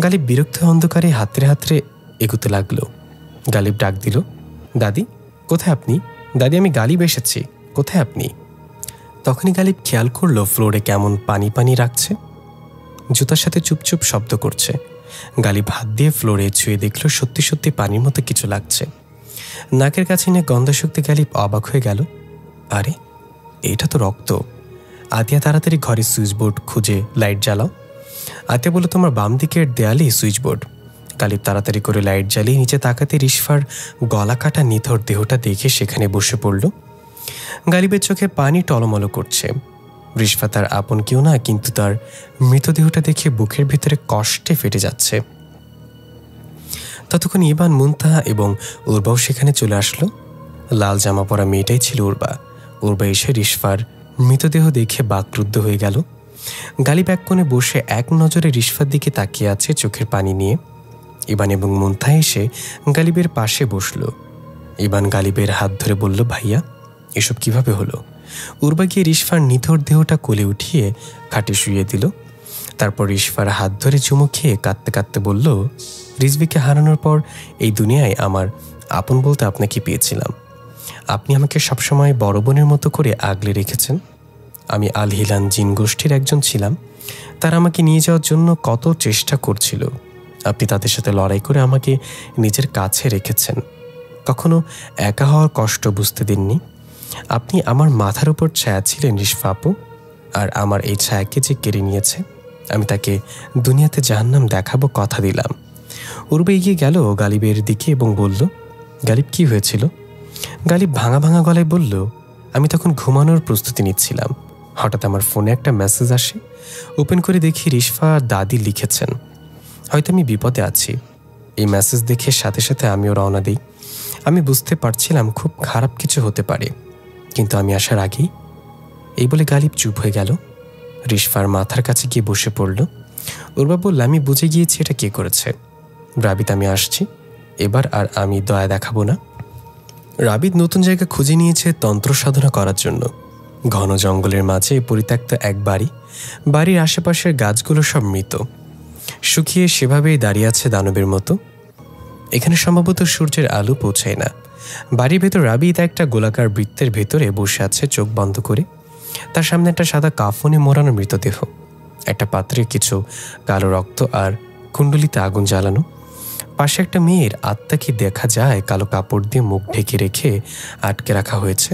গালিব বিরক্ত অন্ধকারে হাতড়ে হাতড়ে এগোতে লাগলো। গালিব ডাক দিল, দাদি কোথায় আপনি? দাদি, আমি গালিব এসেছি, কোথায় আপনি? তখনই গালিব খেয়াল করলো ফ্লোরে কেমন পানি পানি রাখছে, জুতার সাথে চুপচুপ শব্দ করছে। গালিব হাত দিয়ে ফ্লোরে ছুঁয়ে দেখলো সত্যি সত্যি পানির মতো কিছু লাগছে। নাকের কাছে নিয়ে গন্ধ শক্তি গালিব অবাক হয়ে গেল, আরে এটা তো রক্ত। আতিয়া তাড়াতাড়ি ঘরে সুইচ বোর্ড খুঁজে লাইট জ্বালাও। আতিয়া বলল, তোমার বাম দিকের দেয়ালেই সুইচ বোর্ড। গালিব তাড়াতাড়ি করে লাইট জ্বালিয়ে নিচে তাকাতে রিশফার গলা কাটা নিথর দেহটা দেখে সেখানে বসে পড়ল। গালিবের চোখে পানি টলমল করছে। রিশফা তার আপন কেউ না, কিন্তু তার মৃতদেহটা দেখে বুকের ভিতরে কষ্টে ফেটে যাচ্ছে। ততক্ষণ ইবান, মুনতাহা এবং উর্বাও সেখানে চলে আসলো। লাল জামা পরা মেয়েটাই ছিল উর্বা। উর্বা এসে রিশফার মৃতদেহ দেখে বাকরুদ্ধ হয়ে গেল। গালিব এক কোণে বসে এক নজরে রিশফার দিকে তাকিয়ে আছে চোখের পানি নিয়ে। ইবান এবং মুনতাহা এসে গালিবের পাশে বসল। ইবান গালিবের হাত ধরে বলল, ভাইয়া এসব কিভাবে হলো? উর্বা গিয়ে রিশফার নিথর দেহটা কোলে উঠিয়ে খাটে শুইয়ে দিল। তারপর রিশফার হাত ধরে চুমু খেয়ে কাঁদতে কাঁদতে বলল, রিজভিকে হারানোর পর এই দুনিয়ায় আমার আপন বলতে আপনাকে পেয়েছিলাম। আপনি আমাকে সবসময় বড় বোনের মতো করে আগলে রেখেছেন। আমি আল হিলান জিন গোষ্ঠীর একজন ছিলাম। তারা আমাকে নিয়ে যাওয়ার জন্য কত চেষ্টা করছিল। আপনি তাদের সাথে লড়াই করে আমাকে নিজের কাছে রেখেছেন। কখনো একা হওয়ার কষ্ট বুঝতে দেননি। আপনি আমার মাথার উপর ছায়া ছিলেন রিশফা আপু, আর আমার এই ছায়াকে যে কেড়ে নিয়েছে, আমি তাকে দুনিয়াতে জাহান্নাম দেখাবো, কথা দিলাম। উর্বে এগিয়ে গেল গালিবের দিকে এবং বলল, গালিব কি হয়েছিল? গালিব ভাঙা ভাঙা গলায় বলল, আমি তখন ঘুমানোর প্রস্তুতি নিচ্ছিলাম। হঠাৎ আমার ফোনে একটা মেসেজ আসে। ওপেন করে দেখি রিশফা দাদি লিখেছেন, হয়তো আমি বিপদে আছি। এই মেসেজ দেখে সাথে সাথে আমিও রওনা দিই। আমি বুঝতে পারছিলাম খুব খারাপ কিছু হতে পারে, কিন্তু আমি আসার আগেই। এই বলে গালিব চুপ হয়ে গেল। রিশফার মাথার কাছে গিয়ে বসে পড়ল। উর্বা বলল, আমি বুঝে গিয়েছি এটা কে করেছে। রাবিদ, আমি আসছি, এবার আর আমি দয়া দেখাবো না। রাবিদ নতুন জায়গা খুঁজে নিয়েছে তন্ত্র সাধনা করার জন্য। ঘন জঙ্গলের মাঝে পরিত্যক্ত এক বাড়ি। বাড়ির আশেপাশের গাছগুলো সব মৃত, শুকিয়ে সেভাবেই দাঁড়িয়ে আছে দানবের মতো। এখানে সম্ভবত সূর্যের আলো পৌঁছায় না। বাড়ির ভেতর রাবিদ একটা গোলাকার বৃত্তের ভেতরে বসে আছে চোখ বন্ধ করে। তার সামনে একটা সাদা কাফনে মোড়ানো মৃতদেহ, একটা পাত্রে কিছু কালো রক্ত আর কুণ্ডলিতে আগুন জ্বালানো। পাশে একটা মেয়ের আত্মাকে দেখা যায় কালো কাপড় দিয়ে মুখ ঢেকে রেখে আটকে রাখা হয়েছে।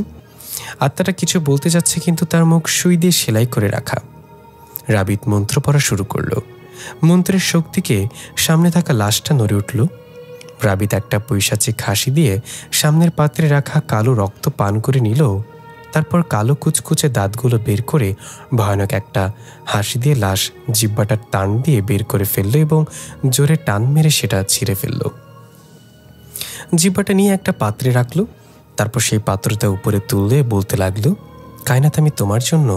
আত্মাটা কিছু বলতে যাচ্ছে, কিন্তু তার মুখ সুই দিয়ে সেলাই করে রাখা। রাবিদ মন্ত্র পড়া শুরু করল। মন্ত্রের শক্তিকে সামনে থাকা লাশটা নড়ে উঠল। রাবিদ একটা পৈশাচিক হাসি দিয়ে সামনের পাত্রে রাখা কালো রক্ত পান করে নিল। তারপর কালো কুচকুচে দাঁতগুলো বের করে ভয়ানক একটা হাসি দিয়ে লাশ জিহ্বাটার টান দিয়ে বের করে ফেলল এবং জোরে টান মেরে সেটা ছিঁড়ে ফেলল। জিহ্বাটা নিয়ে একটা পাত্রে রাখলো। তারপর সেই পাত্রটা উপরে তুলে বলতে লাগলো, কায়নাত, আমি তোমার জন্য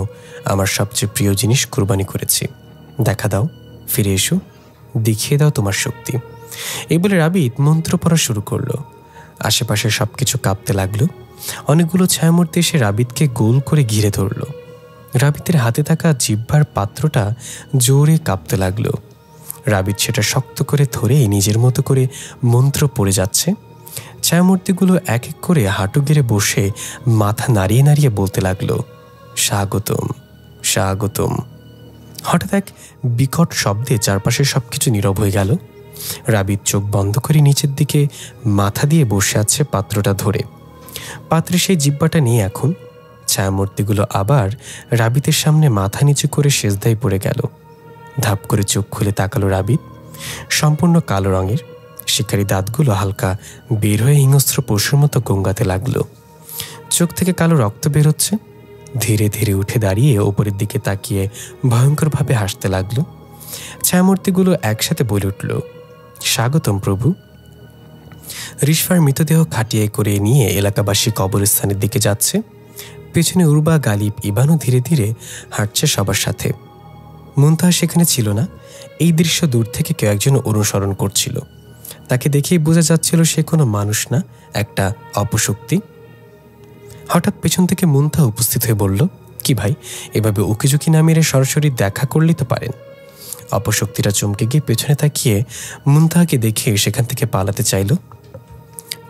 আমার সবচেয়ে প্রিয় জিনিস কুরবানি করেছি। দেখা দাও, ফিরে এসো, দেখিয়ে দাও তোমার শক্তি। এই বলে রাবিদ মন্ত্র পড়া শুরু করলো। আশেপাশে সবকিছু কাঁপতে লাগলো। অনেকগুলো ছায়ামূর্তি এসে রাবিদকে গোল করে ঘিরে ধরল। রাবিদের হাতে থাকা জিহ্বার পাত্রটা জোরে কাঁপতে লাগলো। রাবিদ সেটা শক্ত করে ধরে নিজের মতো করে মন্ত্র পড়ে যাচ্ছে। ছায়ামূর্তিগুলো এক এক করে হাঁটু গেড়ে বসে মাথা নাড়িয়ে নাড়িয়ে বলতে লাগলো, স্বাগতম, স্বাগতম। হঠাৎ এক বিকট শব্দে চারপাশের সবকিছু নীরব হয়ে গেল। রাবিত চোখ বন্ধ করে নিচের দিকে মাথা দিয়ে বসে আছে পাত্রটা ধরে। পাত্রে সেই জিব্বাটা নিয়ে এখন ছায়ামূর্তিগুলো আবার রাবিতের সামনে মাথা নিচু করে সেজদায় পড়ে গেল। ধাপ করে চোখ খুলে তাকালো রাবিত। সম্পূর্ণ কালো রঙের, শিকারী দাঁতগুলো হালকা বের হয়ে হিংস্র পশুর মতো গঙ্গাতে লাগলো। চোখ থেকে কালো রক্ত বের হচ্ছে। ধীরে ধীরে উঠে দাঁড়িয়ে ওপরের দিকে তাকিয়ে ভয়ঙ্করভাবে হাসতে লাগলো। ছায়ামূর্তিগুলো একসাথে বলে উঠল, স্বাগতম প্রভু। রিশফার মৃতদেহ খাটিয়ে করে নিয়ে এলাকাবাসী কবরস্থানের দিকে যাচ্ছে। পেছনে উরবা, গালিব, ইবানও ধীরে ধীরে হাঁটছে সবার সাথে। মুনতাহা সেখানে ছিল না। এই দৃশ্য দূর থেকে কেউ একজন অনুসরণ করছিল। তাকে দেখেই বোঝা যাচ্ছিল সে কোনো মানুষ না, একটা অপশক্তি। হঠাৎ পেছন থেকে মুনতাহা উপস্থিত হয়ে বলল, কি ভাই, এভাবে উকিঝুঁকি না মেরে সরাসরি দেখা করলেই তো পারেন। অপশক্তিটা চমকে গিয়ে পেছনে তাকিয়ে মুনতাহাকে দেখে সেখান থেকে পালাতে চাইল,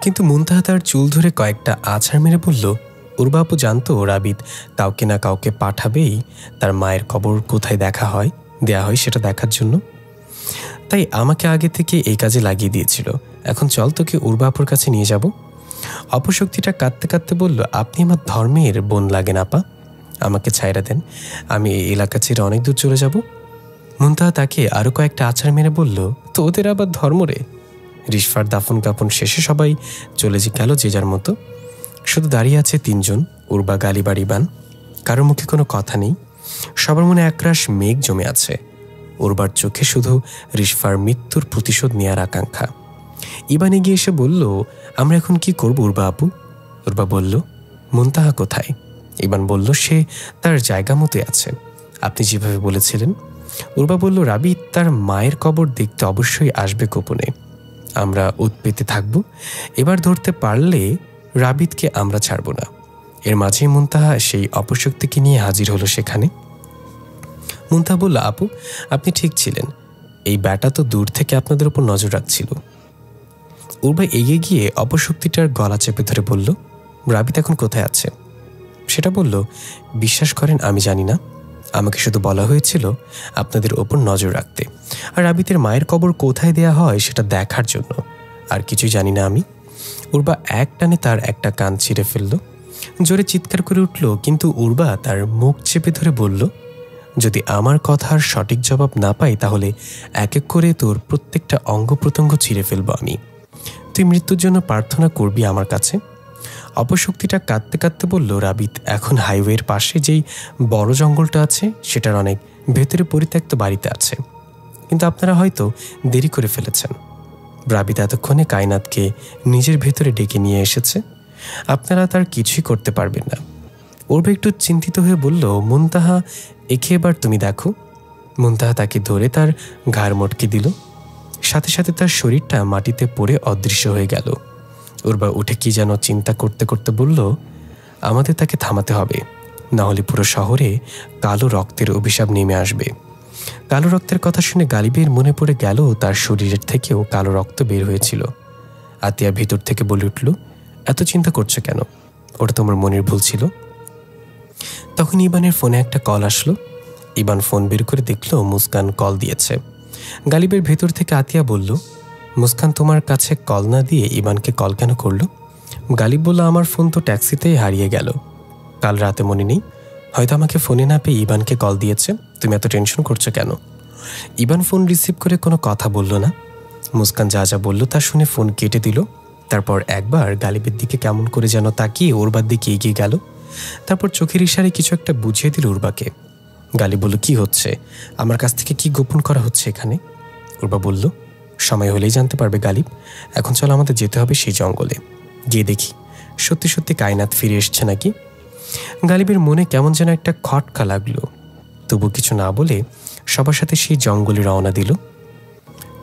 কিন্তু মুনতাহা তার চুল ধরে কয়েকটা আছাড় মেরে বলল, উরবা আপু জানতো রাবিত কাউকে না কাউকে পাঠাবেই তার মায়ের কবর কোথায় দেয়া হয় সেটা দেখার জন্য। তাই আমাকে আগে থেকে এই কাজে লাগিয়ে দিয়েছিল। এখন চল তোকে উরবা আপুর কাছে নিয়ে যাব। অপশক্তিটা কাঁদতে কাঁদতে বলল, আপনি আমার ধর্মের বোন লাগেন আপা, আমাকে ছাইরা দেন, আমি এই এলাকা ছেড়ে অনেক দূর চলে যাব। মুনতাহা তাকে আরও কয়েকটা আছাড় মেরে বলল, তো ওদের আবার ধর্ম রে। রিশফার দাফন কাফন শেষে সবাই চলে গেল যে যার মতো। শুধু দাঁড়িয়ে আছে তিনজন, উরবা, গালিব আর ইবান। কারোর মুখে কোনো কথা নেই। সবার মনে একরাশ মেঘ জমে আছে। উরবার চোখে শুধু রিশফার মৃত্যুর প্রতিশোধ নেয়ার আকাঙ্ক্ষা। ইবান এগিয়ে এসে বলল, আমরা এখন কি করব উরবা আপু? উরবা বলল, মুনতাহা কোথায়? ইবান বলল, সে তার জায়গা মতো আছে, আপনি যেভাবে বলেছিলেন। উরবা বলল, রাবিত তার মায়ের কবর দেখতে অবশ্যই আসবে গোপনে। আমরা ওত পেতে থাকবো। এবার ধরতে পারলে রাবিতকে আমরা ছাড়ব না। এর মাঝেই মুনতাহা সেই অপশক্তিকে নিয়ে হাজির হলো সেখানে। মুনতাহা বলল, আপু আপনি ঠিক ছিলেন, এই ব্যাটা তো দূর থেকে আপনাদের উপর নজর রাখছিল। উরবা এগিয়ে গিয়ে অপশক্তিটার গলা চেপে ধরে বলল, রাবিত এখন কোথায় আছে? সেটা বলল, বিশ্বাস করেন আমি জানি না, আমাকে শুধু বলা হয়েছিল আপনাদের ওপর নজর রাখতে, আর রাবিতের মায়ের কবর কোথায় দেয়া হয় সেটা দেখার জন্য। আর কিছুই জানি না আমি। উরবা এক টানে তার একটা কান ছিঁড়ে ফেলল, জোরে চিৎকার করে উঠল, কিন্তু উরবা তার মুখ চেপে ধরে বলল, যদি আমার কথার সঠিক জবাব না পাই তাহলে এক এক করে তোর প্রত্যেকটা অঙ্গ প্রত্যঙ্গ ছিঁড়ে ফেলবো আমি। তুই মৃত্যুর জন্য প্রার্থনা করবি আমার কাছে। অপশক্তিটা কাঁদতে কাঁদতে বলল, রাবিত এখন হাইওয়ের পাশে যেই বড় জঙ্গলটা আছে সেটার অনেক ভেতরে পরিত্যক্ত বাড়িতে আছে, কিন্তু আপনারা হয়তো দেরি করে ফেলেছেন। রাবিত এতক্ষণে কায়নাতকে নিজের ভেতরে ডেকে নিয়ে এসেছে, আপনারা তার কিছুই করতে পারবেন না। উরবা একটু চিন্তিত হয়ে বলল, মুনতাহা একে এবার তুমি দেখো। মুনতাহা তাকে ধরে তার ঘাড় মটকে দিল, সাথে সাথে তার শরীরটা মাটিতে পড়ে অদৃশ্য হয়ে গেল। উরবা উঠে কি যেন চিন্তা করতে করতে বলল, আমাদের তাকে থামাতে হবে, না হলে পুরো শহরে কালো রক্তের অভিশাপ নেমে আসবে। কালো রক্তের কথা শুনে গালিবের মনে পড়ে গেল তার শরীরের থেকেও কালো রক্ত বের হয়েছিল। আতিয়া ভিতর থেকে বলে উঠল, এত চিন্তা করছো কেন? ওটা তোমার মনের ভুল ছিল। তখন ইবানের ফোনে একটা কল আসলো। ইবান ফোন বের করে দেখলো মুস্কান কল দিয়েছে। গালিবের ভেতর থেকে আতিয়া বলল, মুস্কান তোমার কাছে কল না দিয়ে ইবানকে কল কেন করলো? গালিব বলল, আমার ফোন তো ট্যাক্সিতেই হারিয়ে গেল, কাল রাতে মনে নেই, হয়তো আমাকে ফোনে না পেয়ে ইবানকে কল দিয়েছে। তুমি এত টেনশন করছো কেন? ইবান ফোন রিসিভ করে কোনো কথা বলল না। মুস্কান যা যা বলল তা শুনে ফোন কেটে দিল। তারপর একবার গালিবের দিকে কেমন করে যেন তাকিয়ে উরবার দিকে এগিয়ে গেল। তারপর চোখের ইশারায় কিছু একটা বুঝিয়ে দিল উরবাকে। গালিব বলল, কি হচ্ছে? আমার কাছ থেকে কি গোপন করা হচ্ছে এখানে? উরবা বলল, সময় হলেই জানতে পারবে গালিব। এখন চলো আমাদের যেতে হবে সেই জঙ্গলে, গিয়ে দেখি সত্যি সত্যি কায়নাত ফিরে এসছে নাকি। গালিবের মনে কেমন যেন একটা খটকা লাগলো, তবু কিছু না বলে সবার সাথে সেই জঙ্গলে রওনা দিল।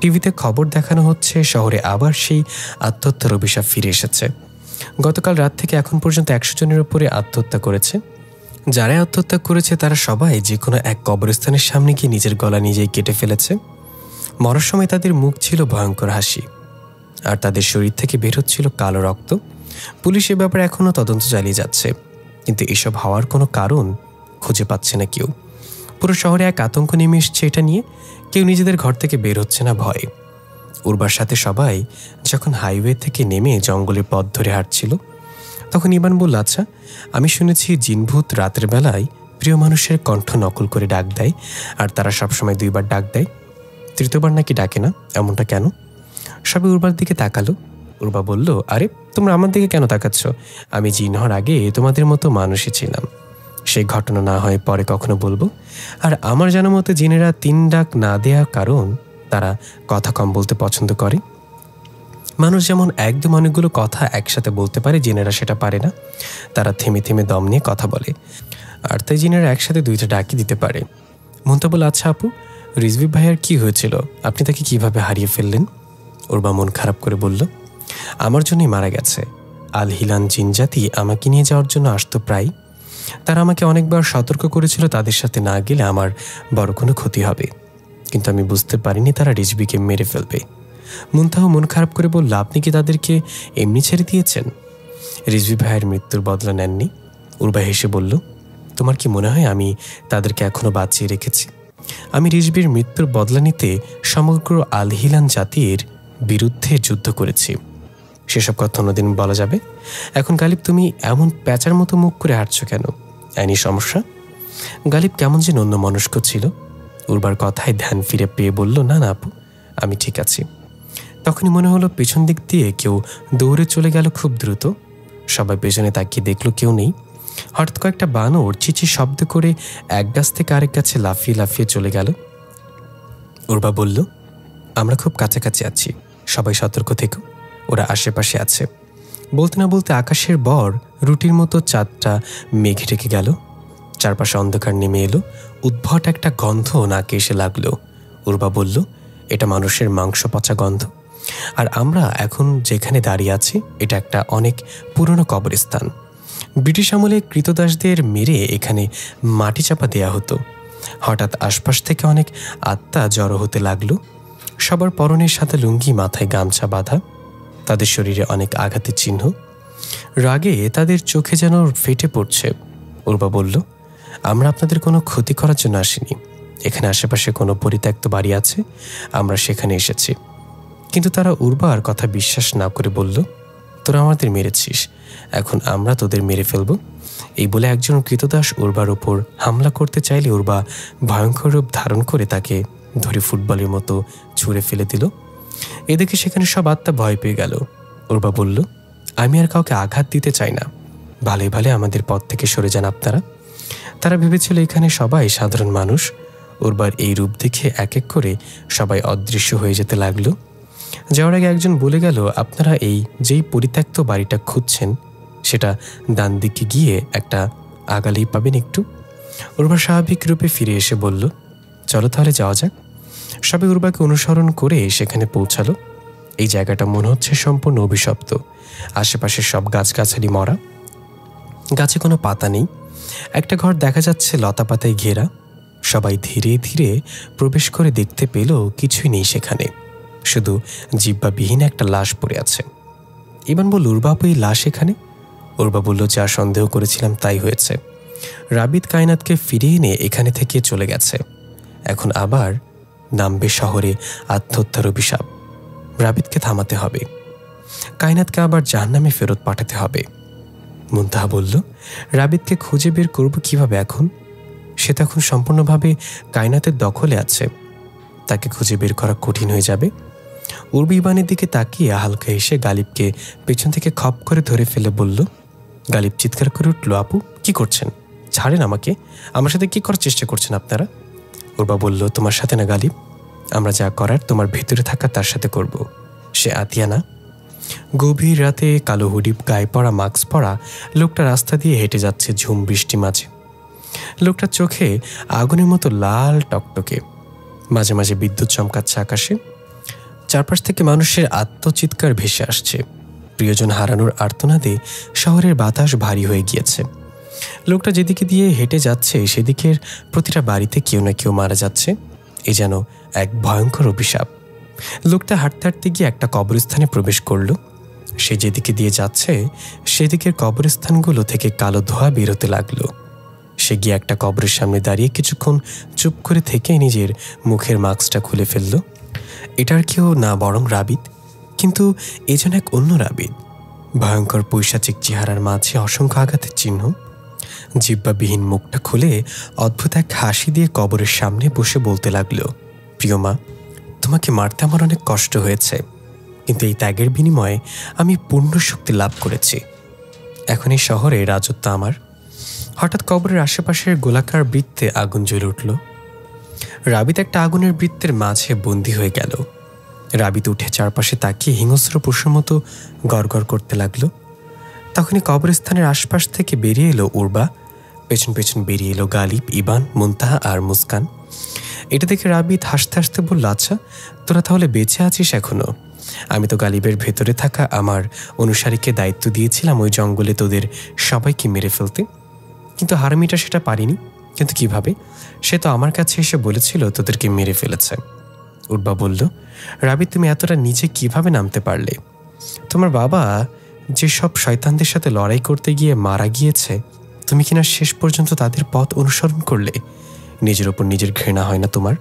টিভিতে খবর দেখানো হচ্ছে শহরে আবার সেই আত্মহত্যার অভিশাপ ফিরে এসেছে। গতকাল রাত থেকে এখন পর্যন্ত 100 জনের উপরে আত্মহত্যা করেছে। যারা আত্মহত্যা করেছে তারা সবাই যে কোনো এক কবরস্থানের সামনে গিয়ে নিজের গলা নিজেই কেটে ফেলেছে। মরার সময় তাদের মুখ ছিল ভয়ঙ্কর হাসি, আর তাদের শরীর থেকে বের হচ্ছিল কালো রক্ত। পুলিশ এ ব্যাপারে এখনও তদন্ত চালিয়ে যাচ্ছে, কিন্তু এসব হওয়ার কোনো কারণ খুঁজে পাচ্ছে না কেউ। পুরো শহরে এক আতঙ্ক নেমে এসছে এটা নিয়ে। কেউ নিজেদের ঘর থেকে বের হচ্ছে না ভয়ে। উর্বার সাথে সবাই যখন হাইওয়ে থেকে নেমে জঙ্গলের পথ ধরে হাঁটছিল, তখন ইবান বলল, আচ্ছা, আমি শুনেছি জিনভূত রাতের বেলায় প্রিয় মানুষের কণ্ঠ নকল করে ডাক দেয়, আর তারা সবসময় 2 বার ডাক দেয়, 3য়বার নাকি ডাকে না। এমনটা কেন? সবাই উর্বার দিকে তাকালো। উর্বা বলল, আরে তোমরা আমার দিকে কেন তাকাচ্ছ? আমি জিন হওয়ার আগে তোমাদের মতো মানুষই ছিলাম। সেই ঘটনা না হয় পরে কখনো বলবো। আর আমার জানা মতো জিনেরা 3 ডাক না দেওয়ার কারণ তারা কথা কম বলতে পছন্দ করে। মানুষ যেমন একদম অনেকগুলো কথা একসাথে বলতে পারে, জিনেরা সেটা পারে না। তারা থেমে থেমে দম নিয়ে কথা বলে, আর তাই জিনেরা একসাথে 2টা ডাকি দিতে পারে। মুন্তা বলল, আচ্ছা আপু, রিজভি ভাইয়ার কি হয়েছিল? আপনি তাকে কিভাবে হারিয়ে ফেললেন? উর্বা মন খারাপ করে বলল, আমার জন্যই মারা গেছে। আল হিলান জিনজাতি আমাকে নিয়ে যাওয়ার জন্য আসতো প্রায়। তারা আমাকে অনেকবার সতর্ক করেছিল তাদের সাথে না গেলে আমার বড় কোনো ক্ষতি হবে, কিন্তু আমি বুঝতে পারিনি তারা রিজভিকে মেরে ফেলবে। মুনতাহ মন খারাপ করে বলল, আপনি কি তাদেরকে এমনি ছেড়ে দিয়েছেন? রিজভি ভাইয়ের মৃত্যুর বদলা নেননি? উর্বা হেসে বলল, তোমার কি মনে হয় আমি তাদেরকে এখনো বাঁচিয়ে রেখেছি? আমি রিজভির মৃত্যুর বদলা নিতে সমগ্র আল হিলান জাতির বিরুদ্ধে যুদ্ধ করেছি। সেসব কথা অন্যদিন বলা যাবে। এখন গালিব, তুমি এমন প্যাঁচার মতো মুখ করে হাঁটছো কেন? আইনি সমস্যা? গালিব কেমন যেন অন্য মনস্ক ছিল। উর্বার কথায় ধ্যান ফিরে পেয়ে বলল, না না আপু, আমি ঠিক আছি। তখনই মনে হলো পেছন দিক দিয়ে কেউ দৌড়ে চলে গেল খুব দ্রুত। সবাই পেছনে তাকিয়ে দেখলো কেউ নেই। হঠাৎ কয়েকটা বানর চিচি শব্দ করে এক গাছ থেকে আরেক গাছে লাফিয়ে লাফিয়ে চলে গেল। উর্বা বলল, আমরা খুব কাছাকাছি আছি, সবাই সতর্ক থেকো, ওরা আশেপাশে আছে। বলতে না বলতে আকাশের বর রুটির মতো চাঁদটা মেঘে ঢেকে গেল। চারপাশে অন্ধকার নেমে এলো। উদ্ভট একটা গন্ধ নাকে এসে লাগলো। উর্বা বলল, এটা মানুষের মাংস পচা গন্ধ। আর আমরা এখন যেখানে দাঁড়িয়ে আছি এটা একটা অনেক পুরনো কবরস্থান। ব্রিটিশ আমলে কৃতদাসদের মেরে এখানে মাটি চাপা দেয়া হতো। হঠাৎ আশপাশ থেকে অনেক আত্মা জড়ো হতে লাগলো। সবার পরনের সাথে লুঙ্গি, মাথায় গামছা বাঁধা। তাদের শরীরে অনেক আঘাতের চিহ্ন। রাগে তাদের চোখে যেন ফেটে পড়ছে। উর্বা বলল, আমরা আপনাদের কোনো ক্ষতি করার জন্য আসিনি। এখানে আশেপাশে কোনো পরিত্যক্ত বাড়ি আছে, আমরা সেখানে এসেছি। কিন্তু তারা উর্বার কথা বিশ্বাস না করে বলল, তোরা আমাদের মেরেছিস, এখন আমরা তোদের মেরে ফেলব। এই বলে একজন কৃতদাস উর্বার উপর হামলা করতে চাইলে উর্বা ভয়ঙ্কর রূপ ধারণ করে তাকে ধরে ফুটবলের মতো ছুঁড়ে ফেলে দিল। এদিকে সেখানে সব আত্মা ভয় পেয়ে গেল। উর্বা বলল, আমি আর কাউকে আঘাত দিতে চাই না, ভালো ভালো আমাদের পথ থেকে সরে যান আপনারা। তারা ভেবেছিল এখানে সবাই সাধারণ মানুষ। উর্বার এই রূপ দেখে এক এক করে সবাই অদৃশ্য হয়ে যেতে লাগলো। যাওয়ার আগে একজন বলে গেল, আপনারা এই যেই পরিত্যক্ত বাড়িটা খুঁজছেন সেটা ডান দিকে গিয়ে একটা আগালেই পাবেন একটু। উর্বার স্বাভাবিক রূপে ফিরে এসে বলল, চলো তাহলে যাওয়া যাক। সবাই উর্বাকে অনুসরণ করে সেখানে পৌঁছালো। এই জায়গাটা মনে হচ্ছে সম্পূর্ণ অভিশপ্ত। আশেপাশে সব গাছগাছালি মরা, গাছে কোনো পাতা নেই। একটা ঘর দেখা যাচ্ছে লতা পাতায় ঘেরা। সবাই ধীরে ধীরে প্রবেশ করে দেখতে পেল কিছুই নেই সেখানে, শুধু জিব্বাবিহীন একটা লাশ পড়ে আছে। ইবান বলল, উর্বা আপু, এই লাশ এখানে? উর্বা বলল, যা সন্দেহ করেছিলাম তাই হয়েছে। রাবিদ কায়নাতকে ফিরিয়ে এনে এখানে থেকে চলে গেছে। এখন আবার নামবে শহরে আত্মহত্যার অভিশাপ। রাবিদকে থামাতে হবে, কায়নাতকে আবার জাহান্নামে ফেরত পাঠাতে হবে। মুনতাহা বলল, রাবিদকে খুঁজে বের করব কিভাবে? এখন সে তখন সম্পূর্ণভাবে কায়নাতের দখলে আছে, তাকে খুঁজে বের করা কঠিন হয়ে যাবে। উর্বি ইবানের দিকে তাকিয়ে হালকা হেসে গালিবকে পেছন থেকে খপ করে ধরে ফেলে বলল। গালিব চিৎকার করে উঠল, আপু কি করছেন? ছাড়েন আমাকে, আমার সাথে কি করার চেষ্টা করছেন আপনারা? উর্বা বলল, তোমার সাথে না গালিব, আমরা যা করার তোমার ভেতরে থাকা তার সাথে করব। সে আতিয়া না। গভীর রাতে কালো হুডি গায়ে পরা, মাস্ক পরা লোকটা রাস্তা দিয়ে হেঁটে যাচ্ছে ঝুম বৃষ্টি মাঝে। লোকটার চোখে আগুনের মতো লাল টকটকে, মাঝে মাঝে বিদ্যুৎ চমকাচ্ছে আকাশে। চারপাশ থেকে মানুষের আত্মচিৎকার ভেসে আসছে। প্রিয়জন হারানোর আর্তনাদে শহরের বাতাস ভারী হয়ে গিয়েছে। লোকটা যেদিকে দিয়ে হেঁটে যাচ্ছে সেদিকের প্রতিটা বাড়িতে কেউ না কেউ মারা যাচ্ছে। এ যেন এক ভয়ঙ্কর অভিশাপ। লোকটা হাঁটতে হাঁটতে গিয়ে একটা কবরস্থানে প্রবেশ করল। সে যেদিকে দিয়ে যাচ্ছে সেদিকের কবরস্থানগুলো থেকে কালো ধোঁয়া বেরোতে লাগলো। সে সে গিয়ে একটা কবরের সামনে দাঁড়িয়ে কিছুক্ষণ চুপ করে থেকে নিজের মুখের মাস্কটা খুলে ফেলল। এটার কেউ না বরং রাবিদ, কিন্তু এ যেন এক অন্য রাবিদ। ভয়ঙ্কর পৈশাচিক চেহারার মাঝে অসংখ্য আঘাতের চিহ্ন। জিহ্বাবিহীন মুখটা খুলে অদ্ভুত এক হাসি দিয়ে কবরের সামনে বসে বলতে লাগলো, প্রিয় মা, তোমাকে মারতে আমার অনেক কষ্ট হয়েছে, কিন্তু এই ত্যাগের বিনিময়ে আমি পূর্ণ শক্তি লাভ করেছি। এখন এই শহরে রাজত্ব আমার। হঠাৎ কবরের আশেপাশের গোলাকার বৃত্তে আগুন জ্বলে উঠল। রাবিত একটা আগুনের বৃত্তের মাঝে বন্দী হয়ে গেল। রাবিত উঠে চারপাশে তাকিয়ে হিংস্র পশুর মতো গড়গড় করতে লাগলো। তখনই কবরস্থানের আশপাশ থেকে বেরিয়ে এলো উর্বা, পেছন পেছন বেরিয়ে এলো গালিব, ইবান, মুনতাহা আর মুস্কান। এটা দেখে রাবিত হাসতে হাসতে বলল, আচ্ছা, তোরা তাহলে বেঁচে আছিস এখনো? আমি তো গালিবের ভেতরে থাকা আমার অনুসারীকে দায়িত্ব দিয়েছিলাম ওই জঙ্গলে তোদের সবাইকে মেরে ফেলতে, কিন্তু হারামিটা সেটা পারিনি। কিন্তু কিভাবে? সে তো আমার কাছে এসে বলেছিল তোদেরকে মেরে ফেলেছে। উর্বা বলল, রাবিত, তুমি এতটা নিচে কিভাবে নামতে পারলে? তোমার বাবা যে সব শয়তানদের সাথে লড়াই করতে গিয়ে মারা গিয়েছে, তুমি কিনা শেষ পর্যন্ত তাদের পথ অনুসরণ করলে? নিজের ওপর নিজের ঘৃণা হয় না তোমার?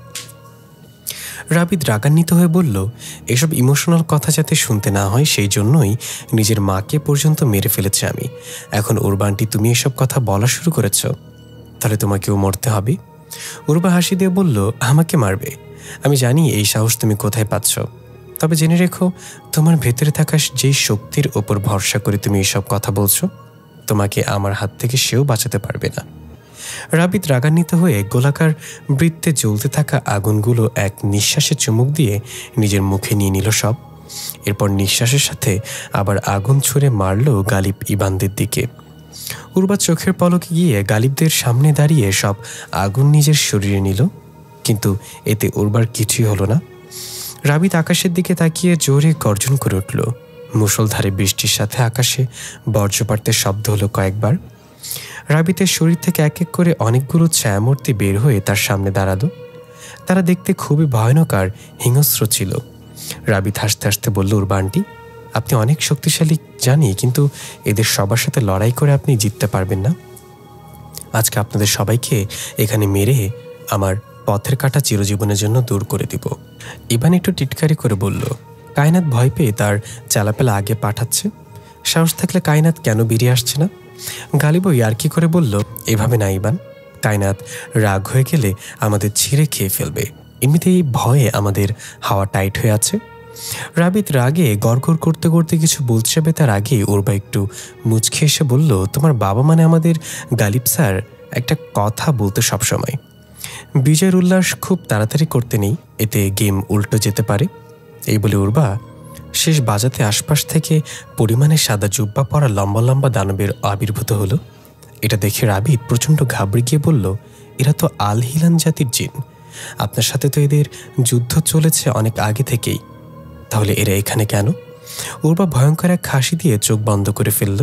রাবিদ রাগান্বিত হয়ে বলল, এসব ইমোশনাল কথা যাতে শুনতে না হয় সেই জন্যই নিজের মাকে পর্যন্ত মেরে ফেলেছে আমি। এখন উর্বানটি, তুমি এসব কথা বলা শুরু করেছ, তাহলে তোমাকেও মরতে হবে। উর্বা হাসি দিয়ে বলল, আমাকে মারবে? আমি জানি এই সাহস তুমি কোথায় পাচ্ছ, তবে জেনে রেখো, তোমার ভেতরে থাকা যেই শক্তির ওপর ভরসা করে তুমি এইসব কথা বলছো, তোমাকে আমার হাত থেকে সেও বাঁচাতে পারবে না। রাবিদ রাগান্বিত হয়ে গোলাকার বৃত্তে জ্বলতে থাকা আগুনগুলো এক নিঃশ্বাসে চুমুক দিয়ে নিজের মুখে নিয়ে নিল সব। এরপর নিঃশ্বাসের সাথে আবার আগুন ছুঁড়ে মারল গালিব, ইবানদের দিকে। উর্বা চোখের পলকে গিয়ে গালিবদের সামনে দাঁড়িয়ে সব আগুন নিজের শরীরে নিল, কিন্তু এতে উর্বার কিছুই হলো না। রাবিদ আকাশের দিকে তাকিয়ে জোরে গর্জন করে উঠল। মুষলধারে বৃষ্টির সাথে আকাশে বজ্রপাতের শব্দ হলো কয়েকবার। রাবিতের শরীর থেকে এক এক করে অনেকগুলো ছায়ামূর্তি বের হয়ে তার সামনে দাঁড়ালো। তারা দেখতে খুবই ভয়ানক আর হিংস্র ছিল। রাবিত হাসতে হাসতে বলল, উর্বানটি, আপনি অনেক শক্তিশালী জানি, কিন্তু এদের সবার সাথে লড়াই করে আপনি জিততে পারবেন না। আজকে আপনাদের সবাইকে এখানে মেরে আমার পথের কাঁটা চিরজীবনের জন্য দূর করে দিব। ইবান একটু টিটকারি করে বলল, কায়নাত ভয় পেয়ে তার চালাপেলা আগে পাঠাচ্ছে। সাহস থাকলে কায়নাত কেন বেরিয়ে আসছে না? গালিবও ইয়ার্কি করে বলল, এভাবে না ইবান, কায়নাত রাগ হয়ে গেলে আমাদের ছিঁড়ে খেয়ে ফেলবে। এমনিতেই ভয়ে আমাদের হাওয়া টাইট হয়ে আছে। রাবিত রাগে গড়গড় করতে করতে কিছু বলতে যাবে তার আগে উর্বা একটু মুচকে এসে বলল, তোমার বাবা মানে আমাদের গালিব স্যার একটা কথা বলতে সবসময়, বিজয়ের উল্লাস খুব তাড়াতাড়ি করতে নেই, এতে গেম উল্টো যেতে পারে। এই বলে উর্বা শেষ বাজাতে আশপাশ থেকে পরিমাণে সাদা জুব্বা পরা লম্বা লম্বা দানবের আবির্ভূত হলো। এটা দেখে রাবিত প্রচণ্ড ঘাবড়ে গিয়ে বলল, এরা তো আল হিলান জাতির জিন, আপনার সাথে তো এদের যুদ্ধ চলেছে অনেক আগে থেকেই, তাহলে এরা এখানে কেন? উর্বা ভয়ঙ্কর এক হাসি দিয়ে চোখ বন্ধ করে ফেলল।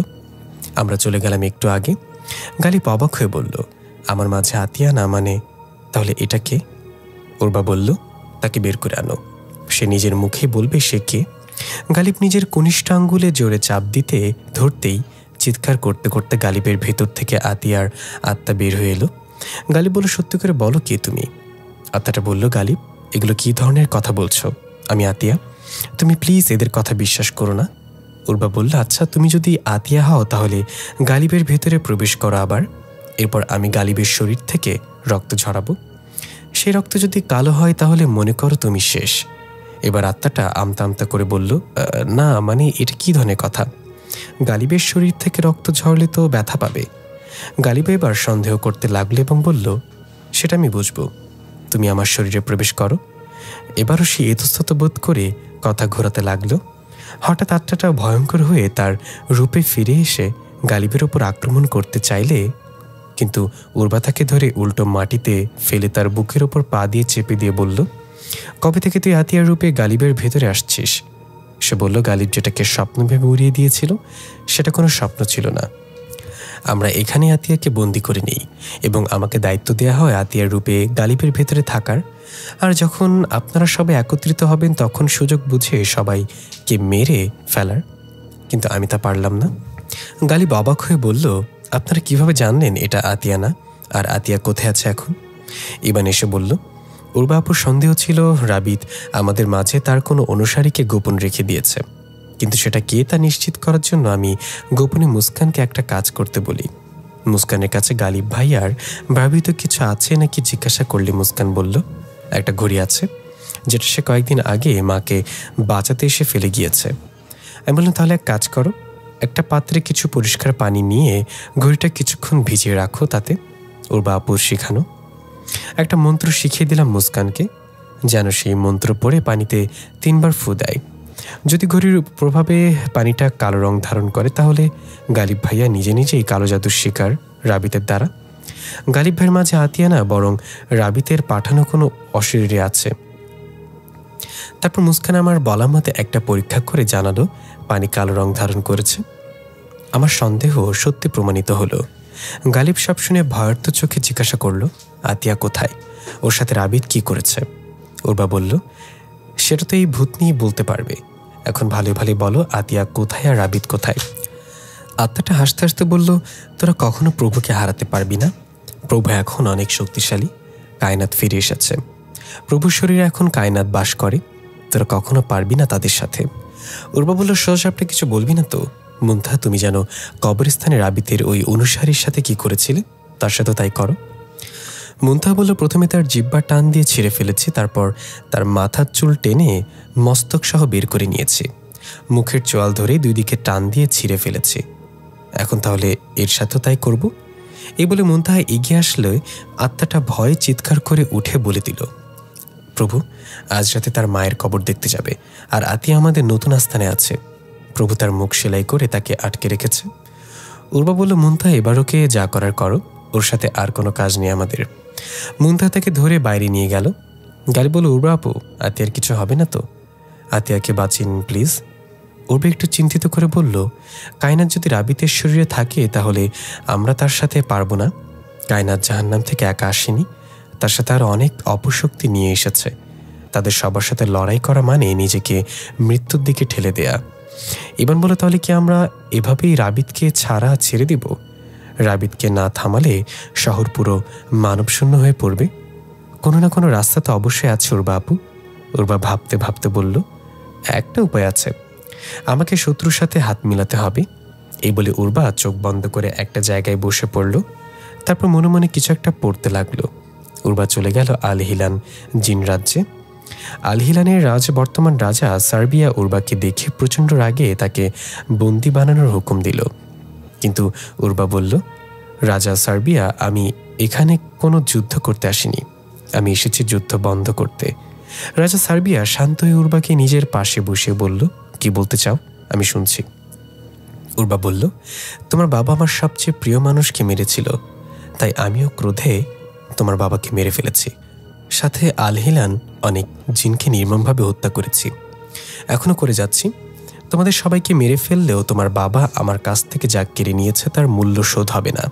আমরা চলে গেলাম একটু আগে। গালিব অবাক হয়ে বলল, আমার মাঝে আতিয়া না মানে? তাহলে এটা কে? উর্বা বলল, তাকে বের করে আনো, সে নিজের মুখেই বলবে সে কে। গালিব নিজের কনিষ্ঠ আঙ্গুলে জোরে চাপ দিতে ধরতেই চিৎকার করতে করতে গালিবের ভেতর থেকে আতিয়ার আত্মা বের হয়ে এলো। গালিব বলল, সত্যি করে বলো কে তুমি? আত্মাটা বলল, গালিব, এগুলো কি ধরনের কথা বলছো? আমি আতিয়া, তুমি প্লিজ এদের কথা বিশ্বাস করো না। উর্বা বলল, আচ্ছা, তুমি যদি আতিয়া হও তাহলে গালিবের ভেতরে প্রবেশ করো আবার, এরপর আমি গালিবের শরীর থেকে রক্ত ঝরাবো। সেই রক্ত যদি কালো হয় তাহলে মনে করো তুমি শেষ। এবার আত্মাটা আমতা আমতা করে বলল, না মানে এটা কি ধরনের কথা? গালিবের শরীর থেকে রক্ত ঝরলে তো ব্যথা পাবে। গালিব এবার সন্দেহ করতে লাগলো এবং বলল, সেটা আমি বুঝবো, তুমি আমার শরীরে প্রবেশ করো। এবারও সে ইতস্তত বোধ করে কথা ঘোরাতে লাগলো। হঠাৎ আত্মাটা ভয়ঙ্কর হয়ে তার রূপে ফিরে এসে গালিবের ওপর আক্রমণ করতে চাইলে, কিন্তু উর্বা তাকে ধরে উল্টো মাটিতে ফেলে তার বুকের ওপর পা দিয়ে চেপে দিয়ে বলল, কবে থেকে তুই আতিয়ার রূপে গালিবের ভেতরে আসছিস? সে বলল, গালিব যেটাকে স্বপ্ন ভেবে উড়িয়ে দিয়েছিল সেটা কোনো স্বপ্ন ছিল না। আমরা এখানে আতিয়াকে বন্দি করে নিই এবং আমাকে দায়িত্ব দেওয়া হয় আতিয়ার রূপে গালিবের ভেতরে থাকার, আর যখন আপনারা সবাই একত্রিত হবেন তখন সুযোগ বুঝে সবাইকে মেরে ফেলার। কিন্তু আমি তা পারলাম না। গালিব অবাক হয়ে বলল, আপনারা কিভাবে জানলেন এটা আতিয়া না? আর আতিয়া কোথায় আছে এখন? ইবান এসে বলল, উর্বা আপুর সন্দেহ ছিল রাবিত আমাদের মাঝে তার কোনো অনুসারীকে গোপন রেখে দিয়েছে, কিন্তু সেটা কে তা নিশ্চিত করার জন্য আমি গোপনে মুস্কানকে একটা কাজ করতে বলি। মুস্কানের কাছে গালিব ভাই আর ভাবিত কিছু আছে নাকি জিজ্ঞাসা করলে মুস্কান বলল, একটা ঘড়ি আছে, যেটা সে কয়েকদিন আগে মাকে বাঁচাতে এসে ফেলে গিয়েছে। আমি বললাম, তাহলে এক কাজ করো, একটা পাত্রে কিছু পরিষ্কার পানি নিয়ে ঘড়িটা কিছুক্ষণ ভিজিয়ে রাখো, তাতে উর্বা আপুর শিখানো একটা মন্ত্র শিখিয়ে দিলাম মুস্কানকে, যেন সেই মন্ত্র পড়ে পানিতে 3 বার ফু দেয়। যদি ঘড়ির প্রভাবে পানিটা কালো রং ধারণ করে, তাহলে গালিব ভাইয়া নিজে নিজেই কালো জাদুর শিকার রাবিতের দ্বারা। গালিব ভাইয়ের মাঝে আতিয়া না, বরং রাবিতের পাঠানো কোনো অশরীরে আছে। তারপর মুস্কান আমার বলা মতে একটা পরীক্ষা করে জানালো পানি কালো রং ধারণ করেছে। আমার সন্দেহ সত্যি প্রমাণিত হলো। গালিব সব শুনে ভয়ার্থ চোখে জিজ্ঞাসা করলো, আতিয়া কোথায়? ওর সাথে রাবিত কি করেছে? উর্বা বলল, সেটা তো এই ভূত নিয়ে বলতে পারবে। এখন ভালো ভালো বলো, আতিয়া কোথায় আর রাবিত কোথায়? আত্মাটা হাসতে হাসতে বলল, তোরা কখনো প্রভুকে হারাতে পারবি না। প্রভু এখন অনেক শক্তিশালী, কায়নাত ফিরে এসেছে। প্রভুর শরীরে এখন কায়নাত বাস করে, তোরা কখনো পারবি না তাদের সাথে। উর্বা বলল, সোজাসাপটা কিছু বলবি না তো? মুনতাহা, তুমি যেন কবরস্থানে রাবিতের ওই অনুসারীর সাথে কি করেছিলে, তার সাথে তাই করো। মুনতাহা বলল, প্রথমে তার জিহ্বা টান দিয়ে ছিঁড়ে ফেলেছি, তারপর তার মাথার চুল টেনে মস্তক সহ বের করে নিয়েছি, মুখের চোয়াল ধরে 2 দিকে টান দিয়ে ছিঁড়ে ফেলেছি। এখন তাহলে এর সাথেও তাই করব? এই বলে মুনতাহা এগিয়ে আসলে আত্মাটা ভয়ে চিৎকার করে উঠে বলে দিল, প্রভু আজ রাতে তার মায়ের কবর দেখতে যাবে, আর আতিয়া আমাদের নতুন আস্থানে আছে। প্রভু তার মুখ সেলাই করে তাকে আটকে রেখেছে। উর্বা বলল, মুনতাহা এবার ওকে যা করার করো, ওর সাথে আর কোনো কাজ নেই আমাদের। মুনতাহা তাকে ধরে বাইরে নিয়ে গেল। গালি বলল, উর্বা আপু, আতিয়ার কিছু হবে না তো? আতিয়াকে বাঁচিন প্লিজ। উর্বা একটু চিন্তিত করে বলল, কায়নাত যদি রাবিতের শরীরে থাকে তাহলে আমরা তার সাথে পারবো না। কায়নাত জাহান্নাম থেকে একা আসেনি, তার সাথে আরো অনেক অপশক্তি নিয়ে এসেছে। তাদের সবার সাথে লড়াই করা মানে নিজেকে মৃত্যুর দিকে ঠেলে দেয়া। ইবান বলে, তাহলে কি আমরা এভাবেই রাবিতকে ছাড়া ছেড়ে দিব? রাবিতকে না থামালে শহর পুরো মানবশূন্য হয়ে পড়বে। কোনো না কোনো রাস্তা তো অবশ্যই আছে উর্বা আপু। উর্বা ভাবতে ভাবতে বলল, একটা উপায় আছে, আমাকে শত্রুর সাথে হাত মিলাতে হবে। এই বলে উর্বা চোখ বন্ধ করে একটা জায়গায় বসে পড়ল। তারপর মনে মনে কিছু একটা পড়তে লাগলো। উর্বা চলে গেল আল হিলান জিন রাজ্যে। আল হিলানের বর্তমান রাজা সার্বিয়া উর্বাকে দেখে প্রচণ্ড রাগে তাকে বন্দি বানানোর হুকুম দিল। কিন্তু উর্বা বলল, রাজা সার্বিয়া, আমি এখানে কোনো যুদ্ধ করতে আসিনি, আমি এসেছি যুদ্ধ বন্ধ করতে। রাজা সার্বিয়া শান্ত হয়ে উর্বাকে নিজের পাশে বসে বলল, কি বলতে চাও, আমি শুনছি। উর্বা বলল, তোমার বাবা আমার সবচেয়ে প্রিয় মানুষকে মেরেছিল, তাই আমিও ক্রোধে তোমার বাবাকে মেরে ফেলেছি। সাথে আল হিলান অনেক জিনকে নির্মমভাবে হত্যা করেছি, এখনো করে যাচ্ছি। তোমাদের সবাইকে মেরে ফেললেও তোমার বাবা আমার কাছ থেকে যা কেড়ে নিয়েছে তার মূল্য শোধ হবে না।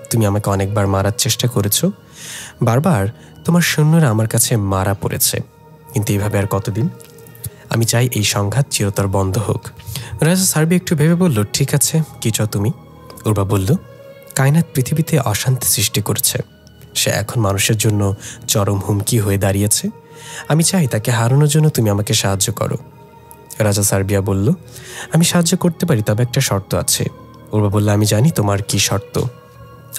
তুমি আমাকে অনেকবার মারার চেষ্টা করেছ, বারবার তোমার সৈন্যরা আমার কাছে মারা পড়েছে, কিন্তু এইভাবে আর কতদিন? আমি চাই এই সংঘাত চিরতর বন্ধ হোক। রাজা সার্বি একটু ভেবে বলল, ঠিক আছে, কি চাও তুমি? উর্বা বলল, কায়নাত পৃথিবীতে অশান্তি সৃষ্টি করেছে, সে এখন মানুষের জন্য চরম হুমকি হয়ে দাঁড়িয়েছে। আমি চাই তাকে হারানোর জন্য তুমি আমাকে সাহায্য করো। রাজা সার্বিয়া বলল, আমি সাহায্য করতে পারি, তবে একটা শর্ত আছে। উর্বা বলল, আমি জানি তোমার কি শর্ত।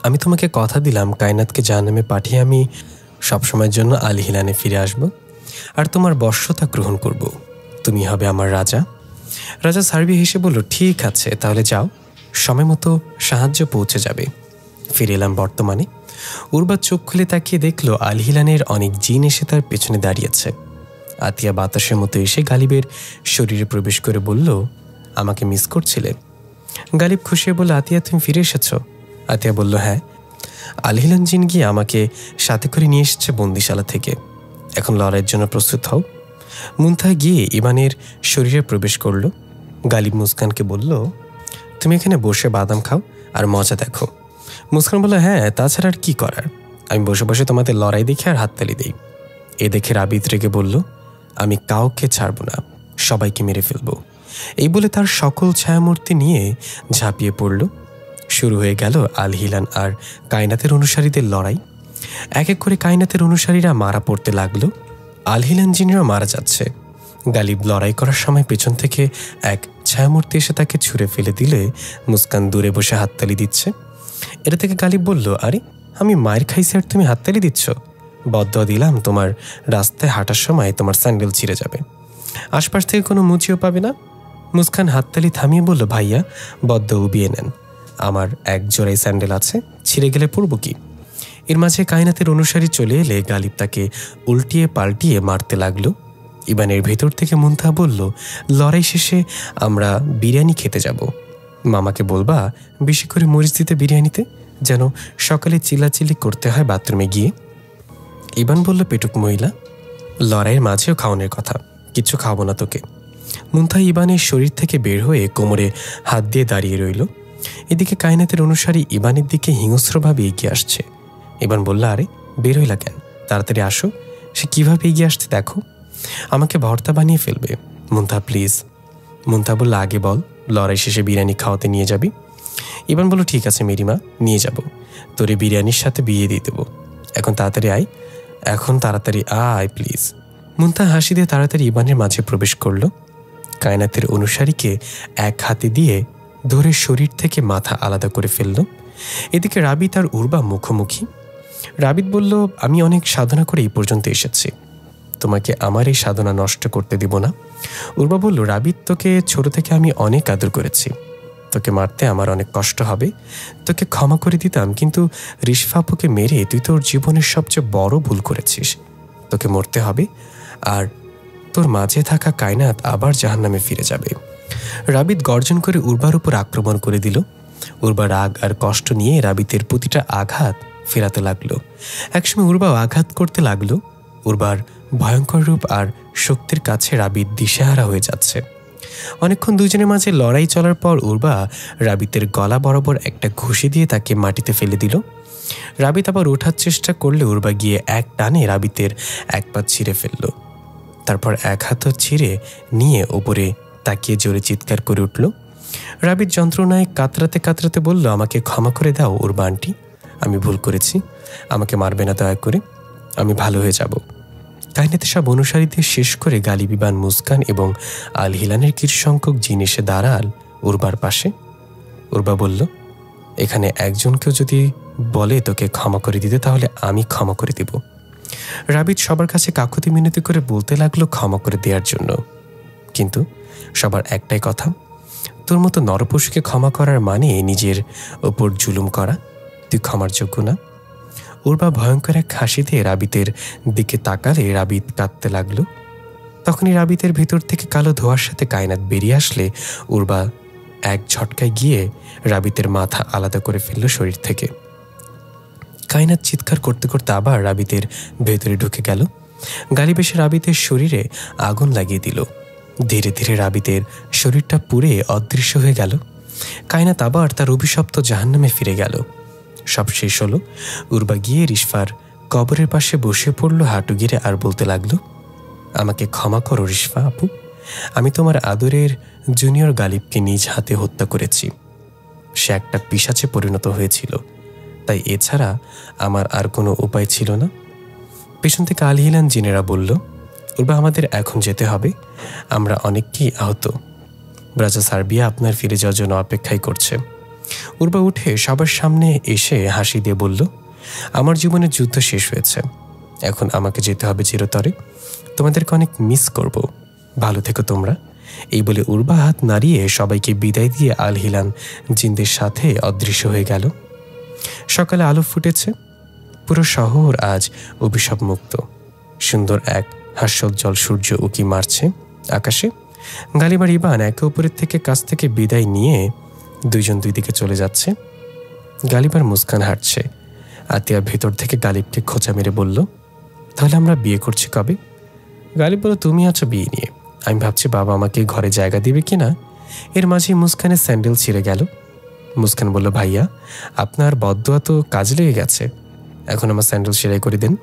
আমি তোমাকে কথা দিলাম কায়নাতকে জাহান্নামে পাঠিয়ে আমি সবসময়ের জন্য আল হিলানে ফিরে আসব, আর তোমার বর্ষতা গ্রহণ করব, তুমি হবে আমার রাজা। রাজা সার্বিয়া হেসে বলল, ঠিক আছে, তাহলে যাও, সময় মতো সাহায্য পৌঁছে যাবে। ফিরে এলাম বর্তমানে। উর্বা চোখ খুলে তাকিয়ে দেখল আল হিলানের অনেক জিন এসে তার পেছনে দাঁড়িয়েছে। আতিয়া বাতাসের মতো এসে গালিবের শরীরে প্রবেশ করে বলল, আমাকে মিস করছিলে? গালিব খুশি হয়ে বলল, আতিয়া তুমি ফিরে এসেছ? আতিয়া বলল, হ্যাঁ, আল হিলান জিন গিয়ে আমাকে সাথে করে নিয়ে এসেছে বন্দিশালা থেকে, এখন লড়াইয়ের জন্য প্রস্তুত হও। মুনতাহা গিয়ে ইবানের শরীরে প্রবেশ করল। গালিব মুস্কানকে বলল, তুমি এখানে বসে বাদাম খাও আর মজা দেখো। মুস্কান বলল, হ্যাঁ, তাছাড়া আর কি করার, আমি বসে বসে তোমাদের লড়াই দেখে আর হাততালি দিই। এ দেখে রাবিত রেগে বলল, আমি কাউকে ছাড়ব না, সবাইকে মেরে ফেলব। এই বলে তার সকল ছায়ামূর্তি নিয়ে ঝাঁপিয়ে পড়ল। শুরু হয়ে গেল আল হিলান আর কায়নাতের অনুসারীদের লড়াই। এক এক করে কায়নাতের অনুসারীরা মারা পড়তে লাগলো। আল হিলান জিনেরা মারা যাচ্ছে। গালিব লড়াই করার সময় পেছন থেকে এক ছায়ামূর্তি এসে তাকে ছুঁড়ে ফেলে দিলে মুস্কান দূরে বসে হাততালি দিচ্ছে। এটা থেকে গালিব বলল, আরে আমি মায়ের খাইছি আর তুমি হাততালি দিচ্ছ? বদদোয়া দিলাম তোমার রাস্তায় হাঁটার সময় তোমার স্যান্ডেল ছিঁড়ে যাবে, আশপাশ থেকে কোনো মুচিও পাবে না। মুস্কান হাততালি থামিয়ে বলল, ভাইয়া বদদোয়া উবিয়ে নেন, আমার এক জোড়াই স্যান্ডেল আছে, ছিঁড়ে গেলে পড়ব কি? এর মাঝে কায়নাতের অনুসারী চলে এলে গালিব তাকে উল্টিয়ে পাল্টিয়ে মারতে লাগলো। ইবানের ভেতর থেকে মুনতাহা বলল, লড়াই শেষে আমরা বিরিয়ানি খেতে যাব, মামাকে বলবা বেশি করে মরিচ দিতে বিরিয়ানিতে, যেন সকালে চিল্লাচিল্লি করতে হয় বাথরুমে গিয়ে। ইবান বলল, পেটুক মহিলা, লড়াইয়ের মাঝেও খাওয়ানোর কথা, কিচ্ছু খাবো না তোকে। মুনতাহা ইবানের শরীর থেকে বের হয়ে কোমরে হাত দিয়ে দাঁড়িয়ে রইল। এদিকে কায়নাতের অনুসারী ইবানের দিকে হিংস্রভাবে এগিয়ে আসছে। ইবান বলল, আরে বের হইলা কেন, তাড়াতাড়ি আসো, সে কিভাবে এগিয়ে আসছে দেখো, আমাকে ভর্তা বানিয়ে ফেলবে। মুনতাহা প্লিজ। মুনতাহা বলল, আগে বল, লড়াই শেষে বিরিয়ানি খাওয়াতে নিয়ে যাবি? ইবান বলল, ঠিক আছে মেরিমা, নিয়ে যাব, তোরে বিরিয়ানির সাথে বিয়ে দিয়ে দেবো, এখন তাড়াতাড়ি আয়, এখন তাড়াতাড়ি আয় প্লিজ। মুনতাহা হাসি দিয়ে তাড়াতাড়ি ইবানের মাঝে প্রবেশ করল। কায়নাতের অনুসারীকে এক হাতে দিয়ে ধরে শরীর থেকে মাথা আলাদা করে ফেলল। এদিকে রাবিত আর উর্বা মুখোমুখি। রাবিত বলল, আমি অনেক সাধনা করে এই পর্যন্ত এসেছি, তোমাকে আমার এই সাধনা নষ্ট করতে দিব না। উর্বা বলল, রাবিত তোকে ছোট থেকে আমি অনেক আদর করেছি, তোকে মারতে আমার অনেক কষ্ট হবে, তোকে ক্ষমা করে দিতাম, কিন্তু রিশফাপুকে মেরে তুই তোর জীবনের সবচেয়ে বড় ভুল করেছিস, তোকে মরতে হবে, আর তোর মাঝে থাকা কায়নাত আবার জাহান্নামে ফিরে যাবে। রাবিত গর্জন করে উর্বার উপর আক্রমণ করে দিল। উর্বা রাগ আর কষ্ট নিয়ে রাবিতের প্রতিটা আঘাত ফেরাতে লাগলো। একসময় উর্বাও আঘাত করতে লাগলো। উর্বার ভয়ঙ্কর রূপ আর শক্তির কাছে রাবিত দিশেহারা হয়ে যাচ্ছে। অনেকক্ষণ দুজনের মাঝে লড়াই চলার পর উর্বা রাবিতের গলা বরাবর একটা ঘুষি দিয়ে তাকে মাটিতে ফেলে দিল। রাবিত আবার ওঠার চেষ্টা করলে উর্বা গিয়ে এক টানে রাবিতের এক পা ছিঁড়ে ফেলল। তারপর এক হাত ছিঁড়ে নিয়ে ওপরে তাকিয়ে জোরে চিৎকার করে উঠল। রাবিত যন্ত্রণায় কাতরাতে কাতরাতে বলল, আমাকে ক্ষমা করে দাও উর্বা আন্টি, আমি ভুল করেছি, আমাকে মারবে না দয়া করে, আমি ভালো হয়ে যাব। কাহিনীতে সব অনুসারীদের শেষ করে গালিব, ইবান, মুস্কান এবং আল হিলানের কিছু সংখ্যক জিন এসে দাঁড়াল উর্বার পাশে। উর্বা বলল, এখানে একজনকেও যদি বলে তোকে ক্ষমা করে দিতে, তাহলে আমি ক্ষমা করে দিব। রাবিত সবার কাছে কাকুতি মিনতি করে বলতে লাগলো ক্ষমা করে দেওয়ার জন্য, কিন্তু সবার একটাই কথা, তোর মতো নরপশুকে ক্ষমা করার মানে নিজের ওপর জুলুম করা, তুই ক্ষমার যোগ্য না। উর্বা ভয়ঙ্কর এক হাসি দিয়ে রাবিতের দিকে তাকালে রাবিত কাঁদতে লাগলো। তখনই রাবিতের ভেতর থেকে কালো ধোঁয়ার সাথে কায়নাত বেরিয়ে আসলে উর্বা এক ঝটকায় গিয়ে রাবিতের মাথা আলাদা করে ফেলল শরীর থেকে। কায়নাত চিৎকার করতে করতে আবার রাবিতের ভেতরে ঢুকে গেল। গালিব এসে রাবিতের শরীরে আগুন লাগিয়ে দিল। ধীরে ধীরে রাবিতের শরীরটা পুড়ে অদৃশ্য হয়ে গেল। কায়নাত আবার তার অভিশপ্ত জাহান্নামে ফিরে গেল। সব শেষ হলো। উর্বা গিয়ে রিশফার কবরের পাশে বসে পড়ল হাঁটু গেড়ে আর বলতে লাগলো, আমাকে ক্ষমা করো রিশফা আপু, আমি তোমার আদরের জুনিয়র গালিবকে নিজ হাতে হত্যা করেছি। সে একটা পিশাচে পরিণত হয়েছিল, তাই এছাড়া আমার আর কোনো উপায় ছিল না। পেছন থেকে আল হিলান জিনেরা বলল, উর্বা আমাদের এখন যেতে হবে, আমরা অনেককেই আহত, রাজা সার্বিয়া আপনার ফিরে যাওয়ার জন্য অপেক্ষাই করছে। উর্বা উঠে সবার সামনে এসে হাসি দিয়ে বলল, আমার জীবনের যুদ্ধ শেষ হয়েছে, এখন আমাকে যেতে হবে চিরতরে, তোমাদেরকে অনেক মিস করব, ভালো থেকো তোমরা। এই বলে উর্বা হাত নাড়িয়ে সবাইকে বিদায় দিয়ে আল হিলান জিনদের সাথে অদৃশ্য হয়ে গেল। সকালে আলো ফুটেছে, পুরো শহর আজ অভিশাপ মুক্ত। সুন্দর এক হাস্যোজ্জ্বল সূর্য উকি মারছে আকাশে। গালিব আর ইবান একে অপরের কাছ থেকে বিদায় নিয়ে দুইজন দুই দিকে চলে যাচ্ছে। গালিব আর মুস্কান হাঁটছে। আতিয়া ভেতর থেকে গালিবকে খোঁচা মেরে বলল, তাহলে আমরা বিয়ে করছি কবে? গালিব বলল, তুমি আছো বিয়ে নিয়ে, আমি ভাবছি বাবা আমাকে ঘরে জায়গা দিবে কিনা। এর মাঝেই মুস্কানের স্যান্ডেল ছিঁড়ে গেল। মুস্কান বলল, ভাইয়া আপনার বদদোয়া তো কাজে লেগে গেছে, এখন আমার স্যান্ডেল সেলাই করে দেন।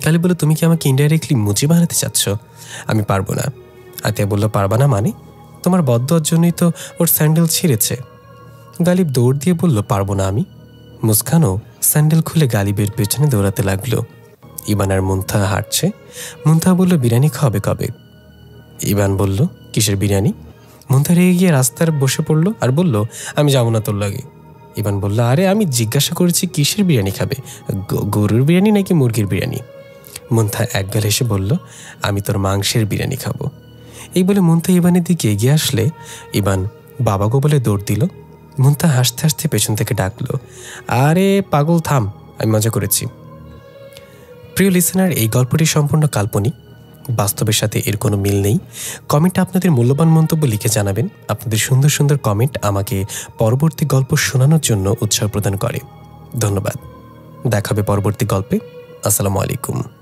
গালিব বলল, তুমি কি আমাকে ইনডাইরেক্টলি মুচি বানাতে চাচ্ছ? আমি পারবো না। আতিয়া বলল, পারবা না মানে? তোমার বদদোয়ার জন্যই তো ওর স্যান্ডেল ছিঁড়েছে। গালিব দৌড় দিয়ে বলল, পারবো না আমি। মুস্কানও স্যান্ডেল খুলে গালিবের পেছনে দৌড়াতে লাগলো। ইবান আর মুনতাহা হাঁটছে। মুনতাহা বলল, বিরিয়ানি খাবে কবে? ইবান বলল, কিসের বিরিয়ানি? মুনতাহা রেগে গিয়ে রাস্তার বসে পড়ল আর বলল, আমি যাবো না তোর লাগে। ইবান বলল, আরে আমি জিজ্ঞাসা করেছি কিসের বিরিয়ানি খাবে, গরুর বিরিয়ানি নাকি মুরগির বিরিয়ানি? মুনতাহা একগাল হেসে বলল, আমি তোর মাংসের বিরিয়ানি খাবো। এই বলে মুনতাহা ইবানের দিকে এগিয়ে আসলে ইবান বাবা গো বলে দৌড় দিল। মুনতাহা হাসতে হাসতে পেছন থেকে ডাকলো, আরে পাগল থাম, আমি মজা করেছি। প্রিয় লিসেনার, এই গল্পটি সম্পূর্ণ কাল্পনিক, বাস্তবের সাথে এর কোনো মিল নেই। কমেন্টে আপনাদের মূল্যবান মন্তব্য লিখে জানাবেন। আপনাদের সুন্দর সুন্দর কমেন্ট আমাকে পরবর্তী গল্প শোনানোর জন্য উৎসাহ প্রদান করে। ধন্যবাদ। দেখা হবে পরবর্তী গল্পে। আসসালামু আলাইকুম।